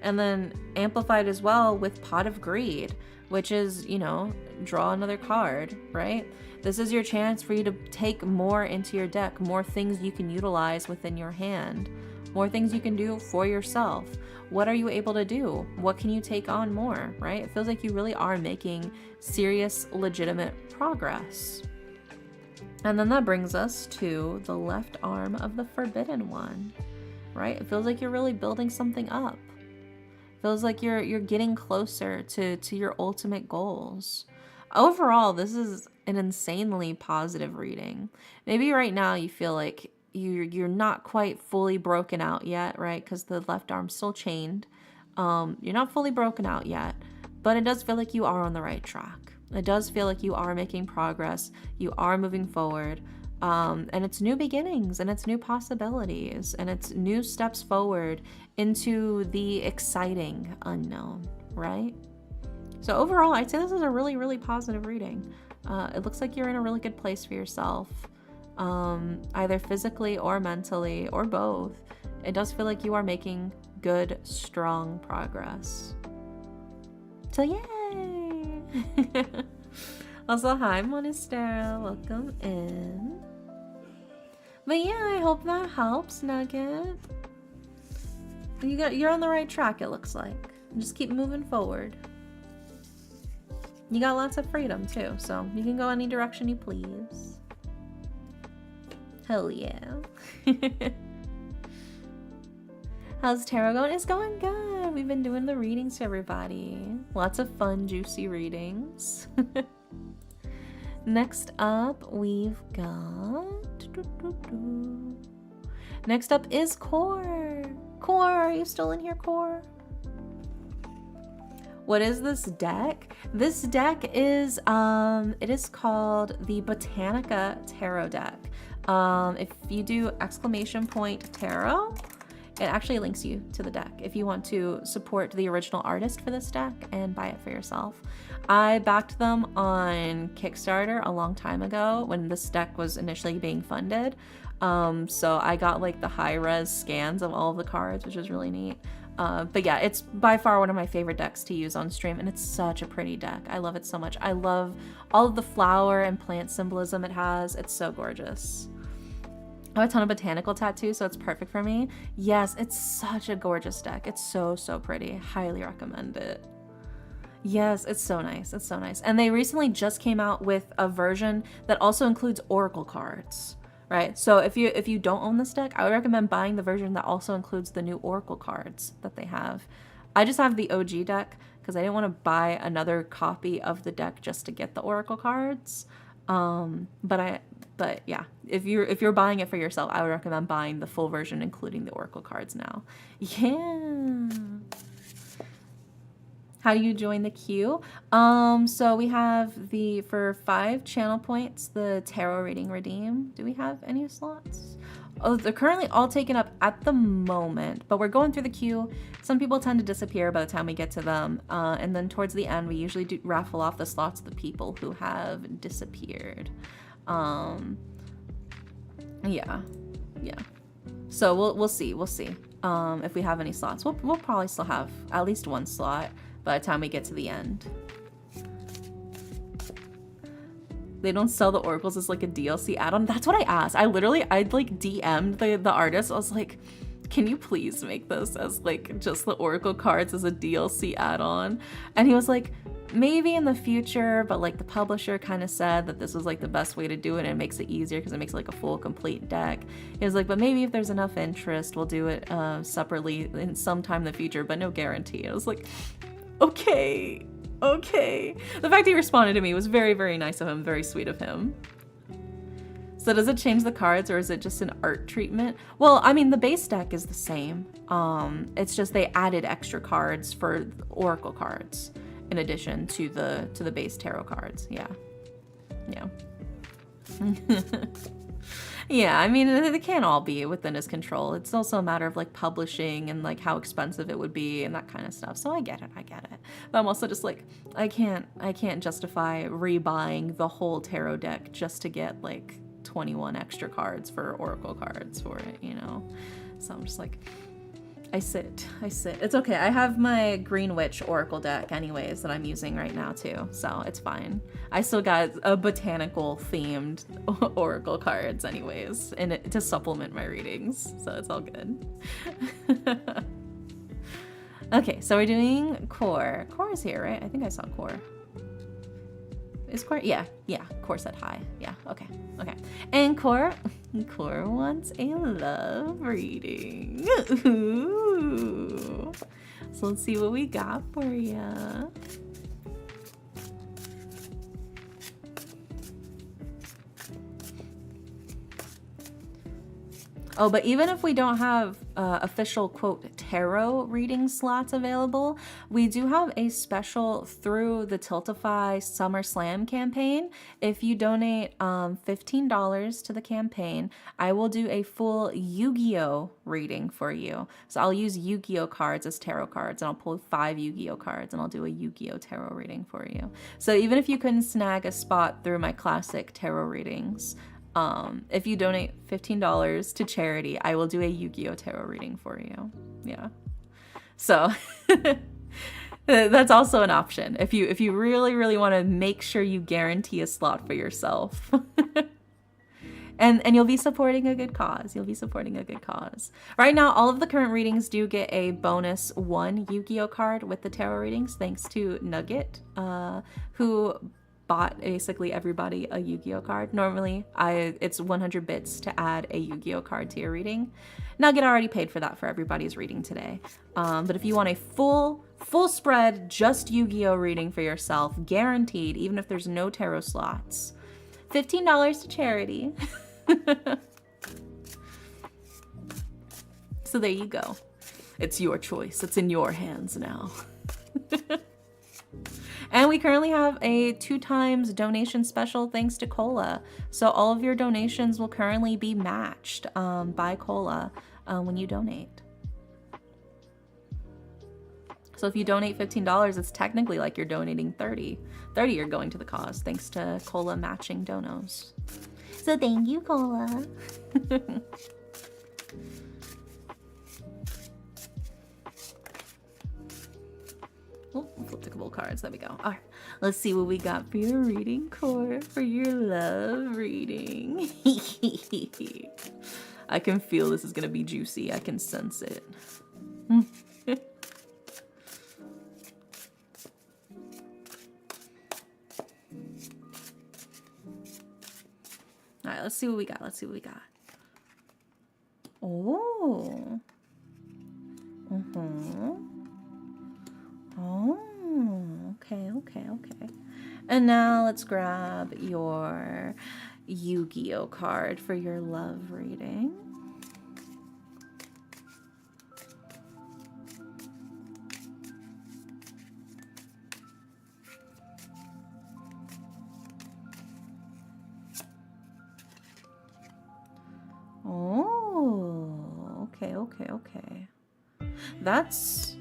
And then amplified as well with Pot of Greed, which is, you know, draw another card, right? This is your chance for you to take more into your deck, more things you can utilize within your hand, more things you can do for yourself. What are you able to do? What can you take on more, right? It feels like you really are making serious, legitimate progress. And then that brings us to the left arm of the Forbidden One, right? It feels like you're really building something up. It feels like you're getting closer to your ultimate goals. Overall, this is an insanely positive reading. Maybe right now you feel like you're not quite fully broken out yet, right? Because the left arm's still chained. You're not fully broken out yet, but it does feel like you are on the right track. It does feel like you are making progress. You are moving forward. And it's new beginnings, and it's new possibilities, and it's new steps forward into the exciting unknown, right? So overall, I'd say this is a really, really positive reading. It looks like you're in a really good place for yourself, either physically or mentally or both. It does feel like you are making good, strong progress. So yay! Also, hi Monastera, welcome in. But yeah, I hope that helps, Nugget. You're on the right track, it looks like. Just keep moving forward. You got lots of freedom too, so you can go any direction you please. Hell yeah. How's tarot going? It's going good. We've been doing the readings for everybody. Lots of fun, juicy readings. Next up, we've got... Next up is Core. Core, are you still in here, Core? What is this deck? This deck is, it is called the Botanica Tarot deck. If you do !tarot, it actually links you to the deck if you want to support the original artist for this deck and buy it for yourself. I backed them on Kickstarter a long time ago when this deck was initially being funded. So I got like the high-res scans of all of the cards, which is really neat. But yeah, it's by far one of my favorite decks to use on stream, and it's such a pretty deck. I love it so much. I love all of the flower and plant symbolism it has. It's so gorgeous. I have a ton of botanical tattoos, so it's perfect for me. Yes, it's such a gorgeous deck. It's so, so pretty. Highly recommend it. Yes, it's so nice. It's so nice. And they recently just came out with a version that also includes oracle cards, right? So if you don't own this deck, I would recommend buying the version that also includes the new oracle cards that they have. I just have the OG deck because I didn't want to buy another copy of the deck just to get the oracle cards. But yeah, if you're buying it for yourself, I would recommend buying the full version, including the oracle cards now. Yeah. How do you join the queue? So we have for 5 channel points, the tarot reading redeem. Do we have any slots? Oh, they're currently all taken up at the moment, but we're going through the queue. Some people tend to disappear by the time we get to them. And then towards the end, we usually do raffle off the slots of the people who have disappeared. Yeah. So we'll see if we have any slots. We'll probably still have at least one slot by the time we get to the end. They don't sell the oracles as like a DLC add-on. That's what I asked. I'd like DM'd the artist. I was like, can you please make this as like just the oracle cards as a DLC add-on? And he was like, maybe in the future, but like the publisher kind of said that this was like the best way to do it and it makes it easier because it makes it like a full complete deck. He was like, but maybe if there's enough interest, we'll do it separately in some time in the future, but no guarantee. I was like, okay. The fact he responded to me was very, very nice of him, very sweet of him. So does it change the cards or is it just an art treatment? Well, I mean, the base deck is the same. It's just they added extra cards for oracle cards in addition to the base tarot cards. Yeah. Yeah, I mean, they can't all be within his control. It's also a matter of like publishing and like how expensive it would be and that kind of stuff. So I get it. But I'm also just like, I can't justify rebuying the whole tarot deck just to get like 21 extra cards for Oracle cards for it, you know? So I'm just like, I sit. It's okay. I have my Green Witch Oracle deck anyways that I'm using right now too, so it's fine. I still got a botanical themed Oracle cards anyways, and to supplement my readings, so it's all good. Okay, so we're doing Core. Core is here, right? I think I saw Core. Is Core? Yeah, Core said hi. Yeah, okay. And Core wants a love reading. Ooh. So let's see what we got for ya. Oh, but even if we don't have official, quote, tarot reading slots available, we do have a special through the Tiltify Summer Slam campaign. If you donate $15 to the campaign, I will do a full Yu-Gi-Oh reading for you. So I'll use Yu-Gi-Oh cards as tarot cards, and I'll pull 5 Yu-Gi-Oh cards, and I'll do a Yu-Gi-Oh tarot reading for you. So even if you couldn't snag a spot through my classic tarot readings, if you donate $15 to charity, I will do a Yu-Gi-Oh tarot reading for you. Yeah. So that's also an option if you really want to make sure you guarantee a slot for yourself. And you'll be supporting a good cause. Right now, all of the current readings do get a bonus 1 Yu-Gi-Oh card with the tarot readings, thanks to Nugget, who bought basically everybody a Yu-Gi-Oh card. Normally, it's 100 bits to add a Yu-Gi-Oh card to your reading. Nugget already paid for that for everybody's reading today. But if you want a full spread, just Yu-Gi-Oh reading for yourself, guaranteed, even if there's no tarot slots, $15 to charity. So there you go. It's your choice. It's in your hands now. And we currently have a 2x donation special thanks to Cola. So all of your donations will currently be matched by Cola when you donate. So if you donate $15, it's technically like you're donating $30. $30 you're going to the cause thanks to Cola matching donos. So thank you, Cola. Oh, flip the couple cards. There we go. All right, let's see what we got for your reading, Core, for your love reading. I can feel this is going to be juicy. I can sense it. All right, let's see what we got. Oh. Oh, okay. And now let's grab your Yu-Gi-Oh card for your love reading. Oh, okay. That's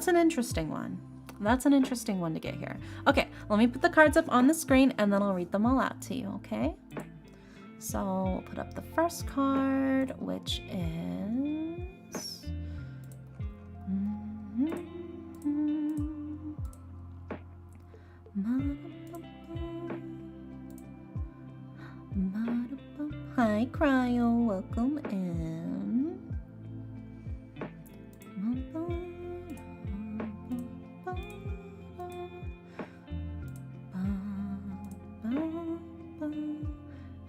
an interesting one. That's an interesting one to get here. Okay, let me put the cards up on the screen and then I'll read them all out to you, okay? So we'll put up the first card, which is... Hi, Cryo, welcome in.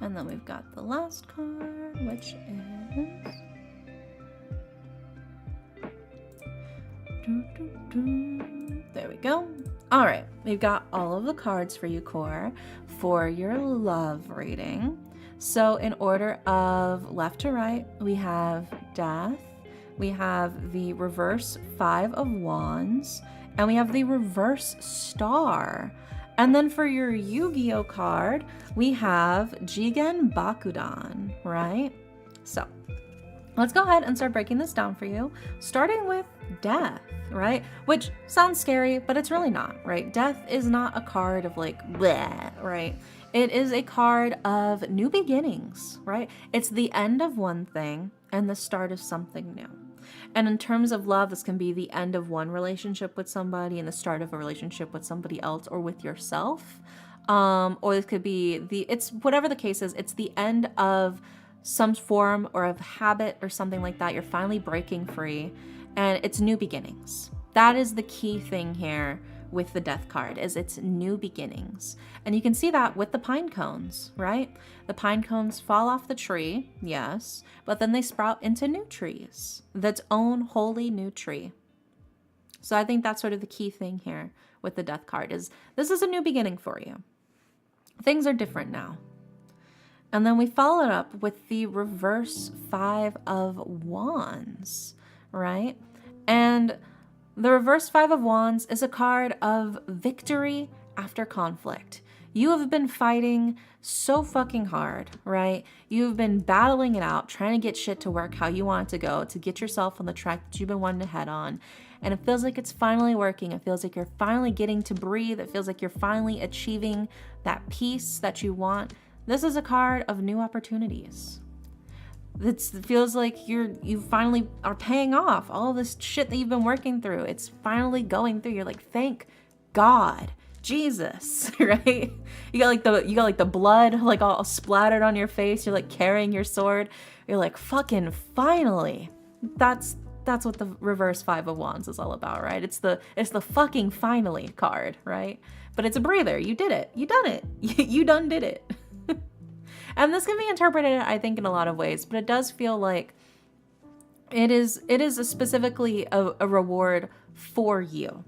And then we've got the last card, which is... There we go. All right, we've got all of the cards for you, Core, for your love reading. So in order of left to right, we have Death, we have the reverse 5 of Wands, and we have the reverse Star. And then for your Yu-Gi-Oh card, we have Jigen Bakudan, right? So let's go ahead and start breaking this down for you, starting with Death, right? Which sounds scary, but it's really not, right? Death is not a card of like, bleh, right? It is a card of new beginnings, right? It's the end of one thing and the start of something new. And in terms of love, this can be the end of one relationship with somebody and the start of a relationship with somebody else or with yourself. Or it could be it's whatever the case is, it's the end of some form or of habit or something like that. You're finally breaking free and it's new beginnings. That is the key thing here with the death card, is it's new beginnings. And you can see that with the pine cones, right? The pine cones fall off the tree, yes, but then they sprout into new trees, that's own wholly new tree. So I think that's sort of the key thing here with the death card, is this is a new beginning for you. Things are different now. And then we follow it up with the reverse 5 of Wands, right? And the reverse 5 of Wands is a card of victory after conflict. You have been fighting so fucking hard, right? You've been battling it out, trying to get shit to work how you want it to go, to get yourself on the track that you've been wanting to head on. And it feels like it's finally working. It feels like you're finally getting to breathe. It feels like you're finally achieving that peace that you want. This is a card of new opportunities. It feels like you finally are paying off all this shit that you've been working through. It's finally going through. You're like, thank God, Jesus, right? You got like the blood like all splattered on your face. You're like carrying your sword. You're like, fucking finally. That's what the reverse 5 of Wands is all about, right? It's the fucking finally card, right? But it's a breather. You did it. You done it. You done did it. And this can be interpreted, I think, in a lot of ways, but it does feel like it is specifically a reward for you.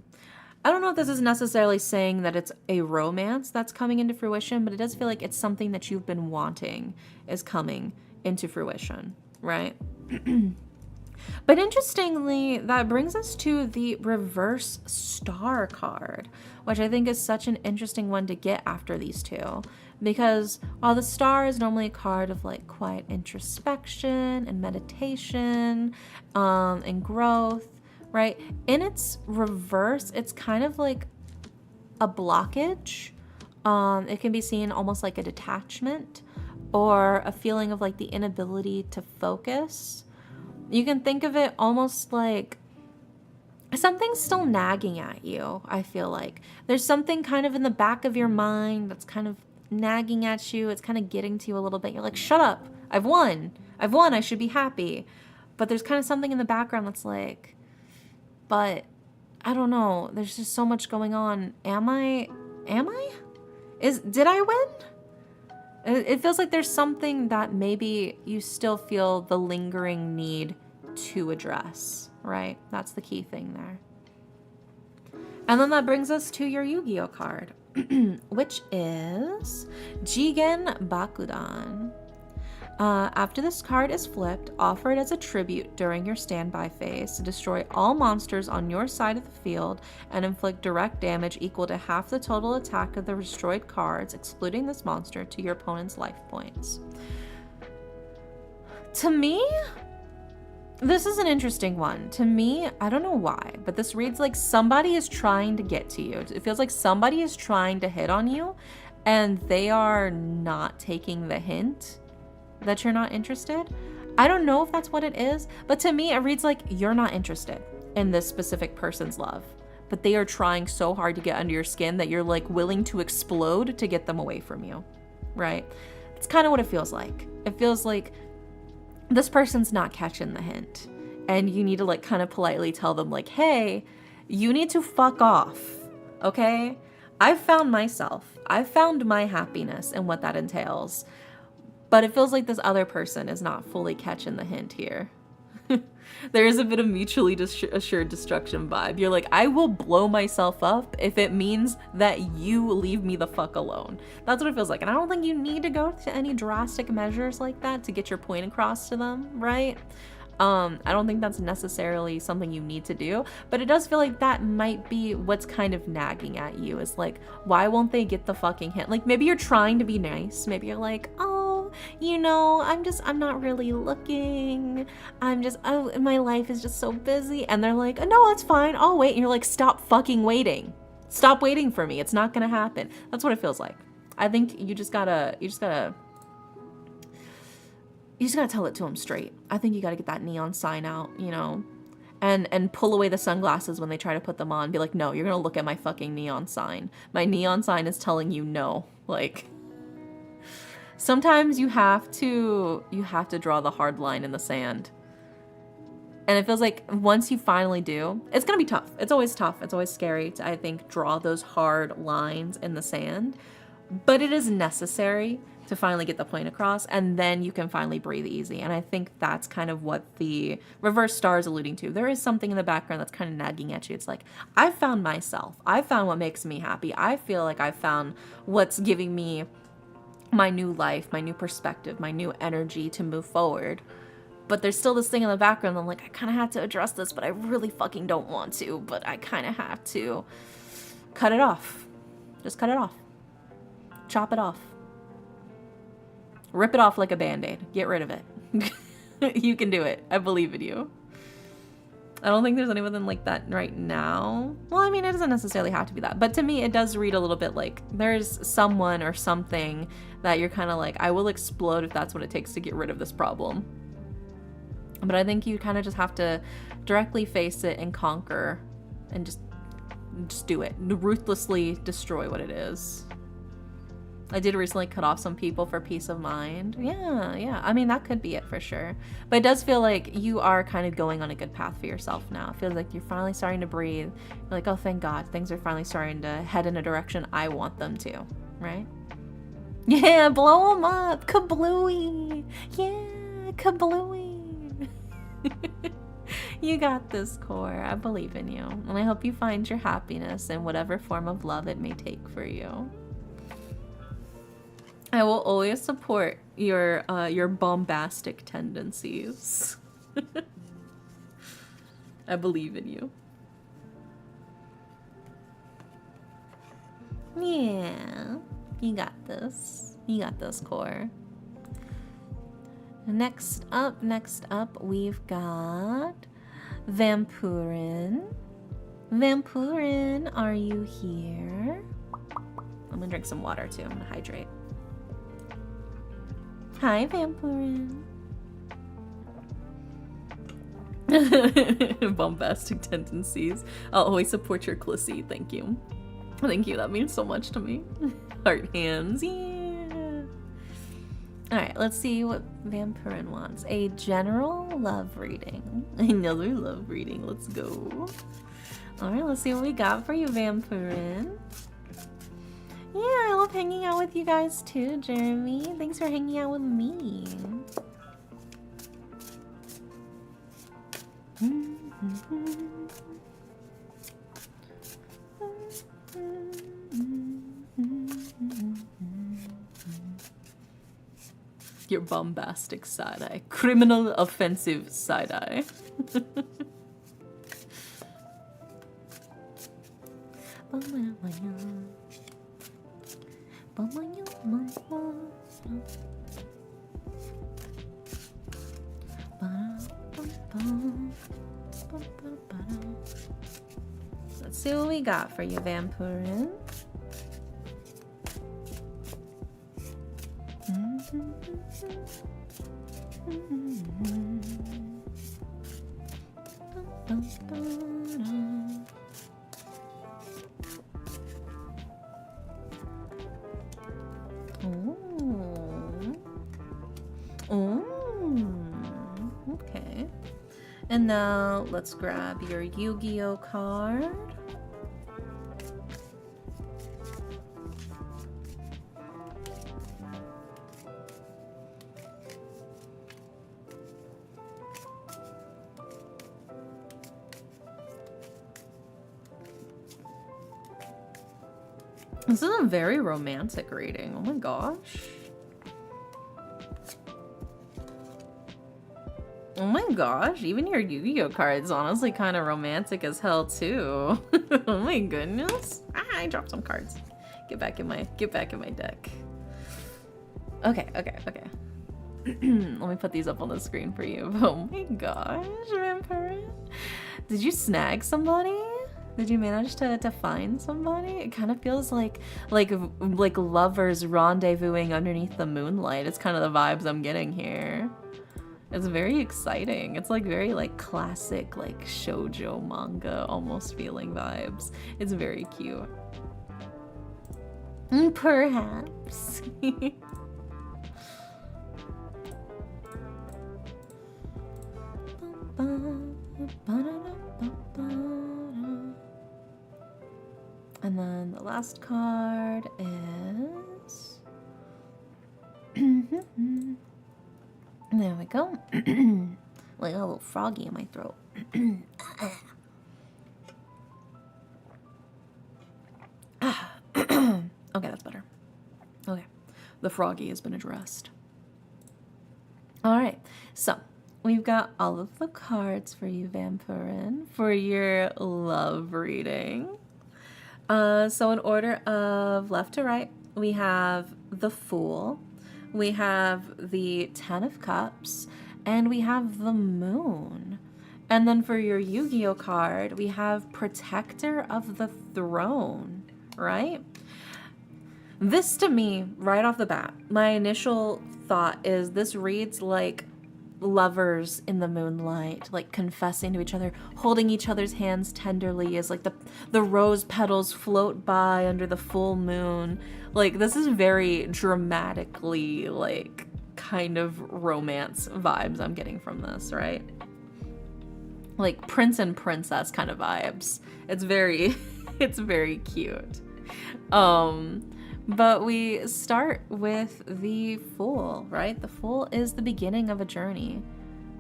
I don't know if this is necessarily saying that it's a romance that's coming into fruition, but it does feel like it's something that you've been wanting is coming into fruition, right? But interestingly, that brings us to the reverse star card, which I think is such an interesting one to get after these two. Because while the star is normally a card of like quiet introspection and meditation and growth, right? In its reverse, it's kind of like a blockage. It can be seen almost like a detachment or a feeling of like the inability to focus. You can think of it almost like something's still nagging at you, I feel like. There's something kind of in the back of your mind that's kind of nagging at you. It's kind of getting to you a little bit. You're like, shut up. I've won. I should be happy. But there's kind of something in the background that's like, but I don't know. There's just so much going on. Am I? Did I win? It feels like there's something that maybe you still feel the lingering need to address, right? That's the key thing there. And then that brings us to your Yu-Gi-Oh card, which is Jigen Bakudan. After this card is flipped, offer it as a tribute during your standby phase to destroy all monsters on your side of the field and inflict direct damage equal to half the total attack of the destroyed cards, excluding this monster, to your opponent's life points. To me, this is an interesting one. To me, I don't know why, but this reads like somebody is trying to get to you. It feels like somebody is trying to hit on you and they are not taking the hint that you're not interested. I don't know if that's what it is, but to me it reads like you're not interested in this specific person's love, but they are trying so hard to get under your skin that you're like willing to explode to get them away from you, right? It's kind of what it feels like. It feels like this person's not catching the hint and you need to like kind of politely tell them like, hey, you need to fuck off, okay? I've found my happiness and what that entails. But it feels like this other person is not fully catching the hint here. There is a bit of mutually assured destruction vibe. You're like, I will blow myself up if it means that you leave me the fuck alone. That's what it feels like. And I don't think you need to go to any drastic measures like that to get your point across to them, right? I don't think that's necessarily something you need to do, but it does feel like that might be what's kind of nagging at you, is like, why won't they get the fucking hint? Like maybe you're trying to be nice. Maybe you're like, oh, you know, I'm not really looking. My life is just so busy. And they're like, no, it's fine. I'll wait. And you're like, stop fucking waiting. Stop waiting for me. It's not going to happen. That's what it feels like. I think you just gotta tell it to them straight. I think you gotta get that neon sign out, you know, and pull away the sunglasses when they try to put them on. Be like, no, you're gonna look at my fucking neon sign. My neon sign is telling you no. Like, sometimes you have to draw the hard line in the sand. And it feels like once you finally do, it's gonna be tough. It's always tough. It's always scary to, I think, draw those hard lines in the sand. But it is necessary to finally get the point across, and then you can finally breathe easy. And I think that's kind of what the reverse star is alluding to. There is something in the background that's kind of nagging at you. It's like, I found myself. I found what makes me happy. I feel like I found what's giving me my new life, my new perspective, my new energy to move forward. But there's still this thing in the background. I'm like, I kind of had to address this, but I really fucking don't want to. But I kind of have to cut it off. Just cut it off. Chop it off. Rip it off like a band-aid. Get rid of it. You can do it. I believe in you. I don't think there's anyone like that right now. Well, I mean, it doesn't necessarily have to be that. But to me, it does read a little bit like there's someone or something that you're kind of like, I will explode if that's what it takes to get rid of this problem. But I think you kind of just have to directly face it and conquer and just do it. Ruthlessly destroy what it is. I did recently cut off some people for peace of mind. Yeah. I mean, that could be it for sure. But it does feel like you are kind of going on a good path for yourself now. It feels like you're finally starting to breathe. You're like, oh, thank God. Things are finally starting to head in a direction I want them to, right? Yeah, blow them up. Kablooey. Yeah, kablooey. You got this, Core. I believe in you. And I hope you find your happiness in whatever form of love it may take for you. I will always support your bombastic tendencies. I believe in you. Yeah, you got this. You got this, Core. Next up, we've got Vampurin. Vampurin, are you here? I'm gonna drink some water too. I'm gonna hydrate. Hi, Vampurin. Bombastic tendencies. I'll always support your Clissy. Thank you. Thank you. That means so much to me. Heart hands. Yeah. Alright, let's see what Vampurin wants. A general love reading. Another love reading. Let's go. Alright, let's see what we got for you, Vampurin. Yeah, I love hanging out with you guys too, Jeremy. Thanks for hanging out with me. Your bombastic side-eye. Criminal offensive side-eye. Let's see what we got for you, Vampurin. Okay. And now let's grab your Yu-Gi-Oh card. This is a very romantic reading. Oh my gosh. Oh my gosh, even your Yu-Gi-Oh card's honestly kind of romantic as hell too. Oh my goodness. Ah, I dropped some cards. Get back in my deck. Okay. Let me put these up on the screen for you. Oh my gosh, Vampurin. Did you snag somebody? Did you manage to find somebody? It kind of feels like lovers rendezvousing underneath the moonlight. It's kind of the vibes I'm getting here. It's very exciting. It's like very like classic like shoujo manga almost feeling vibes. It's very cute. Perhaps. And then the last card is... There we go. Like a little froggy in my throat. Okay, that's better. Okay, the froggy has been addressed. All right, so we've got all of the cards for you, Vampirin, for your love reading. So in order of left to right, we have the Fool, we have the Ten of Cups, and we have the Moon. And then for your Yu-Gi-Oh card, we have Protector of the Throne, right? This to me, right off the bat, my initial thought is this reads like lovers in the moonlight, like confessing to each other, holding each other's hands tenderly as like the rose petals float by under the full moon. Like this is very dramatically like kind of romance vibes I'm getting from this, right? Like prince and princess kind of vibes. It's very it's very cute. But we start with the Fool, right? The Fool is the beginning of a journey.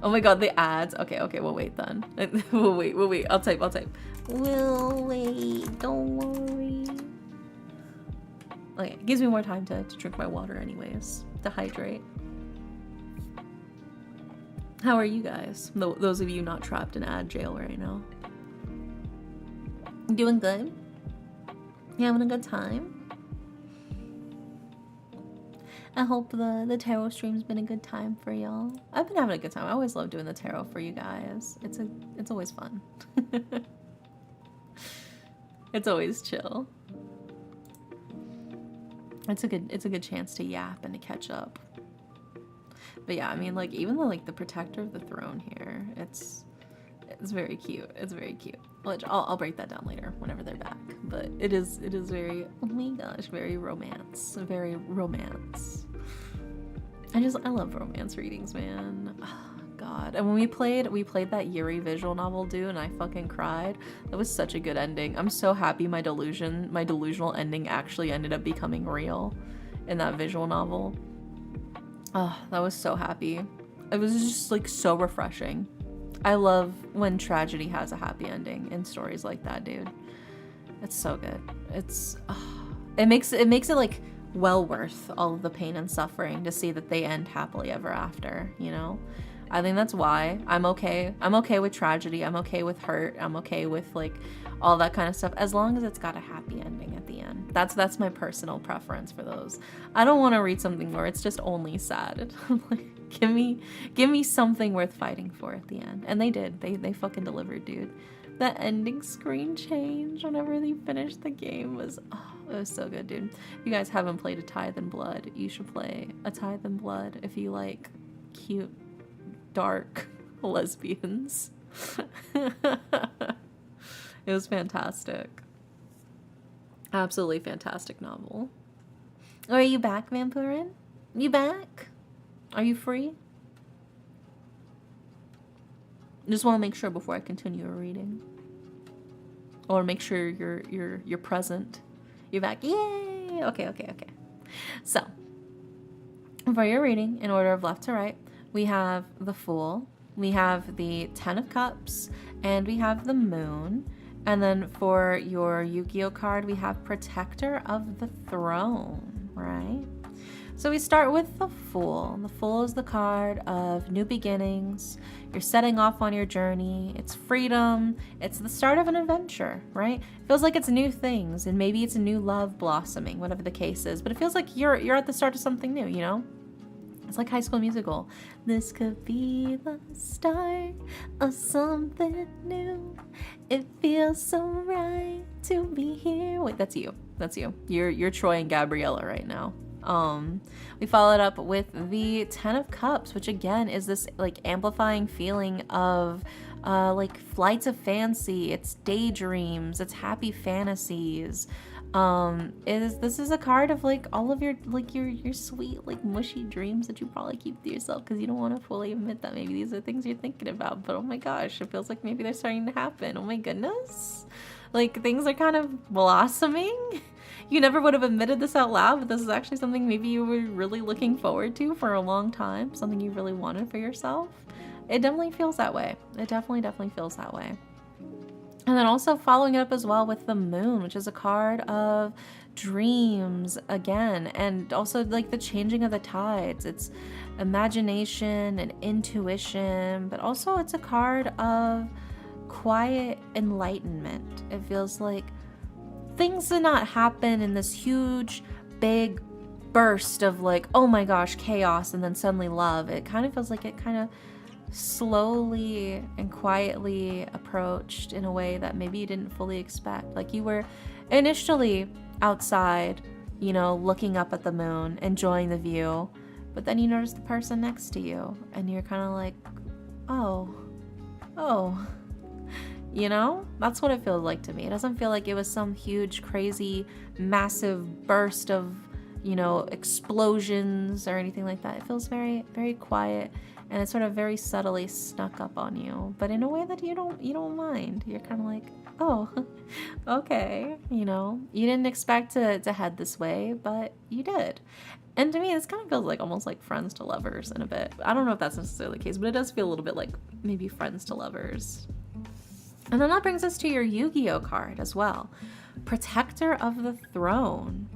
Oh my god, the ads. Okay, we'll wait then. We'll wait. I'll type. We'll wait, don't worry. Okay, it gives me more time to drink my water anyways, to hydrate. How are you guys? Those of you not trapped in ad jail right now. Doing good? You having a good time? I hope the tarot stream's been a good time for y'all. I've been having a good time. I always love doing the tarot for you guys. It's always fun. It's always chill. It's a good chance to yap and to catch up. But yeah, I mean, like even the Protector of the Throne here, it's very cute. It's very cute. Which I'll break that down later whenever they're back. But it is very, oh my gosh, very romance. Very romance. I love romance readings, man. Oh, God. And when we played that Yuri visual novel, dude, and I fucking cried. That was such a good ending. I'm so happy my delusional ending actually ended up becoming real in that visual novel. Oh, that was so happy. It was just like so refreshing. I love when tragedy has a happy ending in stories like that, dude. It's so good. It makes it like well worth all of the pain and suffering to see that they end happily ever after, you know? I think that's why I'm okay. I'm okay with tragedy. I'm okay with hurt. I'm okay with like all that kind of stuff as long as it's got a happy ending at the end. That's my personal preference for those. I don't want to read something where it's just only sad. Like, give me something worth fighting for at the end. And they did. They fucking delivered, dude. That ending screen change whenever they finished the game was, oh, it was so good, dude. If you guys haven't played A Tithe in Blood, you should play A Tithe in Blood if you like cute, dark lesbians. It was fantastic. Absolutely fantastic novel. Are you back, Vampirin? You back? Are you free? Just want to make sure before I continue a reading. Or make sure you're present. You're back. Yay! Okay. So, for your reading, in order of left to right, we have the Fool, we have the Ten of Cups, and we have the Moon. And then for your Yu-Gi-Oh card, we have Protector of the Throne, right? So we start with the Fool. The Fool is the card of new beginnings. You're setting off on your journey. It's freedom. It's the start of an adventure, right? It feels like it's new things, and maybe it's a new love blossoming, whatever the case is. But it feels like you're at the start of something new, you know? It's like High School Musical. This could be the start of something new. It feels so right to be here. Wait, that's you. That's you. You're Troy and Gabriella right now. We followed up with the 10 of Cups, which again is this like amplifying feeling of like flights of fancy. It's daydreams. It's happy fantasies. This is a card of like all of your like your sweet like mushy dreams that you probably keep to yourself because you don't want to fully admit that maybe these are things you're thinking about. But oh my gosh, it feels like maybe they're starting to happen. Oh my goodness, like things are kind of blossoming. You never would have admitted this out loud, but this is actually something maybe you were really looking forward to for a long time, something you really wanted for yourself. It definitely feels that way. It definitely feels that way. And then also following it up as well with the Moon, which is a card of dreams again, and also like the changing of the tides. It's imagination and intuition, but also it's a card of quiet enlightenment. It feels like things did not happen in this huge, big burst of like, oh my gosh, chaos, and then suddenly love. It kind of feels like it kind of slowly and quietly approached in a way that maybe you didn't fully expect. Like you were initially outside, you know, looking up at the moon, enjoying the view, but then you notice the person next to you and you're kind of like, oh, you know, that's what it feels like to me. It doesn't feel like it was some huge, crazy, massive burst of, you know, explosions or anything like that. It feels very, very quiet. And it's sort of very subtly snuck up on you, but in a way that you don't mind. You're kind of like, oh, okay, you know, you didn't expect to head this way, but you did. And to me, this kind of feels like almost like friends to lovers in a bit. I don't know if that's necessarily the case, but it does feel a little bit like maybe friends to lovers. And then that brings us to your Yu-Gi-Oh card as well. Protector of the Throne.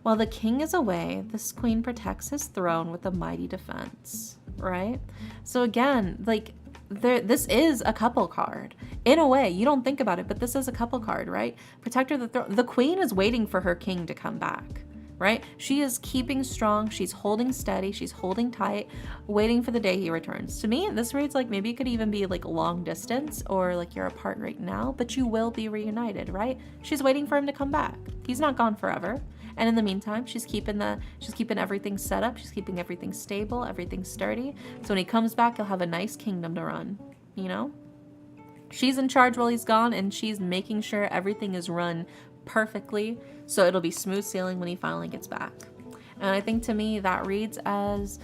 While the king is away, this queen protects his throne with a mighty defense. Right? So again, like this is a couple card. In a way, you don't think about it, but this is a couple card, right? Protector of the throne. The queen is waiting for her king to come back, right? She is keeping strong. She's holding steady. She's holding tight, waiting for the day he returns. To me, this reads like maybe it could even be like long distance or like you're apart right now, but you will be reunited, right? She's waiting for him to come back. He's not gone forever. And in the meantime, she's keeping everything set up. She's keeping everything stable, everything sturdy. So when he comes back, he'll have a nice kingdom to run, you know? She's in charge while he's gone, and she's making sure everything is run perfectly, so it'll be smooth sailing when he finally gets back. And I think to me, that reads as,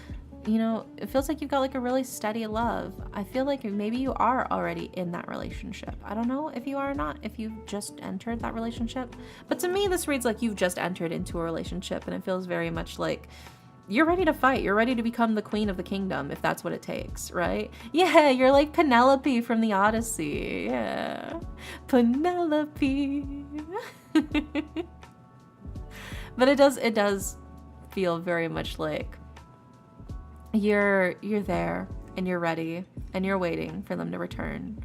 you know, it feels like you've got like a really steady love. I feel like maybe you are already in that relationship. I don't know if you are or not, if you've just entered that relationship. But to me, this reads like you've just entered into a relationship, and it feels very much like you're ready to fight. You're ready to become the queen of the kingdom, if that's what it takes, right? Yeah, you're like Penelope from the Odyssey. Yeah, Penelope. But it does feel very much like you're there and you're ready and you're waiting for them to return,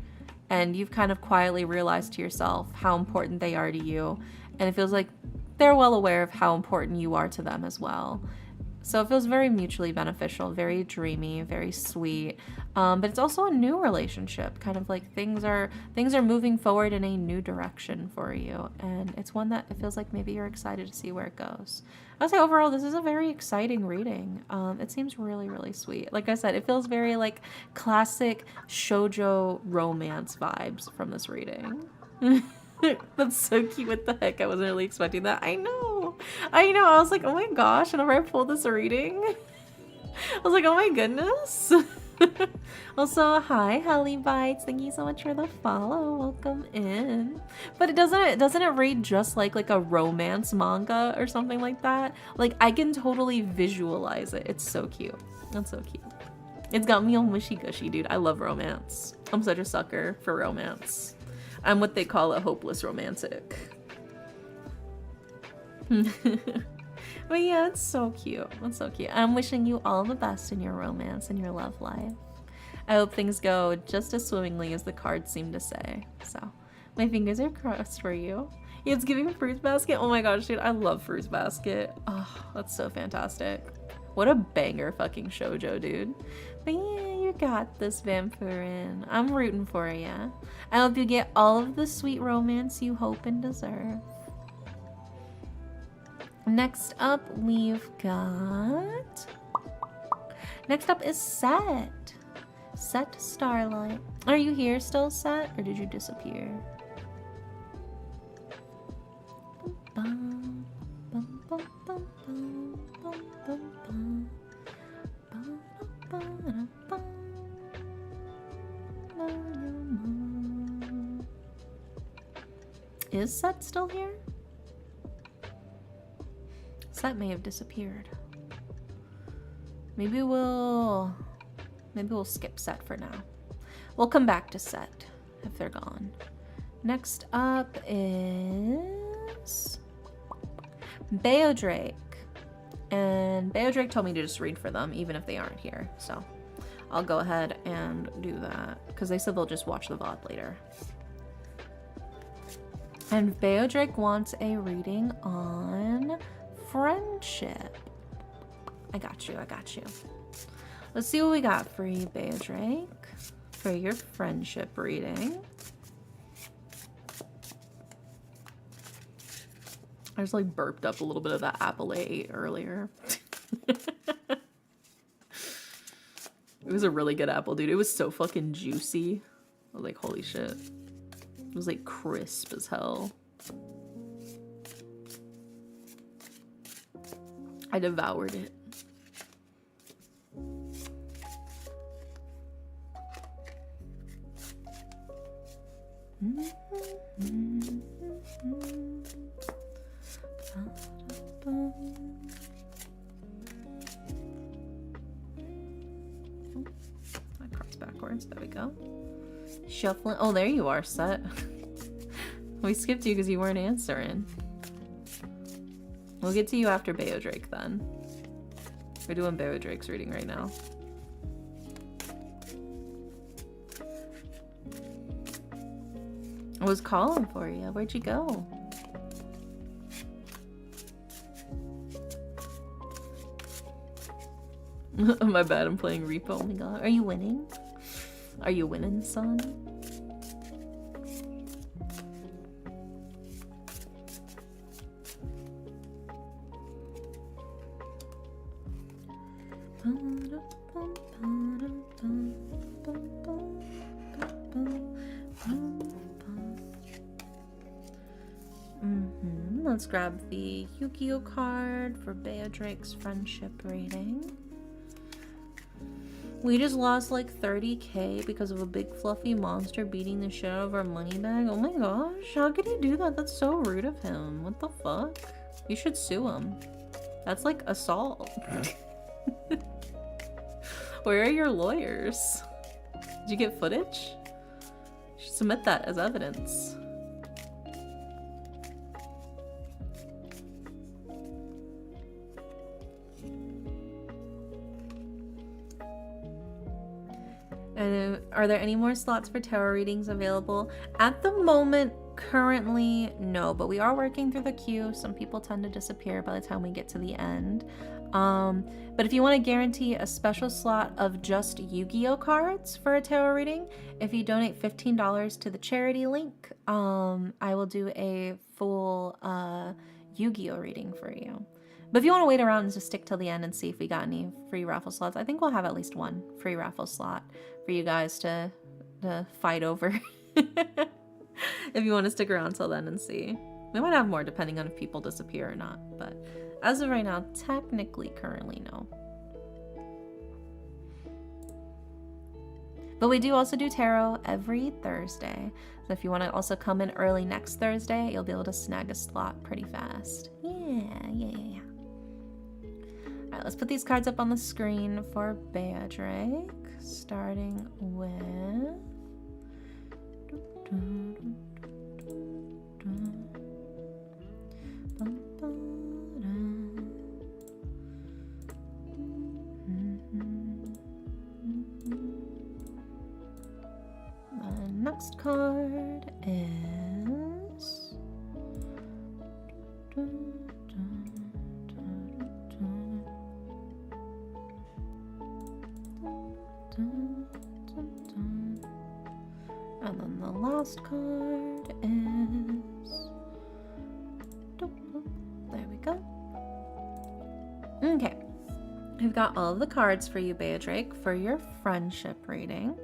and you've kind of quietly realized to yourself how important they are to you, and it feels like they're well aware of how important you are to them as well. So it feels very mutually beneficial, very dreamy, very sweet. But it's also a new relationship, kind of like things are moving forward in a new direction for you. And it's one that it feels like maybe you're excited to see where it goes. I would say overall, this is a very exciting reading. It seems really, really sweet. Like I said, it feels very like classic shoujo romance vibes from this reading. That's so cute. What the heck? I wasn't really expecting that. I know. I was like, oh my gosh. Whenever I pulled this reading, I was like, oh my goodness. Also, hi, Helly Bites. Thank you so much for the follow. Welcome in. But doesn't it read just like a romance manga or something like that? Like I can totally visualize it. It's so cute. That's so cute. It's got me all mushy gushy, dude. I love romance. I'm such a sucker for romance. I'm what they call a hopeless romantic. But yeah, it's so cute. It's so cute. I'm wishing you all the best in your romance and your love life. I hope things go just as swimmingly as the cards seem to say. So, my fingers are crossed for you. Yeah, it's giving Fruits Basket. Oh my gosh, dude, I love Fruits Basket. Oh, that's so fantastic. What a banger fucking shoujo, dude. But yeah, you got this, Vampirin. I'm rooting for ya. I hope you get all of the sweet romance you hope and deserve. Next up, we've got... Next up is Set. Set Starlight. Are you here still, Set? Or did you disappear? Is Set still here? Set may have disappeared. Maybe we'll skip Set for now. We'll come back to Set if they're gone. Next up is Beodrake. And Beodrake told me to just read for them even if they aren't here. So I'll go ahead and do that because they said they'll just watch the VOD later. And Beodrake wants a reading on friendship. I got you. Let's see what we got for you, Beodrake, for your friendship reading. I just like burped up a little bit of that apple I ate earlier. It was a really good apple, dude. It was so fucking juicy. I was like, holy shit. It was like crisp as hell. I devoured it. That card's backwards. There we go. Shuffling. Oh, there you are, Set. We skipped you because you weren't answering. We'll get to you after Beodrake then. We're doing Beodrake's reading right now. I was calling for you. Where'd you go? My bad, I'm playing Repo. Oh my god. Are you winning? Are you winning, son? Let's grab the Yu-Gi-Oh card for Beodrake's friendship rating. We just lost like 30k because of a big fluffy monster beating the shit out of our money bag. Oh my gosh, how could he do that? That's so rude of him. What the fuck? You should sue him. That's like assault. Where are your lawyers? Did you get footage? You should submit that as evidence. And are there any more slots for tarot readings available? At the moment, currently, no, but we are working through the queue. Some people tend to disappear by the time we get to the end. But if you want to guarantee a special slot of just Yu-Gi-Oh cards for a tarot reading, if you donate $15 to the charity link, I will do a full Yu-Gi-Oh reading for you. But if you want to wait around and just stick till the end and see if we got any free raffle slots, I think we'll have at least one free raffle slot for you guys to fight over. If you want to stick around till then and see. We might have more depending on if people disappear or not. But as of right now, technically, currently, no. But we do also do tarot every Thursday. So if you want to also come in early next Thursday, you'll be able to snag a slot pretty fast. Yeah. Alright, let's put these cards up on the screen for Beodrake, starting with... The next card is... Dun, dun, dun. And then the last card is... There we go. Okay. We've got all of the cards for you, Beatrix, for your friendship reading.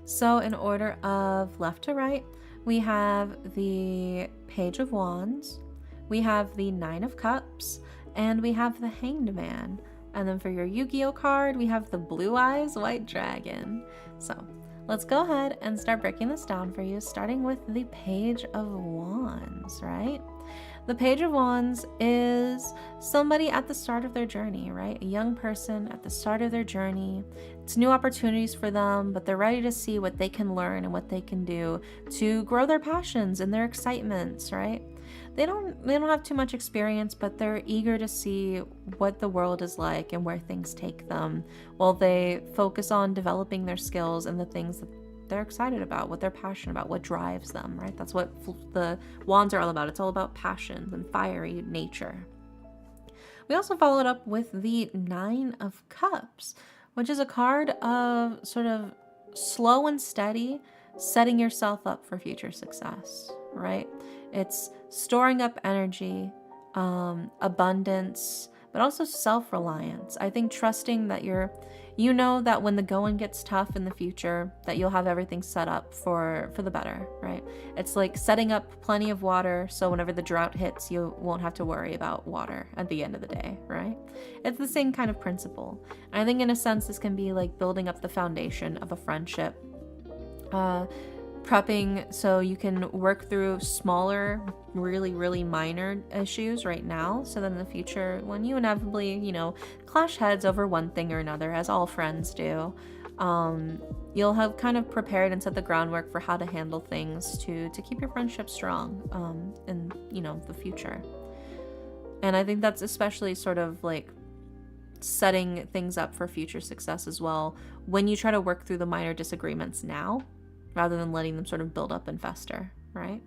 So in order of left to right, we have the Page of Wands, we have the Nine of Cups, and we have the Hanged Man. And then for your Yu-Gi-Oh card, we have the Blue Eyes White Dragon. So let's go ahead and start breaking this down for you, starting with the Page of Wands, right? The Page of Wands is somebody at the start of their journey, right? A young person at the start of their journey. It's new opportunities for them, but they're ready to see what they can learn and what they can do to grow their passions and their excitements, right? They don't have too much experience, but they're eager to see what the world is like and where things take them while they focus on developing their skills and the things that they're excited about, what they're passionate about, what drives them, right? That's what the wands are all about. It's all about passions and fiery nature. We also followed up with the Nine of Cups, which is a card of sort of slow and steady, setting yourself up for future success, right? It's storing up energy, abundance, but also self-reliance. I think trusting that you know that when the going gets tough in the future, that you'll have everything set up for the better, right? It's like setting up plenty of water so whenever the drought hits, you won't have to worry about water at the end of the day, right? It's the same kind of principle. And I think in a sense, this can be like building up the foundation of a friendship. Prepping so you can work through smaller, really minor issues right now, so then in the future when you inevitably, clash heads over one thing or another, as all friends do, you'll have kind of prepared and set the groundwork for how to handle things to keep your friendship strong in the future. And I think that's especially sort of like setting things up for future success as well when you try to work through the minor disagreements now, rather than letting them sort of build up and fester, right?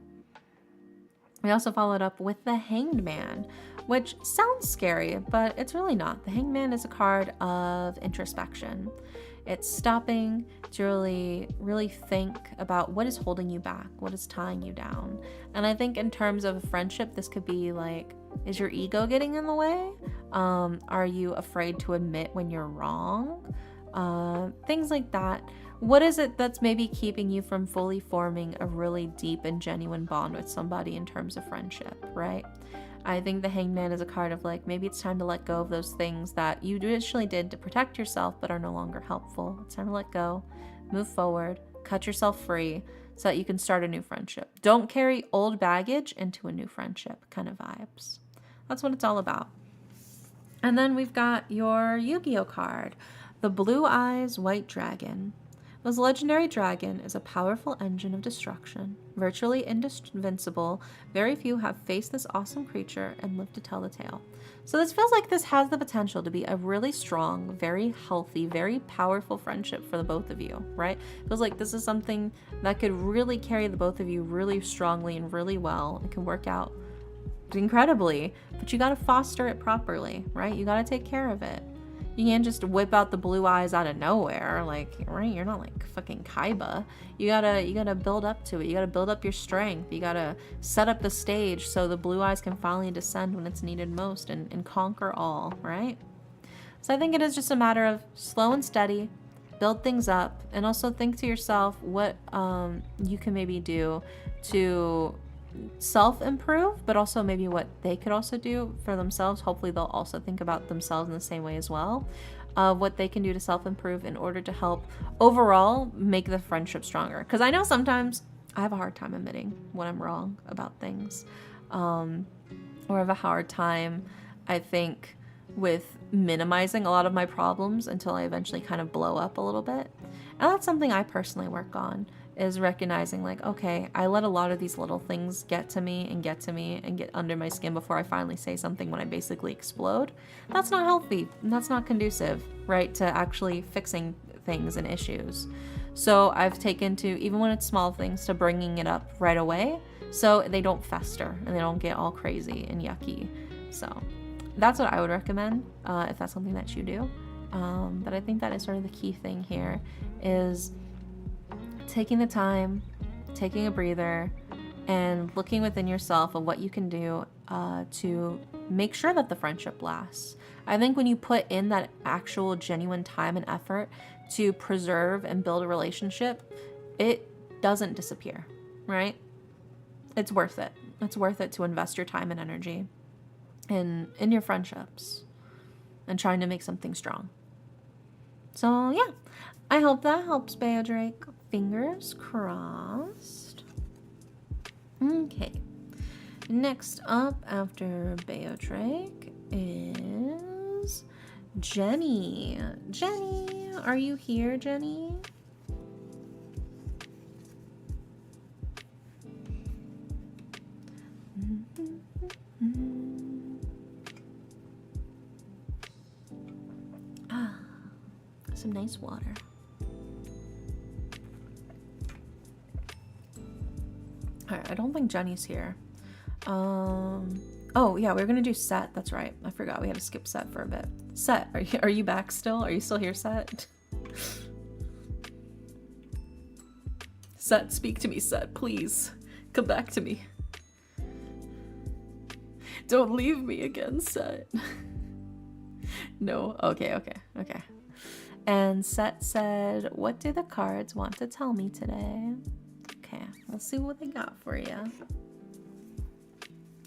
We also followed up with the Hanged Man, which sounds scary, but it's really not. The Hanged Man is a card of introspection. It's stopping to really think about what is holding you back, what is tying you down. And I think in terms of friendship, this could be like, is your ego getting in the way? Are you afraid to admit when you're wrong? Things like that. What is it that's maybe keeping you from fully forming a really deep and genuine bond with somebody in terms of friendship, right? I think the Hanged Man is a card of like, maybe it's time to let go of those things that you initially did to protect yourself but are no longer helpful. It's time to let go, move forward, cut yourself free so that you can start a new friendship. Don't carry old baggage into a new friendship kind of vibes. That's what it's all about. And then we've got your Yu-Gi-Oh card, the Blue Eyes White Dragon. This legendary dragon is a powerful engine of destruction, virtually invincible. Very few have faced this awesome creature and lived to tell the tale. So this feels like this has the potential to be a really strong, very healthy, very powerful friendship for the both of you, right? It feels like this is something that could really carry the both of you really strongly and really well. It can work out incredibly, but you got to foster it properly, right? You got to take care of it. You can't just whip out the blue eyes out of nowhere, like, right? You're not like fucking Kaiba. You gotta build up to it. You gotta build up your strength. You gotta set up the stage so the blue eyes can finally descend when it's needed most and conquer all, right? So I think it is just a matter of slow and steady, build things up, and also think to yourself what you can maybe do to self-improve, but also maybe what they could also do for themselves. Hopefully they'll also think about themselves in the same way as well, what they can do to self-improve in order to help overall make the friendship stronger. Because I know sometimes I have a hard time admitting when I'm wrong about things, or I have a hard time, I think, with minimizing a lot of my problems until I eventually kind of blow up a little bit. And that's something I personally work on, is recognizing like, okay, I let a lot of these little things get to me and get under my skin before I finally say something when I basically explode. That's not healthy. And that's not conducive, right, to actually fixing things and issues. So I've taken to, even when it's small things, to bringing it up right away so they don't fester and they don't get all crazy and yucky. So that's what I would recommend if that's something that you do. But but I think that is sort of the key thing here, is taking the time, taking a breather, and looking within yourself of what you can do to make sure that the friendship lasts. I think when you put in that actual genuine time and effort to preserve and build a relationship, it doesn't disappear, right? It's worth it. It's worth it to invest your time and energy in your friendships and trying to make something strong. So yeah, I hope that helps, Bea Drake. Fingers crossed. Okay. Next up after Bea Drake is Jenny. Jenny, are you here, Jenny? Ah, some nice water. Alright, I don't think Jenny's here. Oh yeah, we were gonna do Set. That's right. I forgot we had to skip Set for a bit. Set, are you back still? Are you still here, Set? Set, speak to me, Set, please. Come back to me. Don't leave me again, Set. No? Okay. And Set said, what do the cards want to tell me today? Okay, we'll see what they got for you.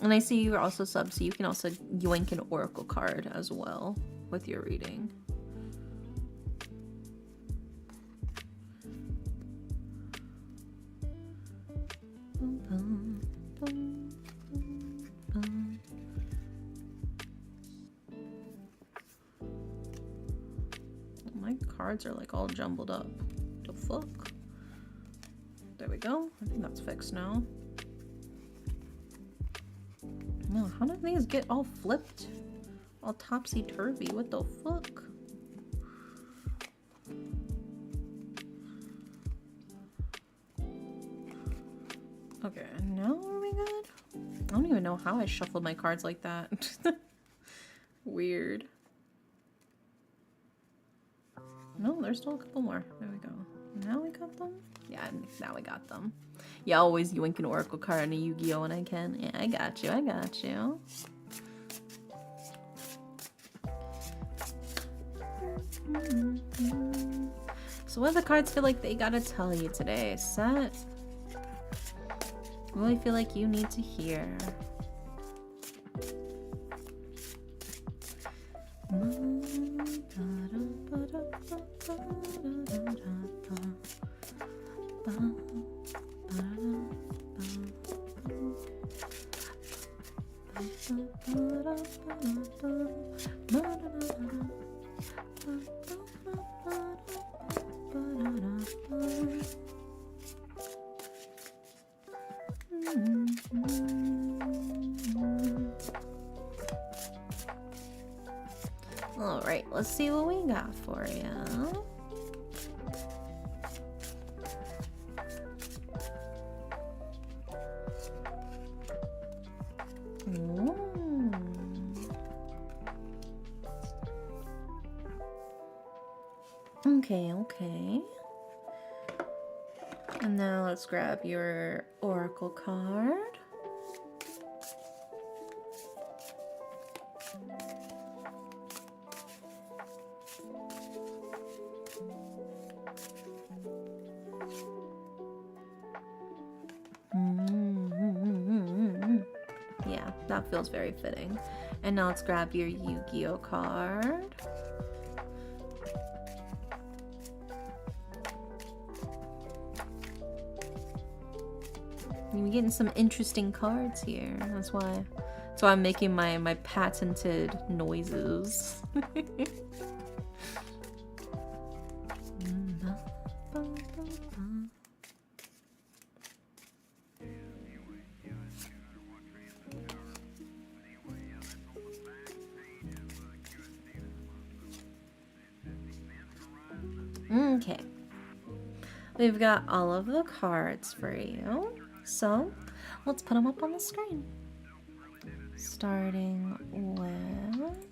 And I see you're also sub, so you can also yoink an oracle card as well with your reading. My cards are like all jumbled up. The fuck? There we go. I think that's fixed now. No, how did these get all flipped? All topsy-turvy. What the fuck? Okay, now are we good? I don't even know how I shuffled my cards like that. Weird. No, there's still a couple more. There we go. Now we got them? Yeah, now we got them. Yeah, always yoink an oracle card and a Yu-Gi-Oh when I can. Yeah, I got you. So what do the cards feel like they gotta tell you today, Set? What do you feel like you need to hear? All right, let's see what we got for you. Okay. And now let's grab your oracle card. Yeah, that feels very fitting. And now let's grab your Yu-Gi-Oh card. You're getting some interesting cards here. That's why I'm making my patented noises. Okay. We've got all of the cards for you. So, let's put them up on the screen. Starting with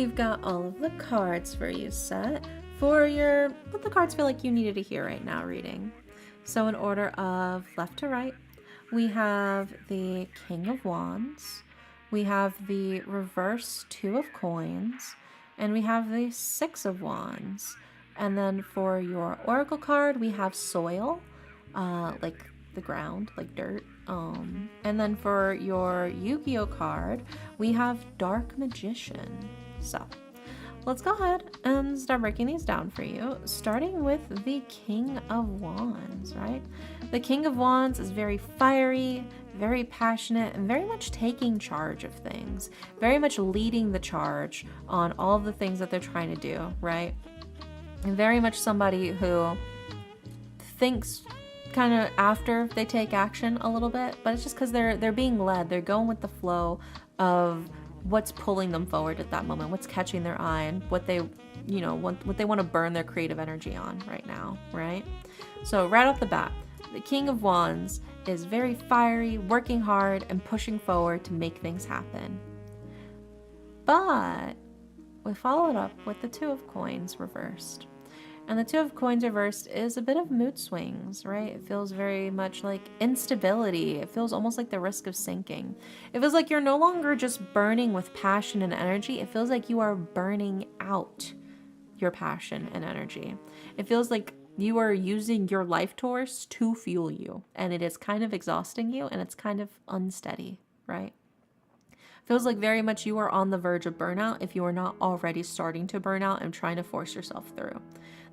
we've got all of the cards for you set for your what the cards feel like you needed to hear right now reading. So in order of left to right, we have the King of Wands, we have the reverse Two of Coins, and we have the Six of Wands. And then for your Oracle card, we have soil, like the ground, like dirt. And then for your Yu-Gi-Oh card, we have Dark Magician. So let's go ahead and start breaking these down for you, starting with the King of Wands, right? The King of Wands is very fiery, very passionate, and very much taking charge of things, very much leading the charge on all the things that they're trying to do, right? And very much somebody who thinks kind of after they take action a little bit, but it's just because they're being led. They're going with the flow of what's pulling them forward at that moment, what's catching their eye, and what they what they want to burn their creative energy on right now, right? So right off the bat, the King of Wands is very fiery, working hard, and pushing forward to make things happen. But we followed up with the Two of Coins reversed. And the Two of Coins reversed is a bit of mood swings, right? It feels very much like instability. It feels almost like the risk of sinking. It feels like you're no longer just burning with passion and energy. It feels like you are burning out your passion and energy. It feels like you are using your life force to fuel you. And it is kind of exhausting you, and it's kind of unsteady, right? Feels like very much you are on the verge of burnout if you are not already starting to burn out and trying to force yourself through.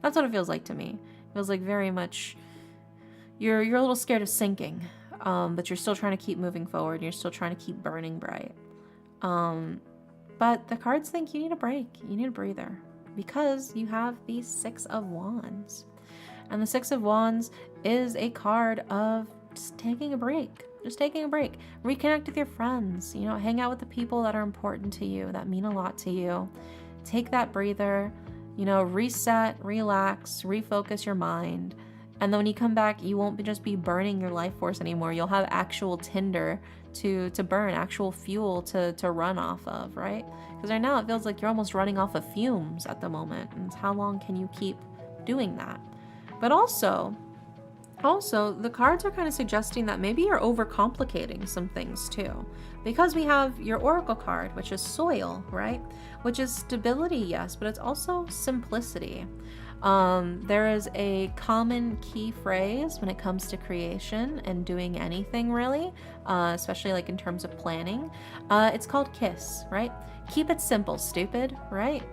That's what it feels like to me. It feels like very much you're a little scared of sinking, but you're still trying to keep moving forward. You're still trying to keep burning bright. But the cards think you need a break. You need a breather because you have the Six of Wands. And the Six of Wands is a card of just taking a break. Just taking a break. Reconnect with your friends. Hang out with the people that are important to you, that mean a lot to you. Take that breather. Reset, relax, refocus your mind. And then when you come back, you won't just be burning your life force anymore. You'll have actual tinder to burn, actual fuel to run off of, right? Because right now it feels like you're almost running off of fumes at the moment. And how long can you keep doing that? But also, the cards are kind of suggesting that maybe you're overcomplicating some things too. Because we have your Oracle card, which is soil, right? Which is stability, yes, but it's also simplicity. There is a common key phrase when it comes to creation and doing anything really, especially like in terms of planning. It's called KISS, right? Keep it simple, stupid, right?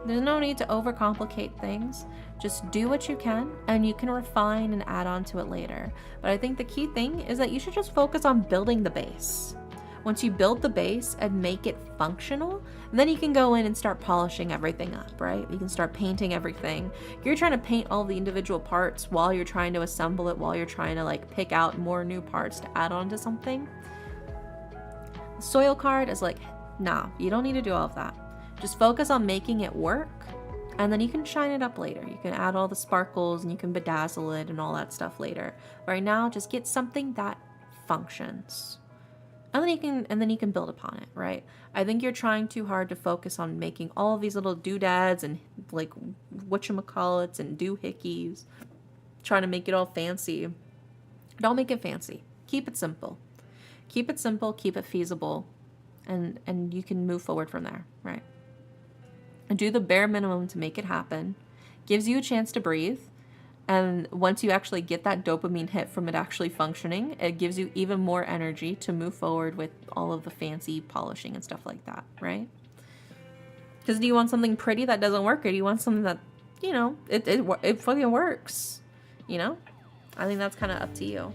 There's no need to overcomplicate things. Just do what you can, and you can refine and add on to it later. But I think the key thing is that you should just focus on building the base. Once you build the base and make it functional, then you can go in and start polishing everything up, right? You can start painting everything. You're trying to paint all the individual parts while you're trying to assemble it, while you're trying to like pick out more new parts to add on to something. The soil card is like, nah, you don't need to do all of that. Just focus on making it work, and then you can shine it up later. You can add all the sparkles and you can bedazzle it and all that stuff later. Right now, just get something that functions. And then you can build upon it, right? I think you're trying too hard to focus on making all of these little doodads and like whatchamacallits and doohickeys, trying to make it all fancy. Don't make it fancy. Keep it simple. Keep it simple, keep it feasible, and you can move forward from there, right? And do the bare minimum to make it happen. Gives you a chance to breathe. And once you actually get that dopamine hit from it actually functioning, it gives you even more energy to move forward with all of the fancy polishing and stuff like that, right? Because do you want something pretty that doesn't work, or do you want something that, it fucking works, I think that's kind of up to you.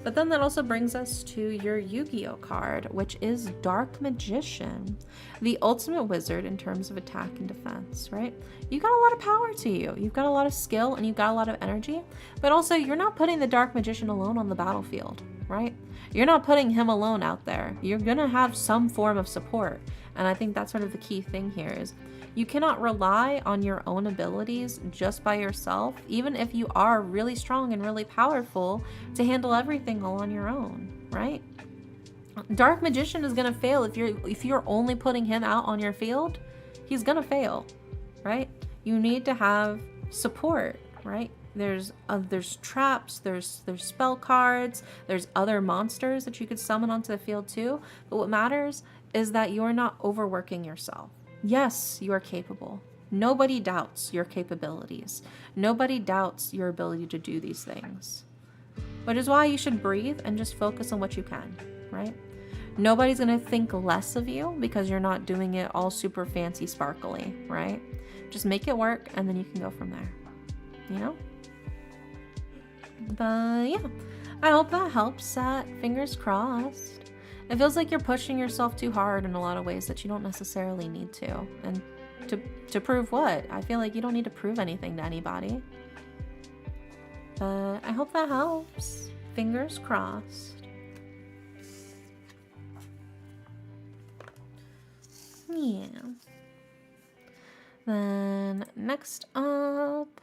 But then that also brings us to your Yu-Gi-Oh card, which is Dark Magician, the ultimate wizard in terms of attack and defense, right? You got a lot of power to you. You've got a lot of skill and you've got a lot of energy, but also you're not putting the Dark Magician alone on the battlefield, right? You're not putting him alone out there. You're gonna have some form of support. And I think that's sort of the key thing here is you cannot rely on your own abilities just by yourself, even if you are really strong and really powerful to handle everything all on your own, right? Dark Magician is gonna fail if you're only putting him out on your field. he's gonna fail, right? You need to have support, right? There's traps, there's spell cards, there's other monsters that you could summon onto the field too. But what matters is that you're not overworking yourself. Yes, you are capable. Nobody doubts your capabilities. Nobody doubts your ability to do these things. Which is why you should breathe and just focus on what you can, right? Nobody's gonna think less of you because you're not doing it all super fancy sparkly, right? Just make it work and then you can go from there, you know? But yeah, I hope that helps. Fingers crossed. It feels like you're pushing yourself too hard in a lot of ways that you don't necessarily need to. And to prove what? I feel like you don't need to prove anything to anybody. But I hope that helps. Fingers crossed. Yeah. Then next up,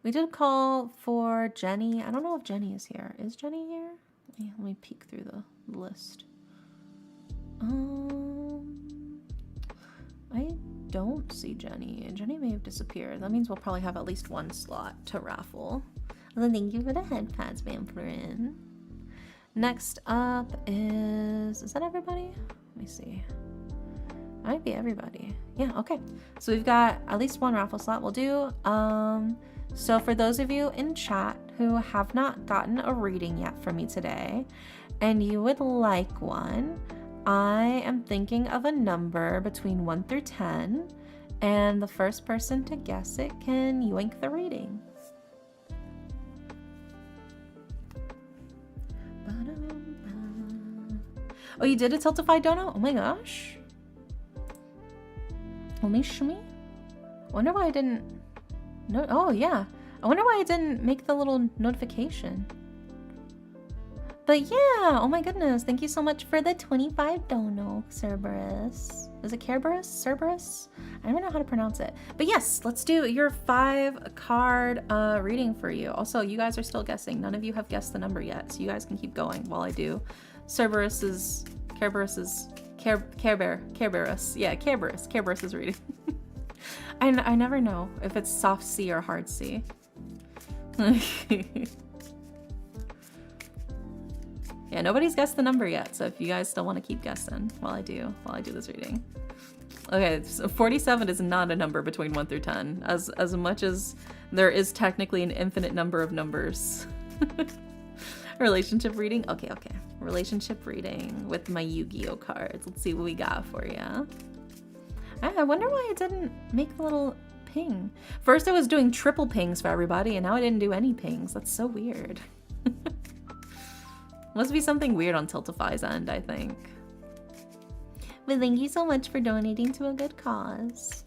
we did call for Jenny. I don't know if Jenny is here. Is Jenny here? Yeah, let me peek through the list. I don't see Jenny. Jenny may have disappeared. That means we'll probably have at least one slot to raffle. Well, thank you for the head pats, Vamprin. Next up is that everybody? Let me see. Might be everybody. Yeah, okay. So we've got at least one raffle slot. We'll do, so for those of you in chat who have not gotten a reading yet from me today, and you would like one, I am thinking of a number between 1 through 10, and the first person to guess it can yoink the reading. Oh, you did a Tiltify dono? Oh my gosh. Onishimi? I wonder why I didn't... No. Oh, yeah. I wonder why I didn't make the little notification. But yeah, oh my goodness. Thank you so much for the 25 dono, Cerberus. Is it Cerberus? Cerberus? I don't know how to pronounce it. But yes, let's do your 5-card reading for you. Also, you guys are still guessing. None of you have guessed the number yet, so you guys can keep going while I do Cerberus's Care Bear's reading. I never know if it's soft C or hard C. Yeah, nobody's guessed the number yet, so if you guys still want to keep guessing while I do this reading. Okay, so 47 is not a number between 1 through 10, as much as there is technically an infinite number of numbers. Relationship reading? Okay. Relationship reading with my Yu-Gi-Oh cards. Let's see what we got for you. I wonder why I didn't make the little ping. First I was doing triple pings for everybody, and now I didn't do any pings. That's so weird. Must be something weird on Tiltify's end, I think. But thank you so much for donating to a good cause.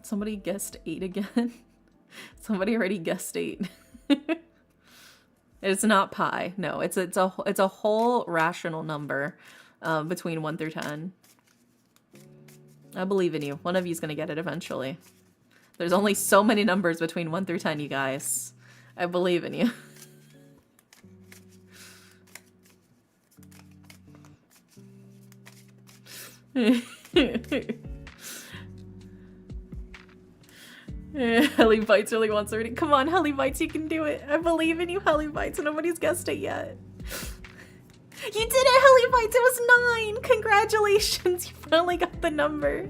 Somebody guessed 8 again. Somebody already guessed 8. It's not pi. No, it's a whole rational number between 1 through 10. I believe in you. One of you's gonna get it eventually. There's only so many numbers between 1 through 10, you guys. I believe in you. Helly Bites really wants a reading. Come on, Helly Bites, you can do it. I believe in you, Helly Bites. Nobody's guessed it yet. You did it, Helly Bites. It was 9. Congratulations. You finally got the number.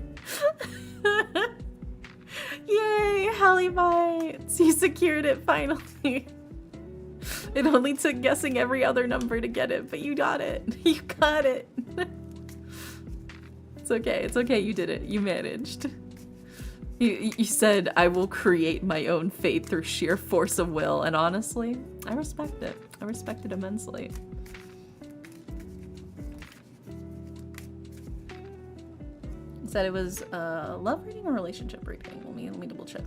Yay, Helly Bites. You secured it finally. It only took guessing every other number to get it, but you got it. You got it. It's okay. It's okay. You did it. You managed. You said, I will create my own fate through sheer force of will. And honestly, I respect it. I respect it immensely. You said it was love reading or relationship reading? Let me double check.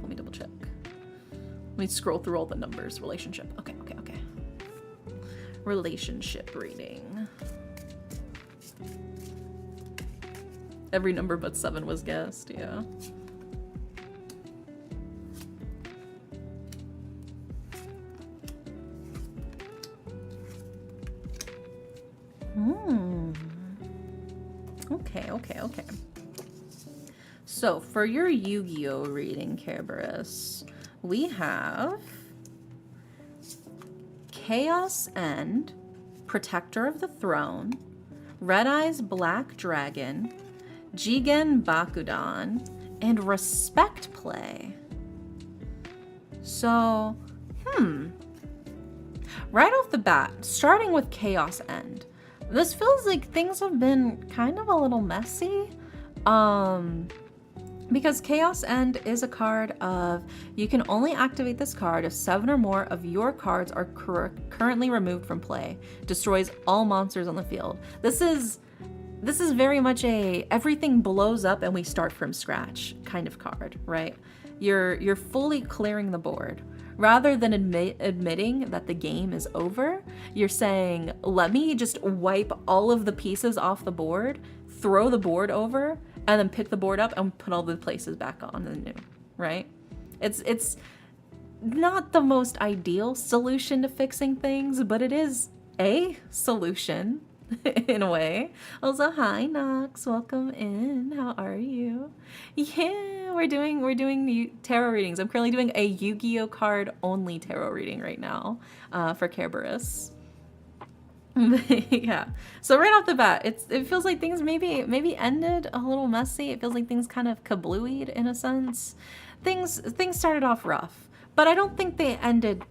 Let me scroll through all the numbers. Relationship. Okay. Relationship reading. Every number but 7 was guessed, yeah. Okay. So for your Yu-Gi-Oh reading, Kerberos, we have Chaos End, Protector of the Throne, Red Eyes Black Dragon, Jigen Bakudan, and Respect Play. So, right off the bat, starting with Chaos End, this feels like things have been kind of a little messy. Because Chaos End is a card of, you can only activate this card if 7 or more of your cards are currently removed from play. Destroys all monsters on the field. This is very much a everything blows up and we start from scratch kind of card, right? You're fully clearing the board. Rather than admitting that the game is over, you're saying, let me just wipe all of the pieces off the board, throw the board over, and then pick the board up and put all the places back on anew, right? It's not the most ideal solution to fixing things, but it is a solution in a way. Also, hi Nox, welcome in. How are you? Yeah, we're doing tarot readings. I'm currently doing a Yu-Gi-Oh card only tarot reading right now for Kerberos. Yeah. So right off the bat, it feels like things maybe ended a little messy. It feels like things kind of kablooied in a sense. Things started off rough, but I don't think they ended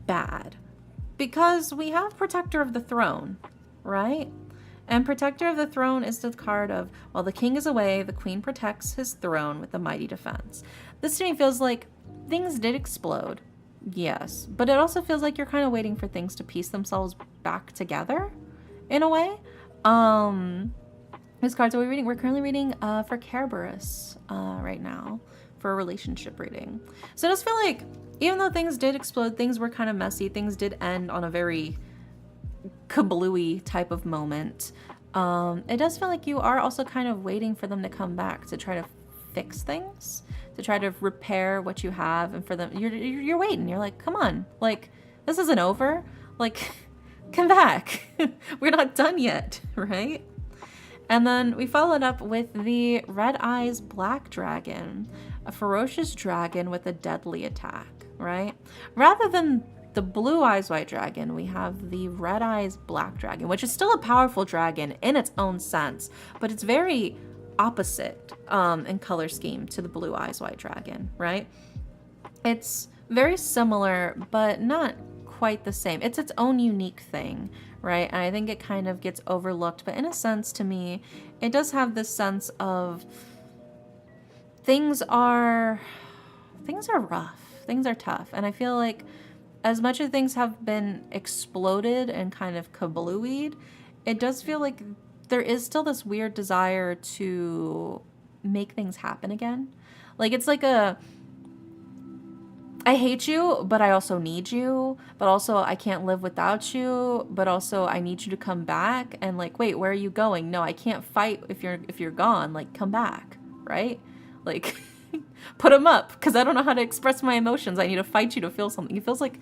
bad because we have Protector of the Throne, right? And Protector of the Throne is the card of, while the king is away, the queen protects his throne with a mighty defense. This to me feels like things did explode. Yes, but it also feels like you're kind of waiting for things to piece themselves back together in a way. Whose cards are we reading? We're currently reading for Kerberos right now for a relationship reading. So it does feel like even though things did explode, things were kind of messy, things did end on a very kablooey type of moment. It does feel like you are also kind of waiting for them to come back to try to fix things, to try to repair what you have, and for them you're waiting. You're like, come on, like this isn't over, like come back. We're not done yet, right? And then we followed up with the Red Eyes Black Dragon, a ferocious dragon with a deadly attack, right? Rather than the Blue Eyes White Dragon, we have the Red Eyes Black Dragon, which is still a powerful dragon in its own sense, but it's very opposite in color scheme to the Blue Eyes White Dragon, right? It's very similar, but not quite the same. It's its own unique thing, right? And I think it kind of gets overlooked, but in a sense, to me, it does have this sense of things are rough, things are tough, and I feel like as much as things have been exploded and kind of kablooied, it does feel like there is still this weird desire to make things happen again. Like it's like I hate you, but I also need you, but also I can't live without you, but also I need you to come back. And like, wait, where are you going? No, I can't fight if you're gone. Like, come back, right? Like, put them up, because I don't know how to express my emotions. I need to fight you to feel something. It feels like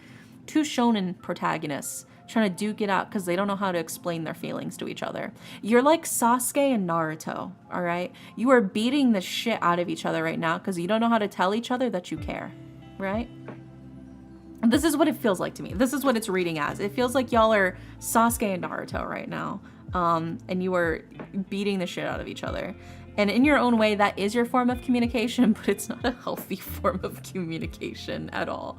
two shonen protagonists trying to duke it out because they don't know how to explain their feelings to each other. You're like Sasuke and Naruto, all right? You are beating the shit out of each other right now because you don't know how to tell each other that you care, right? This is what it feels like to me. This is what it's reading as. It feels like y'all are Sasuke and Naruto right now, and you are beating the shit out of each other. And in your own way, that is your form of communication, but it's not a healthy form of communication at all.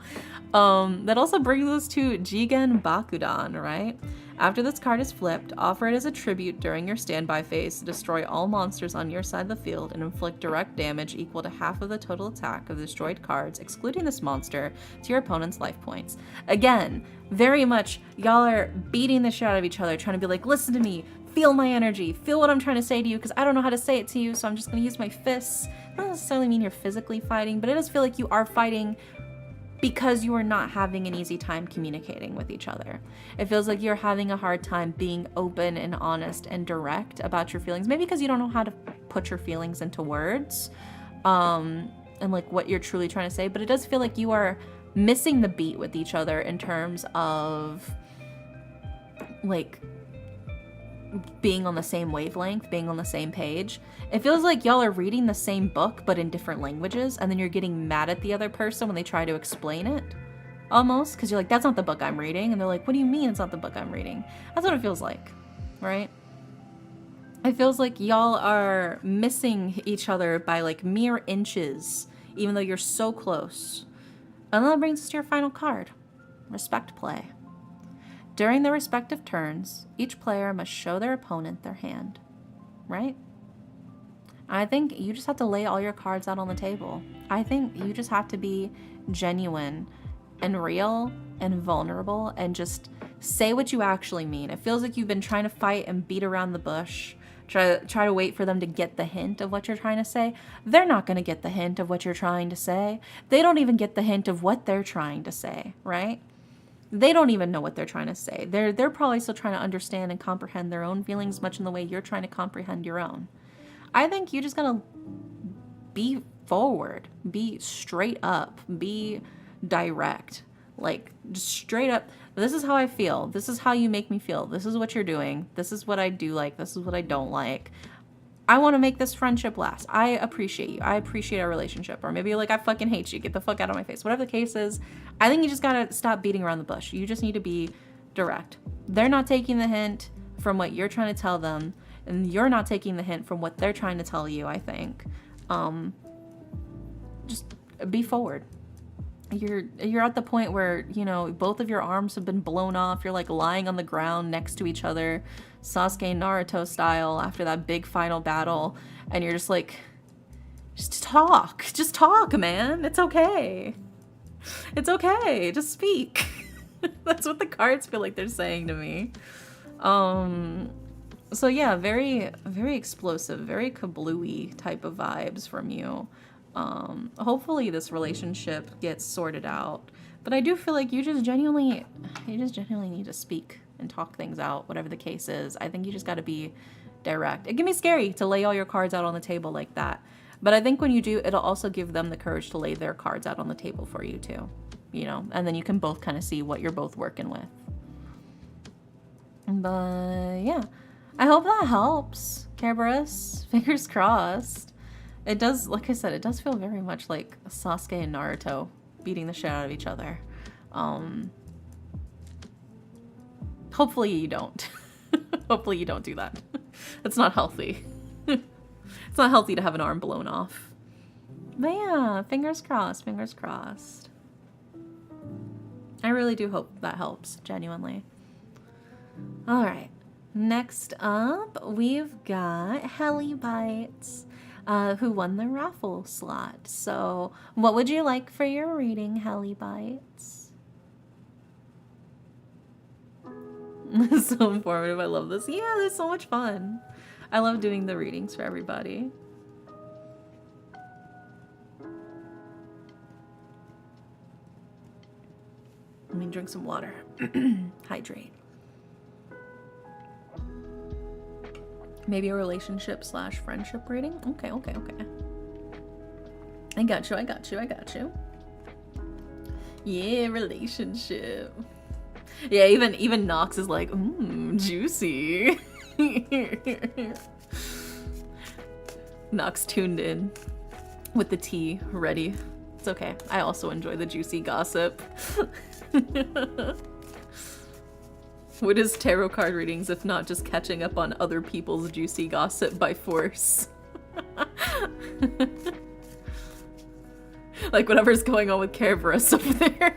That also brings us to Jigen Bakudan, right? After this card is flipped, offer it as a tribute during your standby phase to destroy all monsters on your side of the field and inflict direct damage equal to half of the total attack of the destroyed cards, excluding this monster, to your opponent's life points. Again, very much, y'all are beating the shit out of each other, trying to be like, listen to me, feel my energy, feel what I'm trying to say to you, because I don't know how to say it to you, so I'm just going to use my fists. Doesn't necessarily mean you're physically fighting, but it does feel like you are fighting because you are not having an easy time communicating with each other. It feels like you're having a hard time being open and honest and direct about your feelings, maybe because you don't know how to put your feelings into words, and like what you're truly trying to say, but it does feel like you are missing the beat with each other in terms of like being on the same wavelength, being on the same page. It feels like y'all are reading the same book but in different languages, and then you're getting mad at the other person when they try to explain it. Almost, because you're like, that's not the book I'm reading. And they're like, what do you mean it's not the book I'm reading? That's what it feels like, right? It feels like y'all are missing each other by like mere inches, even though you're so close. And that brings us to your final card, Respect Play. During their respective turns, each player must show their opponent their hand, right? I think you just have to lay all your cards out on the table. I think you just have to be genuine and real and vulnerable and just say what you actually mean. It feels like you've been trying to fight and beat around the bush, try to wait for them to get the hint of what you're trying to say. They're not going to get the hint of what you're trying to say. They don't even get the hint of what they're trying to say, right? They don't even know what they're trying to say. They're probably still trying to understand and comprehend their own feelings much in the way you're trying to comprehend your own. I think you just gotta be forward, be straight up, be direct. Like, just straight up, this is how I feel. This is how you make me feel. This is what you're doing. This is what I do like. This is what I don't like. I want to make this friendship last. I appreciate you. I appreciate our relationship. Or maybe you're like, I fucking hate you. Get the fuck out of my face. Whatever the case is, I think you just gotta stop beating around the bush. You just need to be direct. They're not taking the hint from what you're trying to tell them, and you're not taking the hint from what they're trying to tell you, I think. Just be forward. You're at the point where, you know, both of your arms have been blown off. You're like lying on the ground next to each other, Sasuke and Naruto style, after that big final battle, and you're just like, just talk, man. It's okay. It's okay. Just speak. That's what the cards feel like they're saying to me. So yeah, very, very explosive, very kablooey type of vibes from you. Hopefully this relationship gets sorted out, but I do feel like you just genuinely need to speak and talk things out, whatever the case is. I think you just got to be direct. It can be scary to lay all your cards out on the table like that, but I think when you do, it'll also give them the courage to lay their cards out on the table for you too, you know, and then you can both kind of see what you're both working with. But yeah, I hope that helps, Kerberos. Fingers crossed. It does, like I said, it does feel very much like Sasuke and Naruto beating the shit out of each other. Hopefully you don't. Hopefully you don't do that. It's not healthy. It's not healthy to have an arm blown off. But yeah, fingers crossed, fingers crossed. I really do hope that helps, genuinely. All right, next up, we've got Helly Bites. Who won the raffle slot. So what would you like for your reading, Helly Bites? So informative. I love this. Yeah, this is so much fun. I love doing the readings for everybody. Let me drink some water. Hydrate. Maybe a relationship / friendship rating? Okay. I got you. Yeah, relationship. Yeah, even Nox is like, juicy. Nox tuned in with the tea ready. It's okay. I also enjoy the juicy gossip. What is tarot card readings if not just catching up on other people's juicy gossip by force? Like whatever's going on with Kerberos over there.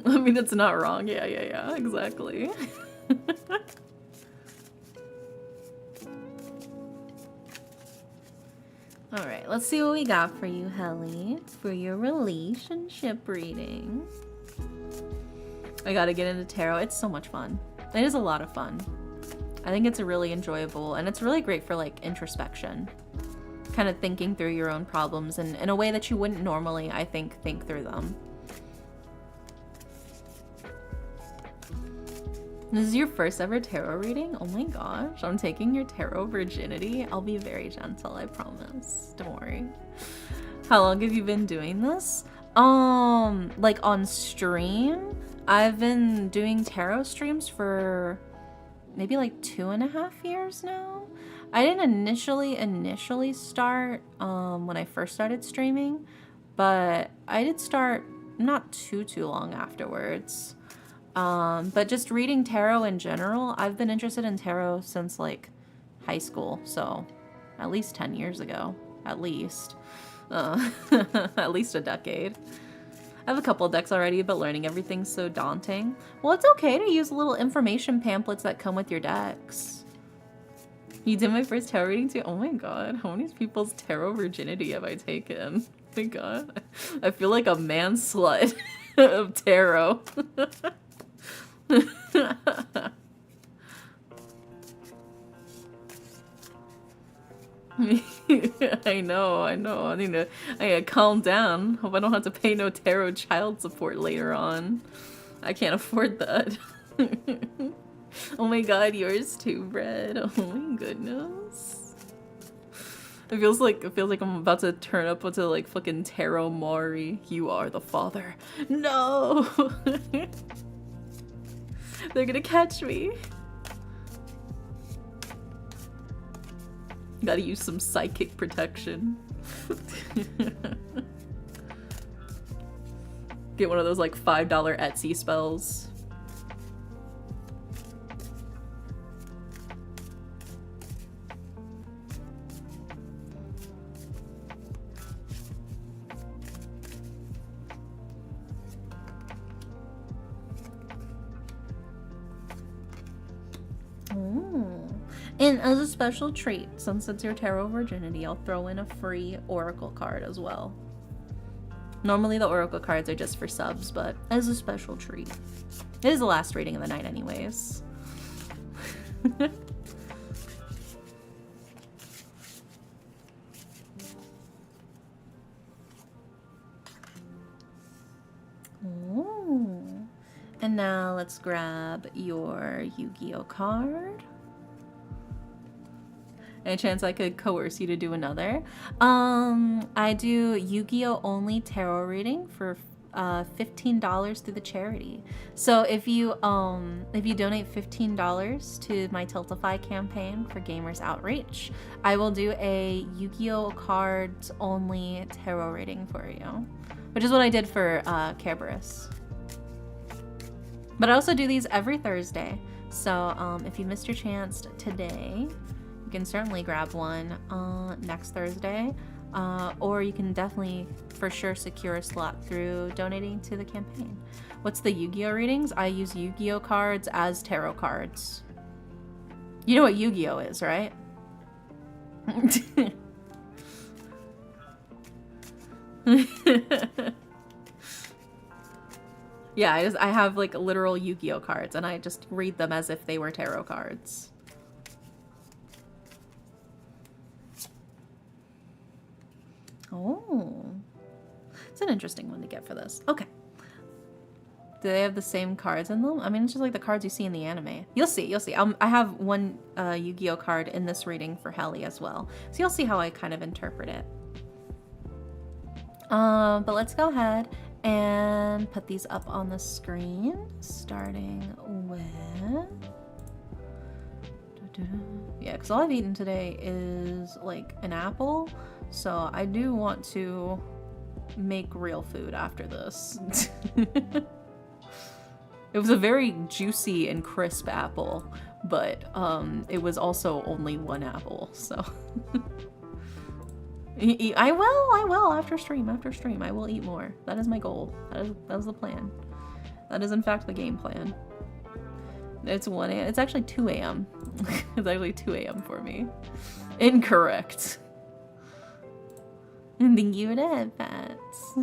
I mean, it's not wrong. Yeah, exactly. All right, let's see what we got for you, Helly, for your relationship reading. I gotta get into tarot. It's so much fun. It is a lot of fun. I think it's really enjoyable, and it's really great for like introspection. Kind of thinking through your own problems and in a way that you wouldn't normally, I think through them. This is your first ever tarot reading? Oh my gosh, I'm taking your tarot virginity. I'll be very gentle, I promise. Don't worry. How long have you been doing this? Like on stream? I've been doing tarot streams for maybe like 2.5 years now. I didn't initially start when I first started streaming, but I did start not too long afterwards. But just reading tarot in general, I've been interested in tarot since like high school, so at least 10 years ago, at least. At least a decade. I have a couple of decks already, but learning everything's so daunting. Well, it's okay to use little information pamphlets that come with your decks. You did my first tarot reading too? Oh my god, how many people's tarot virginity have I taken? Oh my god. I feel like a man slut of tarot. I know. I need to calm down. Hope I don't have to pay no tarot child support later on. I can't afford that. Oh my god, yours too, Bread. Oh my goodness. It feels like I'm about to turn up into like fucking Tarot Mori. You are the father. No. They're gonna catch me. Gotta use some psychic protection. Get one of those like $5 Etsy spells. And as a special treat, since it's your tarot virginity, I'll throw in a free oracle card as well. Normally the oracle cards are just for subs, but as a special treat. It is the last reading of the night anyways. Ooh. And now let's grab your Yu-Gi-Oh card. Any chance I could coerce you to do another? I do Yu-Gi-Oh only tarot reading for $15 through the charity. So if you donate $15 to my Tiltify campaign for Gamers Outreach, I will do a Yu-Gi-Oh cards only tarot reading for you, which is what I did for Kerberos. But I also do these every Thursday. So if you missed your chance today, you can certainly grab one next Thursday, or you can definitely for sure secure a slot through donating to the campaign. What's the Yu-Gi-Oh readings? I use Yu-Gi-Oh cards as tarot cards. You know what Yu-Gi-Oh is, right? Yeah, I have like literal Yu-Gi-Oh cards, and I just read them as if they were tarot cards. Oh, it's an interesting one to get for this. Okay. Do they have the same cards in them? I mean, it's just like the cards you see in the anime. You'll see, you'll see. I have one Yu-Gi-Oh card in this reading for Helly as well. So you'll see how I kind of interpret it. But let's go ahead and put these up on the screen, starting with... Yeah, because all I've eaten today is like an apple, so I do want to make real food after this. It was a very juicy and crisp apple, but it was also only one apple, so... I will after stream, I will eat more. That is my goal. That is the plan. That is in fact the game plan. It's 1 a.m. It's actually 2 a.m. It's actually 2 a.m. for me. Incorrect. Thank you for that, Pats.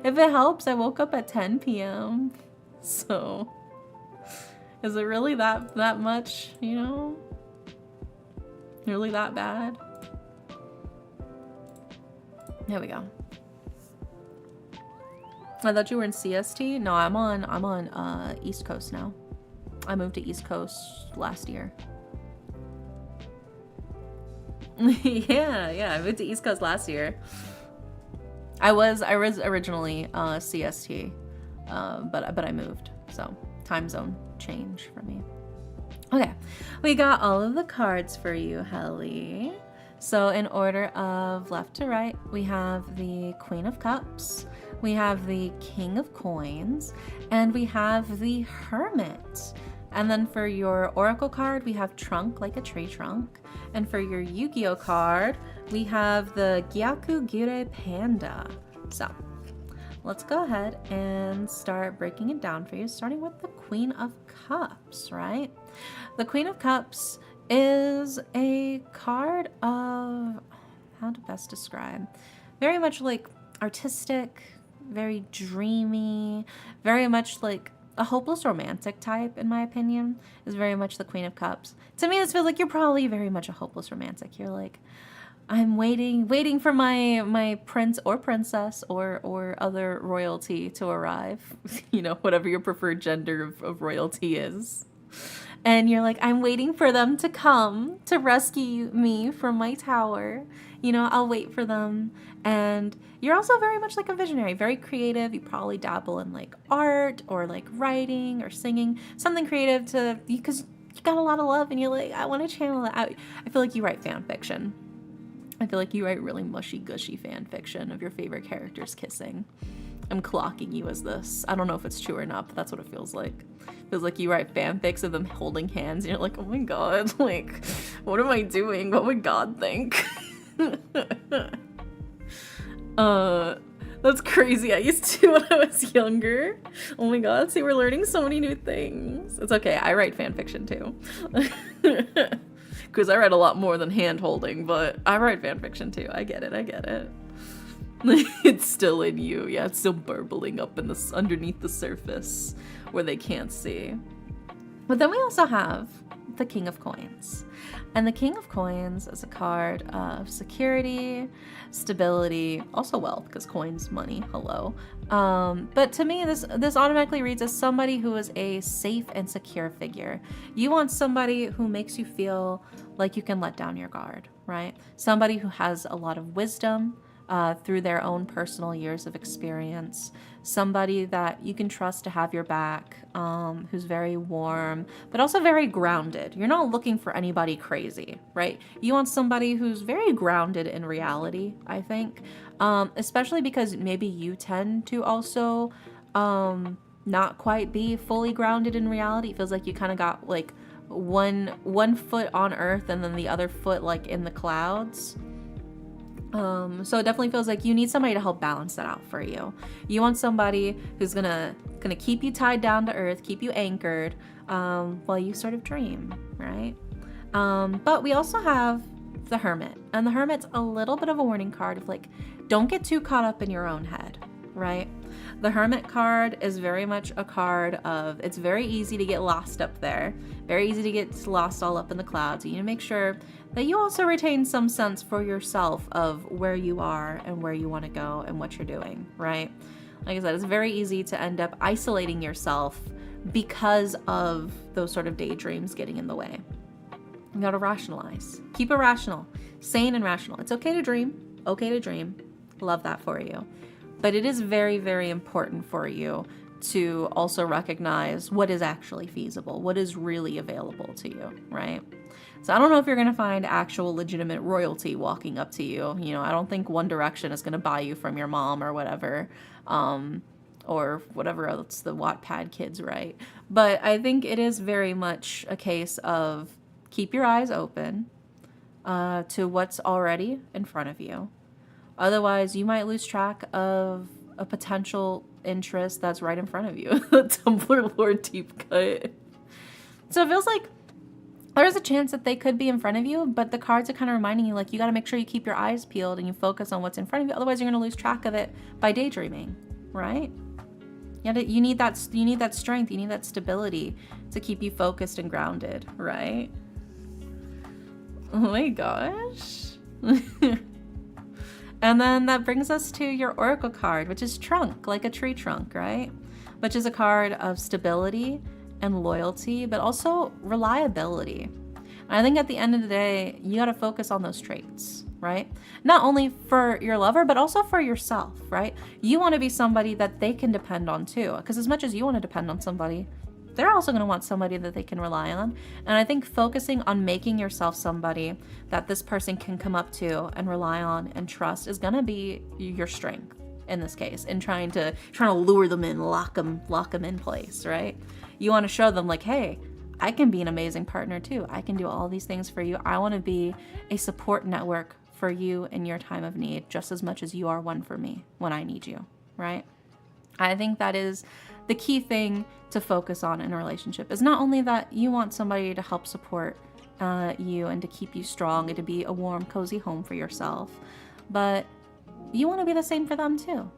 If it helps, I woke up at 10 p.m. So, is it really that much, you know? Really that bad? There we go. I thought you were in CST? No, I'm on East Coast now. I moved to East Coast last year. Yeah, I moved to East Coast last year. I was originally CST, but I moved, so time zone change for me. Okay, we got all of the cards for you, Helly. So in order of left to right, we have the Queen of Cups, we have the King of Coins, and we have the Hermit. And then for your Oracle card, we have Trunk, like a tree trunk. And for your Yu-Gi-Oh card, we have the Gyakugure Panda. So let's go ahead and start breaking it down for you, starting with the Queen of Cups, right? The Queen of Cups is a card of, how to best describe, very much like artistic, very dreamy, very much like a hopeless romantic type, in my opinion, is very much the Queen of Cups. To me, this feels like you're probably very much a hopeless romantic. You're like, I'm waiting for my prince or princess or other royalty to arrive. You know, whatever your preferred gender of royalty is. And you're like, I'm waiting for them to come to rescue me from my tower. You know, I'll wait for them. And you're also very much like a visionary, very creative. You probably dabble in like art or like writing or singing, something creative to, because you got a lot of love and you're like, I want to channel it out. I feel like you write fan fiction. I feel like you write really mushy gushy fan fiction of your favorite characters kissing. I'm clocking you as this. I don't know if it's true or not, but that's what it feels like. It feels like you write fanfics of them holding hands and you're like, oh my god, like, what am I doing? What would God think? That's crazy. I used to when I was younger. Oh my god, see, we're learning so many new things. It's okay, I write fanfiction too. Because I write a lot more than hand holding, but I write fanfiction too. I get it. It's still in you. Yeah, it's still burbling up in this underneath the surface where they can't see. But then we also have the King of Coins. And the King of Coins is a card of security, stability, also wealth, because coins, money, hello. But to me, this automatically reads as somebody who is a safe and secure figure. You want somebody who makes you feel like you can let down your guard, right? Somebody who has a lot of wisdom, through their own personal years of experience, somebody that you can trust to have your back, who's very warm, but also very grounded. You're not looking for anybody crazy, right? You want somebody who's very grounded in reality, I think, especially because maybe you tend to also not quite be fully grounded in reality. It feels like you kind of got like one foot on earth and then the other foot like in the clouds. So it definitely feels like you need somebody to help balance that out for you. You want somebody who's gonna keep you tied down to earth, keep you anchored, while you sort of dream, right? But we also have the Hermit, and the Hermit's a little bit of a warning card of like, don't get too caught up in your own head, right? The Hermit card is very much a card of, it's very easy to get lost up there, very easy to get lost all up in the clouds. You need to make sure that you also retain some sense for yourself of where you are and where you want to go and what you're doing, right? Like I said, it's very easy to end up isolating yourself because of those sort of daydreams getting in the way. You gotta rationalize. Keep it rational, sane and rational. It's okay to dream, Love that for you. But it is very, very important for you to also recognize what is actually feasible, what is really available to you, right? So I don't know if you're going to find actual legitimate royalty walking up to you. You know, I don't think One Direction is going to buy you from your mom or whatever, or whatever else the Wattpad kids write. But I think it is very much a case of keep your eyes open to what's already in front of you. Otherwise, you might lose track of a potential interest that's right in front of you. The Tumblr Lord deep cut. So it feels like there's a chance that they could be in front of you, but the cards are kind of reminding you, like, you got to make sure you keep your eyes peeled and you focus on what's in front of you. Otherwise, you're going to lose track of it by daydreaming, right? You need that strength, you need that stability to keep you focused and grounded, right? Oh my gosh. And then that brings us to your Oracle card, which is Trunk, like a tree trunk, right? Which is a card of stability and loyalty, but also reliability. And I think at the end of the day, you got to focus on those traits, right? Not only for your lover, but also for yourself, right? You want to be somebody that they can depend on too, because as much as you want to depend on somebody, they're also going to want somebody that they can rely on. And I think focusing on making yourself somebody that this person can come up to and rely on and trust is going to be your strength in this case, in trying to lure them in, lock them in place, right? You want to show them like, hey, I can be an amazing partner too. I can do all these things for you. I want to be a support network for you in your time of need, just as much as you are one for me when I need you, right? I think that is the key thing to focus on in a relationship, is not only that you want somebody to help support you and to keep you strong and to be a warm, cozy home for yourself, but you want to be the same for them too,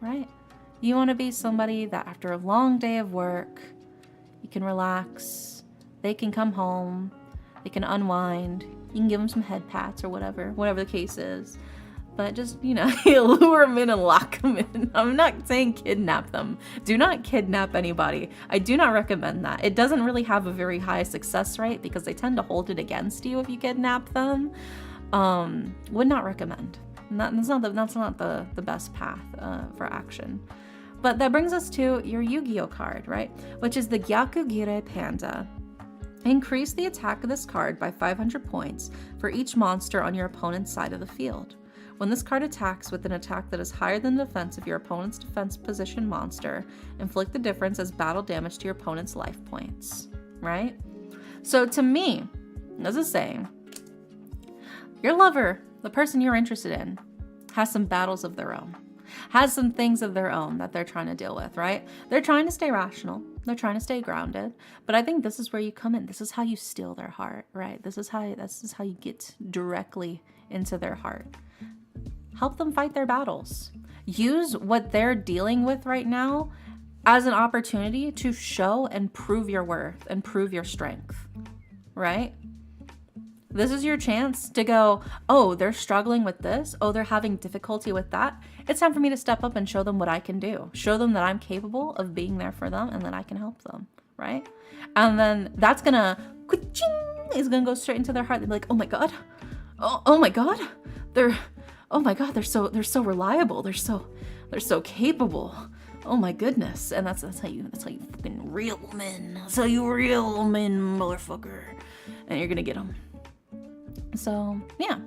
right? You want to be somebody that after a long day of work, you can relax, they can come home, they can unwind, you can give them some head pats or whatever the case is. But just, you know, lure them in and lock them in. I'm not saying kidnap them. Do not kidnap anybody. I do not recommend that. It doesn't really have a very high success rate because they tend to hold it against you if you kidnap them. Would not recommend. That's not the best path for action. But that brings us to your Yu-Gi-Oh card, right? Which is the Gyakugire Panda. Increase the attack of this card by 500 points for each monster on your opponent's side of the field. When this card attacks with an attack that is higher than the defense of your opponent's defense position monster, inflict the difference as battle damage to your opponent's life points, right? So to me, as a saying, your lover, the person you're interested in, has some battles of their own, has some things of their own that they're trying to deal with, right? They're trying to stay rational. They're trying to stay grounded. But I think this is where you come in. This is how you steal their heart, right? This is how you get directly into their heart. Help them fight their battles. Use what they're dealing with right now as an opportunity to show and prove your worth and prove your strength, right? This is your chance to go, oh, they're struggling with this. Oh, they're having difficulty with that. It's time for me to step up and show them what I can do. Show them that I'm capable of being there for them and that I can help them, right? And then that's gonna, is gonna go straight into their heart. They'll be like, oh my God, oh my God, oh my God, they're so reliable. They're so capable. Oh my goodness. And that's how you fucking reel them in. That's how you reel them in, motherfucker. And you're gonna get them. So yeah,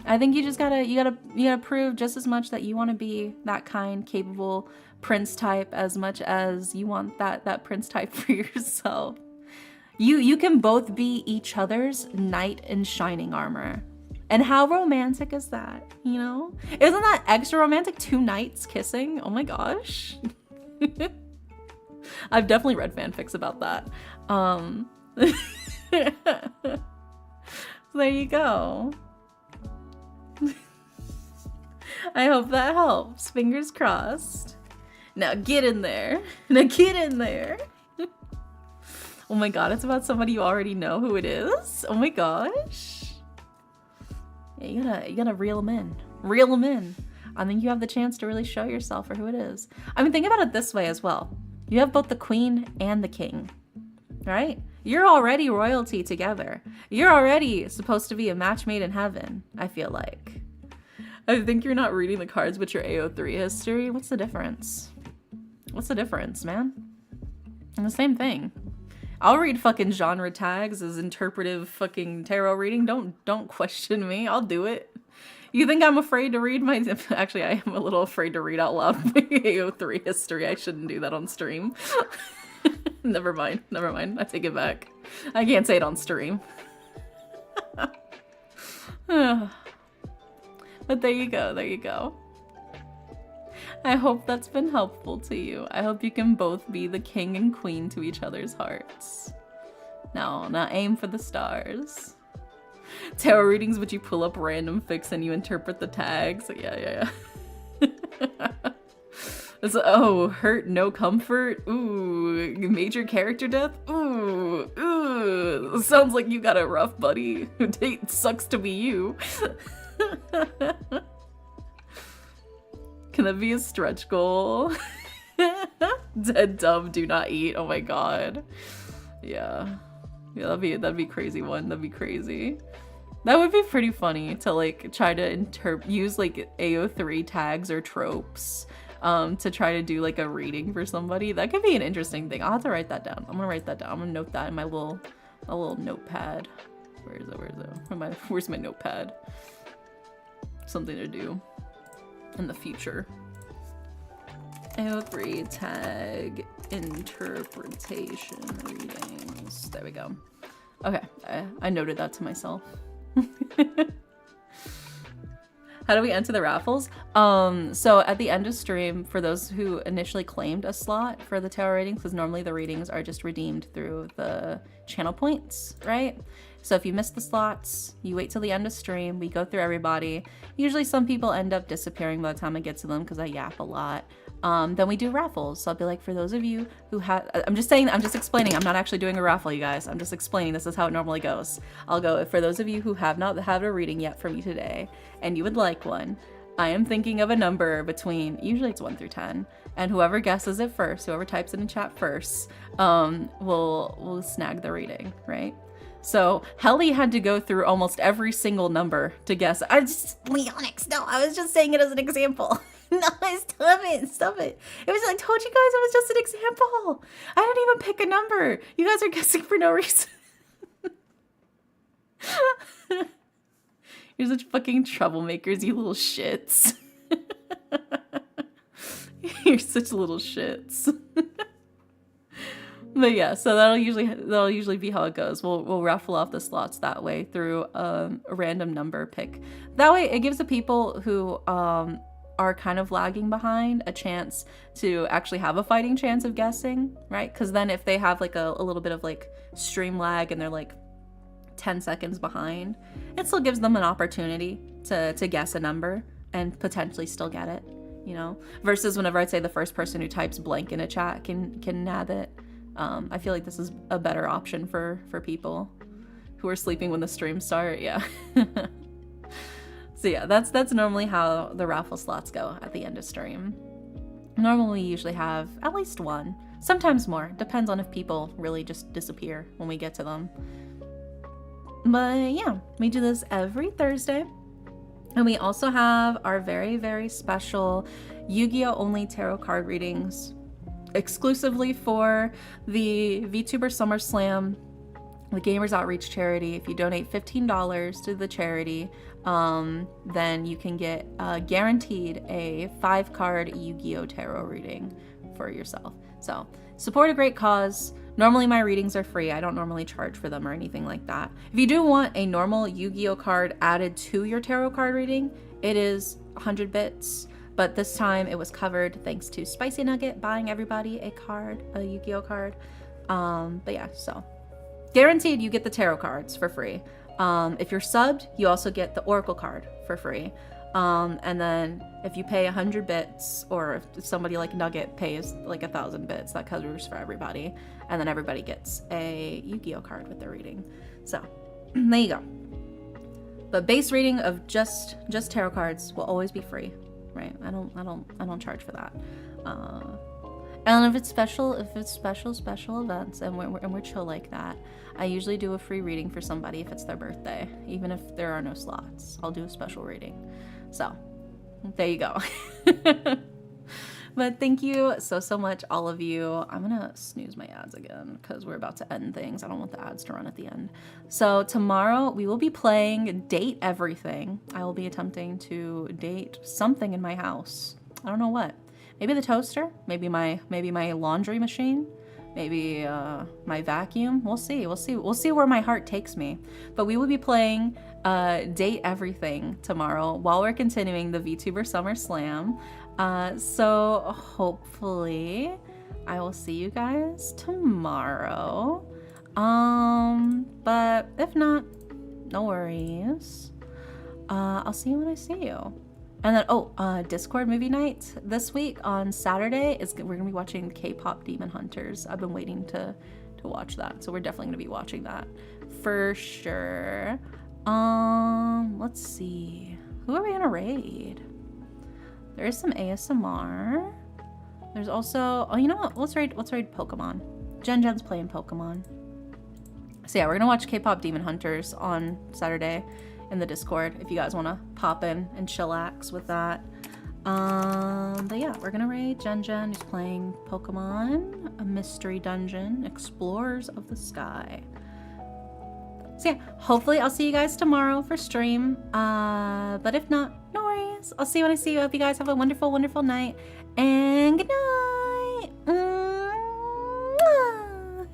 I think you gotta prove just as much that you want to be that kind, capable prince type as much as you want that prince type for yourself. You can both be each other's knight in shining armor. And how romantic is that, you know? Isn't that extra romantic? 2 knights kissing? Oh my gosh. I've definitely read fanfics about that. There you go. I hope that helps. Fingers crossed. Now get in there. Oh my God, it's about somebody you already know who it is. Oh my gosh. Yeah, you gotta reel them in. I think you have the chance to really show yourself for who it is. I mean, think about it this way as well. You have both the queen and the king, right? You're already royalty together. You're already supposed to be a match made in heaven, I feel like. I think you're not reading the cards, but your AO3 history. What's the difference? What's the difference, man? And the same thing. I'll read fucking genre tags as interpretive fucking tarot reading. Don't question me. I'll do it. You think I'm afraid to read my... Actually, I am a little afraid to read out loud my AO3 history. I shouldn't do that on stream. Never mind. I take it back. I can't say it on stream. But there you go. I hope that's been helpful to you. I hope you can both be the king and queen to each other's hearts. Now aim for the stars. Tarot readings, but you pull up random fics and you interpret the tags. Yeah. It's, hurt, no comfort. Ooh, major character death. Ooh. Sounds like you got a rough buddy. It sucks to be you. Can that be a stretch goal? Dead dumb, do not eat. Oh my god. Yeah. Yeah, that'd be crazy one. That'd be crazy. That would be pretty funny to like try to use like AO3 tags or tropes to try to do like a reading for somebody. That could be an interesting thing. I'll have to write that down. I'm gonna write that down. I'm gonna note that in my little notepad. Where is it? Where's my notepad? Something to do in the future. AO3 tag interpretation readings. There we go. Okay, I noted that to myself. How do we enter the raffles? So at the end of stream, for those who initially claimed a slot for the tarot readings, because normally the readings are just redeemed through the channel points, right? So if you miss the slots, you wait till the end of stream, we go through everybody. Usually some people end up disappearing by the time I get to them because I yap a lot. Then we do raffles. So I'll be like, for those of you who have, I'm just explaining. I'm not actually doing a raffle, you guys. I'm just explaining. This is how it normally goes. I'll go, for those of you who have not had a reading yet from me today, and you would like one, I am thinking of a number between, usually it's 1 through 10, and whoever guesses it first, whoever types it in chat first, will snag the reading, right? So Helly had to go through almost every single number to guess. Leonix, no, I was just saying it as an example. No, stop it. It was, I told you guys it was just an example. I didn't even pick a number. You guys are guessing for no reason. You're such fucking troublemakers, you little shits. You're such little shits. But yeah, so that'll usually be how it goes. We'll raffle off the slots that way through a random number pick. That way it gives the people who are kind of lagging behind a chance to actually have a fighting chance of guessing, right? Because then if they have like a little bit of like stream lag and they're like 10 seconds behind, it still gives them an opportunity to guess a number and potentially still get it, you know? Versus whenever I'd say the first person who types blank in a chat can nab it. I feel like this is a better option for people who are sleeping when the streams start. Yeah. So yeah, that's normally how the raffle slots go at the end of stream. Normally we usually have at least one, sometimes more. Depends on if people really just disappear when we get to them. But yeah, we do this every Thursday. And we also have our very, very special Yu-Gi-Oh! Only tarot card readings exclusively for the VTuber Summer Slam, the Gamers Outreach charity. If you donate $15 to the charity, then you can get guaranteed a 5-card Yu-Gi-Oh! Tarot reading for yourself. So support a great cause. Normally my readings are free. I don't normally charge for them or anything like that. If you do want a normal Yu-Gi-Oh! Card added to your tarot card reading, it is 100 bits. But this time it was covered thanks to Spicy Nugget buying everybody a Yu-Gi-Oh! Card. But yeah, so guaranteed you get the tarot cards for free. If you're subbed, you also get the Oracle card for free. And then if you pay 100 bits, or if somebody like Nugget pays like 1,000 bits, that covers for everybody. And then everybody gets a Yu-Gi-Oh! Card with their reading. So there you go. But base reading of just tarot cards will always be free. Right, I don't charge for that. And if it's special events and we're chill like that, I usually do a free reading for somebody if it's their birthday, even if there are no slots. I'll do a special reading. So there you go. But thank you so much, all of you. I'm gonna snooze my ads again because we're about to end things. I don't want the ads to run at the end. So tomorrow we will be playing Date Everything. I will be attempting to date something in my house. I don't know what. Maybe the toaster. Maybe my laundry machine. Maybe my vacuum. We'll see. We'll see where my heart takes me. But we will be playing Date Everything tomorrow while we're continuing the VTuber Summer Slam. So hopefully I will see you guys tomorrow. But if not, no worries. I'll see you when I see you. And then, Discord movie night this week on Saturday we're gonna be watching K-pop Demon Hunters. I've been waiting to watch that, so we're definitely gonna be watching that for sure. Let's see, who are we gonna raid? There is some ASMR. There's also, oh, you know what? Let's raid Pokemon. Jen's playing Pokemon. So yeah, we're gonna watch K-pop Demon Hunters on Saturday in the Discord if you guys want to pop in and chillax with that. But yeah, we're gonna raid Jen, who's playing Pokemon, a mystery dungeon, Explorers of the Sky. So yeah, hopefully I'll see you guys tomorrow for stream. But if not, no worries. I'll see you when I see you. I hope you guys have a wonderful, wonderful night. And good night.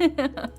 Mwah.